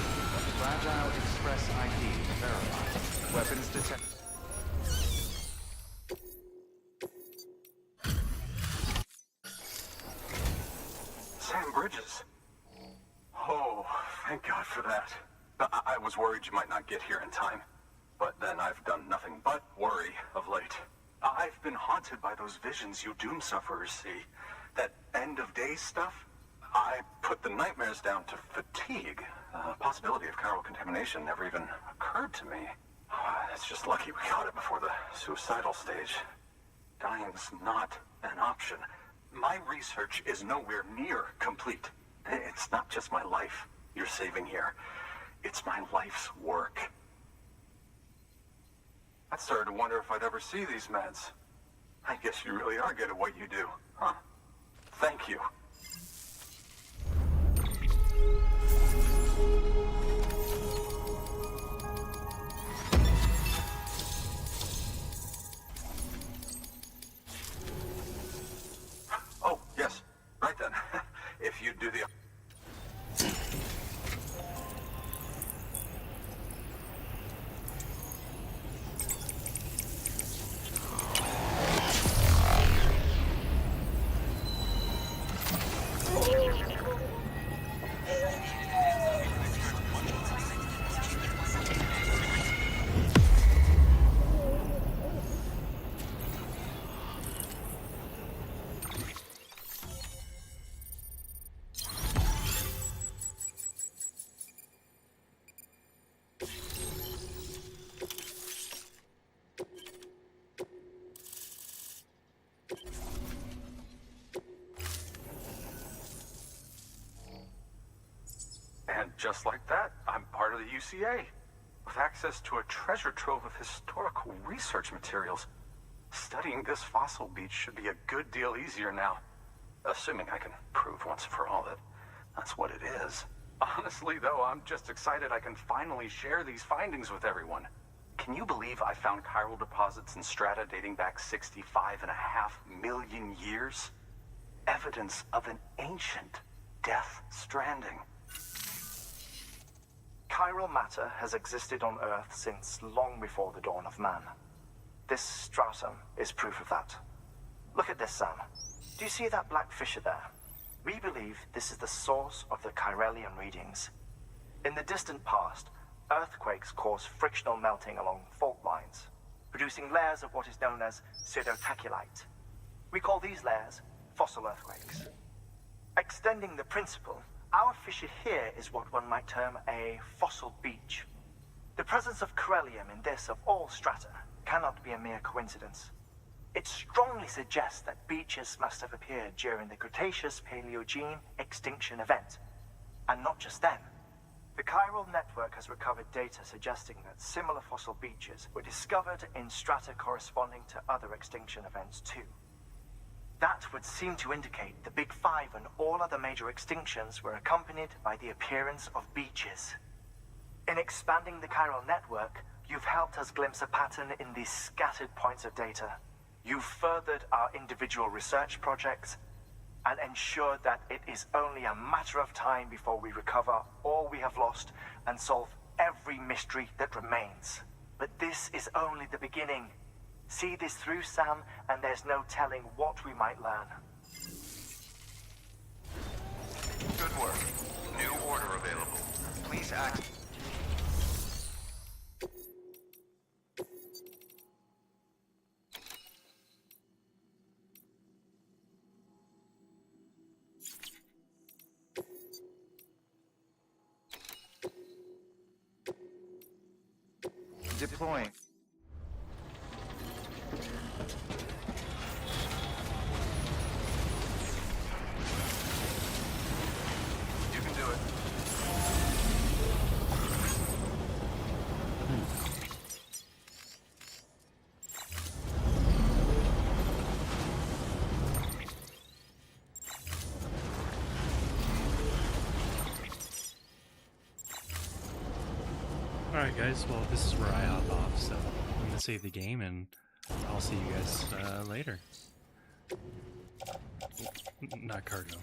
Fragile Express ID verified. Weapons detected. Sam Bridges. Oh, thank God for that. I was worried you might not get here in time. But then I've done nothing but worry of late. I've been haunted by those visions you doom sufferers see. That end of days stuff. I put the nightmares down to fatigue. The possibility of chiral contamination never even occurred to me. It's just lucky we caught it before the suicidal stage. Dying's not an option. My research is nowhere near complete. It's not just my life you're saving here. It's my life's work. I started to wonder if I'd ever see these meds. I guess you really are good at what you do, huh? Thank you. Oh, yes. Right then. If you'd do the... And just like that, I'm part of the UCA, with access to a treasure trove of historical research materials. Studying this fossil beach should be a good deal easier now, assuming I can prove once for all that that's what it is. Honestly, though, I'm just excited I can finally share these findings with everyone. Can you believe I found chiral deposits in strata dating back 65.5 million years? Evidence of an ancient Death Stranding. Chiral matter has existed on Earth since long before the dawn of man. This stratum is proof of that. Look at this, Sam. Do you see that black fissure there? We believe this is the source of the Chiralian readings. In the distant past, earthquakes cause frictional melting along fault lines, producing layers of what is known as pseudotaculite. We call these layers fossil earthquakes. Extending the principle, our fissure here is what one might term a fossil beach. The presence of corellium in this of all strata cannot be a mere coincidence. It strongly suggests that beaches must have appeared during the Cretaceous-Paleogene extinction event. And not just then. The chiral network has recovered data suggesting that similar fossil beaches were discovered in strata corresponding to other extinction events too. That would seem to indicate the Big Five and all other major extinctions were accompanied by the appearance of beaches. In expanding the chiral network, you've helped us glimpse a pattern in these scattered points of data. You've furthered our individual research projects and ensured that it is only a matter of time before we recover all we have lost and solve every mystery that remains. But this is only the beginning. See this through, Sam, and there's no telling what we might learn. Good work. New order available. Please act. Deploying. You can do it. Alright guys, well this is where I hop off, so I'm gonna save the game and I'll see you guys later. Not cargo.